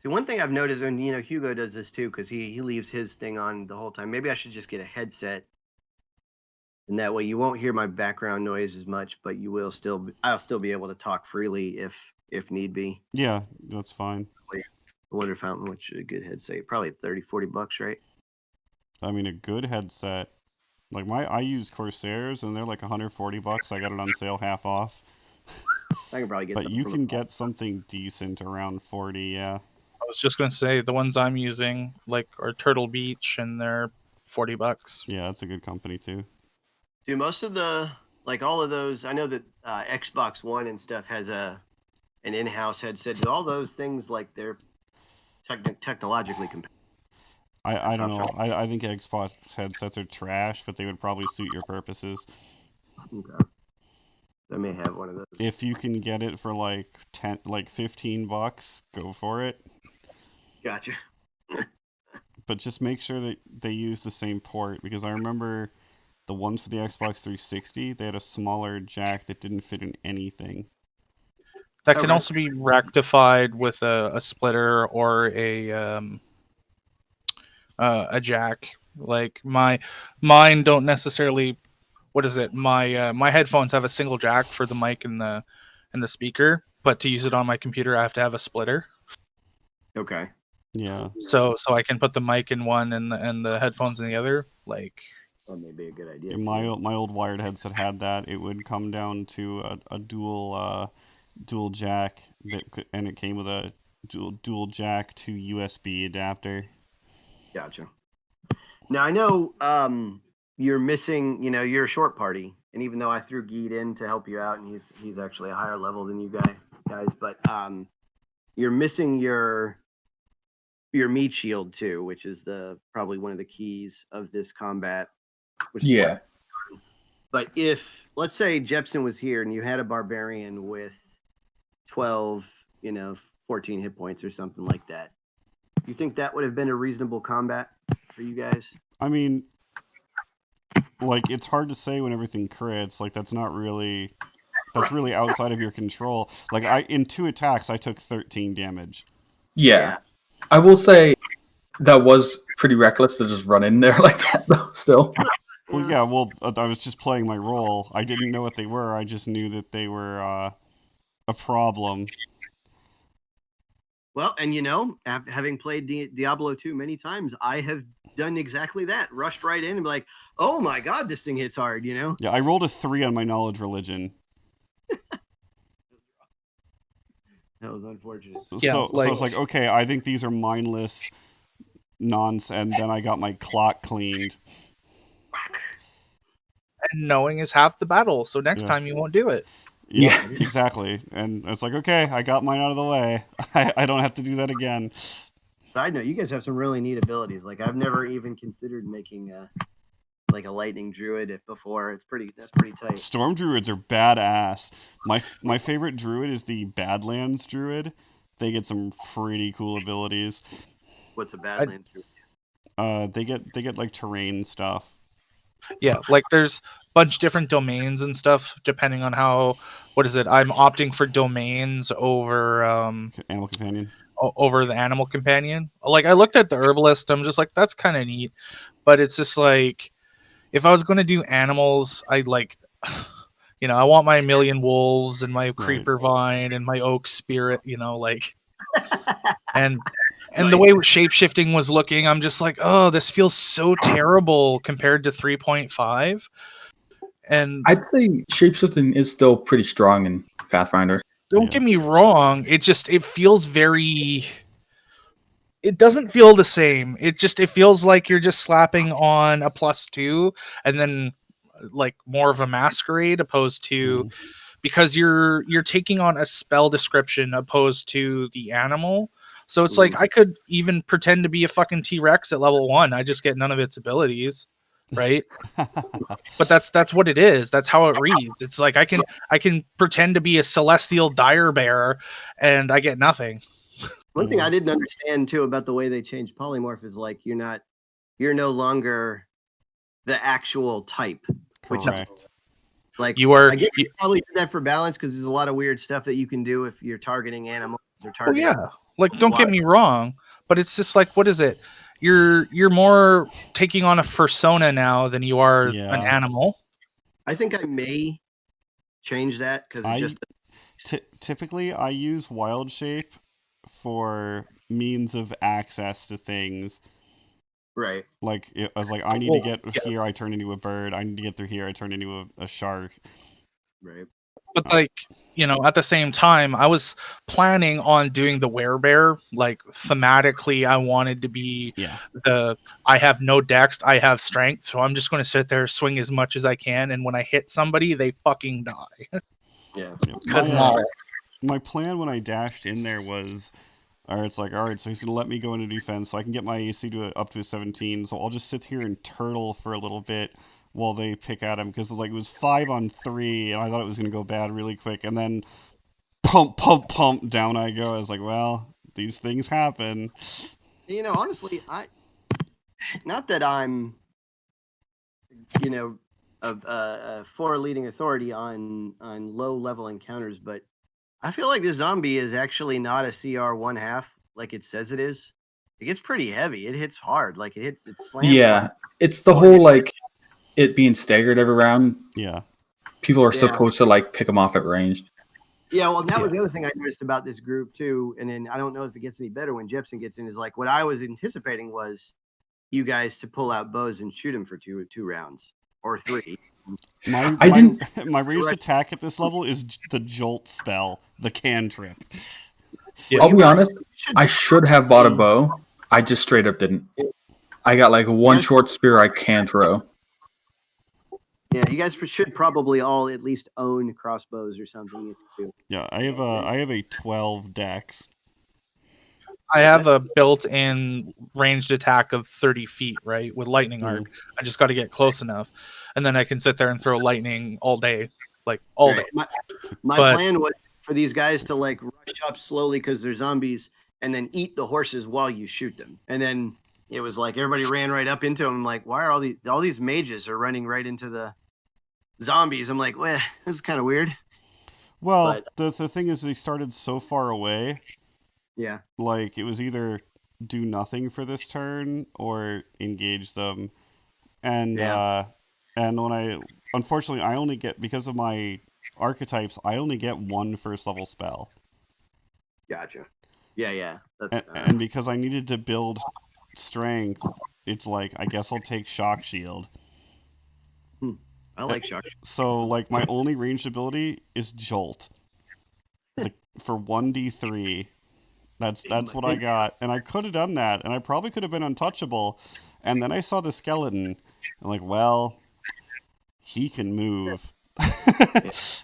see, one thing I've noticed, and Hugo does this too, because he leaves his thing on the whole time. Maybe I should just get a headset, and that way you won't hear my background noise as much, but I'll still be able to talk freely if need be. Yeah, that's fine. I wonder how much a good headset, probably $30-$40, right? I mean, a good headset. Like I use Corsairs, and they're like $140. I got it on sale half off. I can probably get. But you can get something decent around 40. Yeah. I was just gonna say the ones I'm using are Turtle Beach, and they're $40. Yeah, that's a good company too. Do most of the all of those? I know that Xbox One and stuff has an in-house headset. Do all those things they're technologically compatible? I don't know. I think Xbox headsets are trash, but they would probably suit your purposes. Okay. I may have one of those. If you can get it for $15, go for it. Gotcha. But just make sure that they use the same port, because I remember the ones for the Xbox 360, they had a smaller jack that didn't fit in anything. That can also be rectified with a splitter or a jack. Like mine don't necessarily. What is it? My headphones have a single jack for the mic and the speaker, but to use it on my computer, I have to have a splitter. Okay. Yeah. So I can put the mic in one and the headphones in the other. That may be a good idea. My old wired headset had that. It would come down to a dual jack and it came with a dual jack to USB adapter. Gotcha. Now I know you're missing. You're a short party, and even though I threw Geet in to help you out, and he's actually a higher level than you guys, but you're missing your meat shield too, which is probably one of the keys of this combat. Yeah. But if, let's say, Jepson was here and you had a barbarian with 12, 14 hit points or something like that, you think that would have been a reasonable combat for you guys? I mean, it's hard to say when everything crits. That's really outside of your control. In 2 attacks, I took 13 damage. Yeah. I will say that was pretty reckless to just run in there like that, though, still. Well, yeah, I was just playing my role. I didn't know what they were. I just knew that they were a problem. Well, and having played Diablo 2 many times, I have done exactly that. Rushed right in and be like, oh my god, this thing hits hard, Yeah, I rolled a 3 on my knowledge religion. That was unfortunate. Yeah, so I was like, okay, I think these are mindless nonsense, and then I got my clock cleaned. and knowing is half the battle. So next time you won't do it. Yeah, exactly. And it's like, okay, I got mine out of the way. I don't have to do that again. Side note, you guys have some really neat abilities. I've never even considered making like a lightning druid if before. That's pretty tight. Storm druids are badass. My favorite druid is the Badlands Druid. They get some pretty cool abilities. What's a Badlands druid? They get like terrain stuff. Yeah, like there's a bunch of different domains and stuff depending on how. What is it? I'm opting for domains over Animal companion. over the animal companion. Like I looked at the herbalist, I'm just like that's kind of neat, but it's just like if I was going to do animals, I like. I want my million wolves and my creeper vine and my oak spirit, like and the way shapeshifting was looking, I'm just like, oh, this feels so terrible compared to 3.5. And I'd say shapeshifting is still pretty strong in Pathfinder. don't get me wrong, it feels very. It doesn't feel the same. It feels like you're just slapping on a +2 and then like more of a masquerade opposed to because you're taking on a spell description opposed to the animal. So it's like I could even pretend to be a fucking T-Rex at level 1. I just get none of its abilities, right? But that's what it is. That's how it reads. It's like I can pretend to be a celestial dire bear and I get nothing. One thing I didn't understand too about the way they changed polymorph is like you're no longer the actual type. Correct. Like you are. I guess you probably did that for balance because there's a lot of weird stuff that you can do if you're targeting animals or targeting. Oh yeah, like don't get me wrong, but it's just like what is it? You're more taking on a persona now than you are an animal. I think I may change that because typically I use wild shape for means of access to things. Right. Like I was like, I need to get here. I turn into a bird. I need to get through here. I turn into a shark. Right. But like at the same time, I was planning on doing the werebear. Like thematically, I wanted to be I have no dex, I have strength, so I'm just going to sit there, swing as much as I can, and when I hit somebody, they fucking die. Because my plan when I dashed in there was. It's like, all right, so he's going to let me go into defense, so I can get my AC up to a 17, so I'll just sit here and turtle for a little bit while they pick at him, because it was 5 on 3, and I thought it was going to go bad really quick, and then pump, down I go. I was like, well, these things happen. Honestly, not that I'm, a for leading authority on low-level encounters, but I feel like the zombie is actually not a CR 1/2 like it says it is. It gets pretty heavy. It hits hard. Like it's slammed. Yeah, it's the whole like it being staggered every round. Yeah, people are supposed to like pick them off at ranged. Yeah, well, that was the other thing I noticed about this group too. And then I don't know if it gets any better when Jepsen gets in. Is like what I was anticipating was you guys to pull out bows and shoot him for two rounds or 3. My ranged attack at this level is the jolt spell, the cantrip. Yeah. I'll be honest, I should have bought a bow. I just straight up didn't. I got like one short spear I can throw. Yeah, you guys should probably all at least own crossbows or something. If you do. Yeah, I have a 12 dex. I have a built-in ranged attack of 30 feet, right, with lightning arc. I just got to get close enough, and then I can sit there and throw lightning all day, like all day. My plan was for these guys to like rush up slowly because they're zombies, and then eat the horses while you shoot them. And then it was like everybody ran right up into them. I'm like, why are all these mages are running right into the zombies? I'm like, well, this is kind of weird. Well, the thing is, they started so far away. Yeah. Like, it was either do nothing for this turn or engage them. And when unfortunately, I only get, because of my archetypes, I only get 1 first level spell. Gotcha. Yeah. And because I needed to build strength, it's like, I guess I'll take Shock Shield. I like Shock Shield. So, like, my only ranged ability is Jolt. For 1d3. That's what I got. And I could have done that, and I probably could have been untouchable. And then I saw the skeleton. I'm like, well, he can move. Skeleton's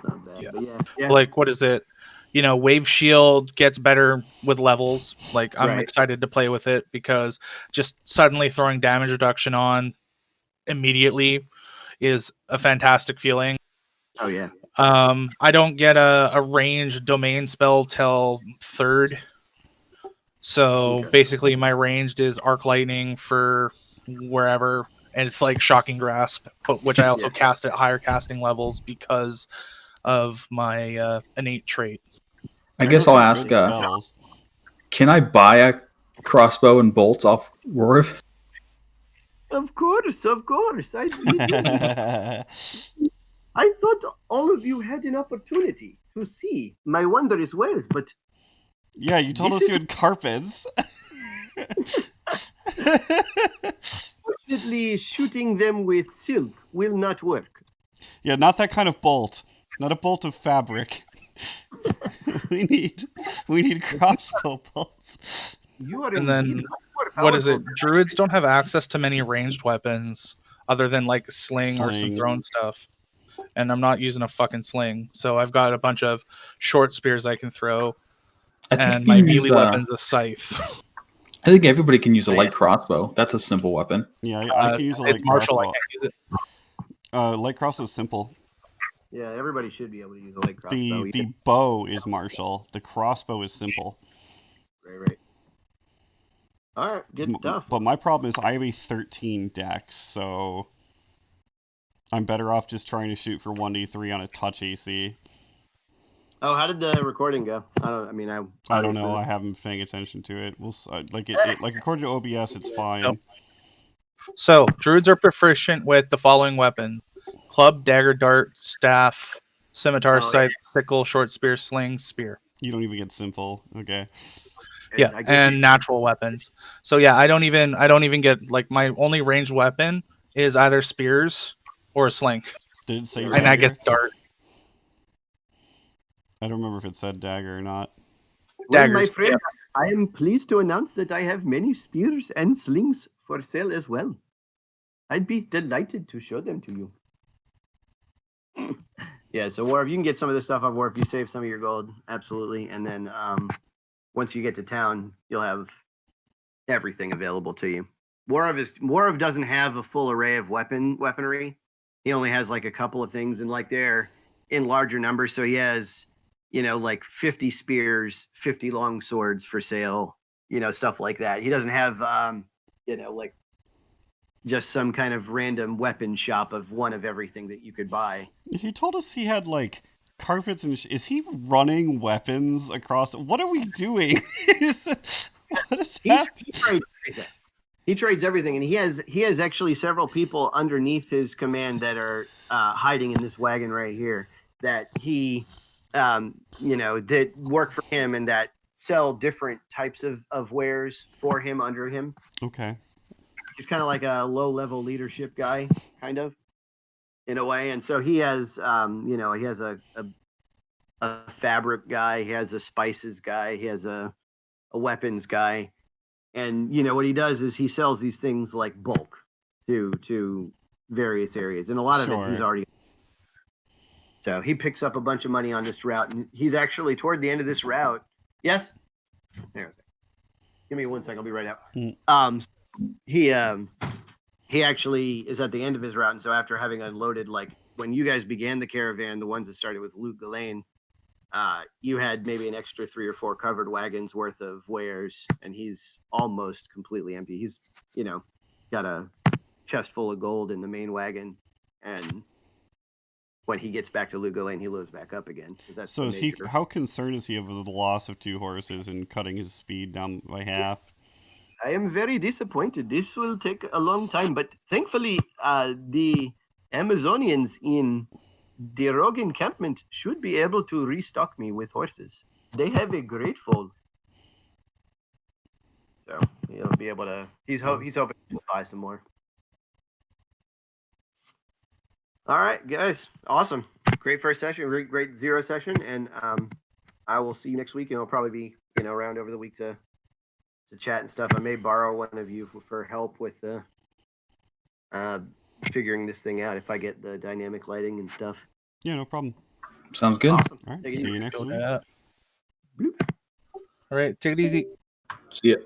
not bad. Yeah. Yeah. Like, what is it? Wave Shield gets better with levels. Like, I'm excited to play with it because just suddenly throwing damage reduction on immediately is a fantastic feeling. Oh yeah. I don't get a ranged domain spell till 3rd. So Okay. basically my ranged is Arc Lightning for wherever, and it's like Shocking Grasp, which I also cast at higher casting levels because of my innate trait. I guess I'll Those are ask, good spells. can I buy a crossbow and bolts off Warv? Of course. I thought all of you had an opportunity to see my wondrous wares, but Yeah, you told This us you is- had carpets. fortunately shooting them with silk will not work. Yeah, not that kind of bolt. Not a bolt of fabric. we need crossbow bolts. You are And then, indeed more what is it? powerful. Druids don't have access to many ranged weapons other than like sling or some Sling. thrown stuff. And I'm not using a fucking sling. So I've got a bunch of short spears I can throw. I think And you my can melee use, weapon's a scythe. I think everybody can use a light crossbow. That's a simple weapon. Yeah, I can use a light It's martial, I crossbow. can't use it. Light crossbow is simple. Yeah, everybody should be able to use a light crossbow. The bow is martial. The crossbow is simple. Right. All right, good stuff. But my problem is I have a 13 dex, so I'm better off just trying to shoot for 1d3 on a touch AC. Oh, how did the recording go? I don't know. I haven't been paying attention to it. We'll like according to OBS, it's fine. Nope. So druids are proficient with the following weapons: club, dagger, dart, staff, scimitar, scythe, sickle, short spear, sling, spear. You don't even get simple. Okay. Yeah, and natural weapons. So yeah, I don't even get, like, my only ranged weapon is either spears or a sling. Did it say And I dagger? get darts. I don't remember if it said dagger or not. Well, my Daggers, friend, I am pleased to announce that I have many spears and slings for sale as well. I'd be delighted to show them to you. Yeah, so Warv, you can get some of this stuff off Warv. You save some of your gold, absolutely. And then once you get to town, you'll have everything available to you. Warv doesn't have a full array of weaponry. He only has like a couple of things, and like they're in larger numbers. So he has, like 50 spears, 50 long swords for sale, stuff like that. He doesn't have, like just some kind of random weapon shop of one of everything that you could buy. He told us he had like carpets and is he running weapons across? What are we doing? He trades everything, and he has actually several people underneath his command that are hiding in this wagon right here that he that work for him and that sell different types of wares for him under him. Okay. He's kind of like a low-level leadership guy, kind of, in a way. And so he has, he has a fabric guy, he has a spices guy, he has a weapons guy. And, what he does is he sells these things like bulk to various areas. And a lot of it he's already. So he picks up a bunch of money on this route. And he's actually toward the end of this route. Yes? There's it. Give me 1 second. I'll be right out. He actually is at the end of his route, and so after having unloaded, like when you guys began the caravan, the ones that started with Luke Ghislaine, you had maybe an extra 3 or 4 covered wagons worth of wares, and he's almost completely empty. He's got a chest full of gold in the main wagon, and when he gets back to Luke Ghislaine, he loads back up again. That's so how concerned is he of the loss of 2 horses and cutting his speed down by half? I am very disappointed. This will take a long time, but thankfully, the Amazonians in the Rogue encampment should be able to restock me with horses. They have a great fold, so he'll be able to. He's hoping to buy some more. All right, guys, awesome, great first session, great zero session, and I will see you next week, and I'll probably be around over the week to chat and stuff. I may borrow one of you for help with the figuring this thing out if I get the dynamic lighting and stuff. Yeah, no problem. Sounds good. Awesome. All right, see you next week. All right, take it easy. See ya.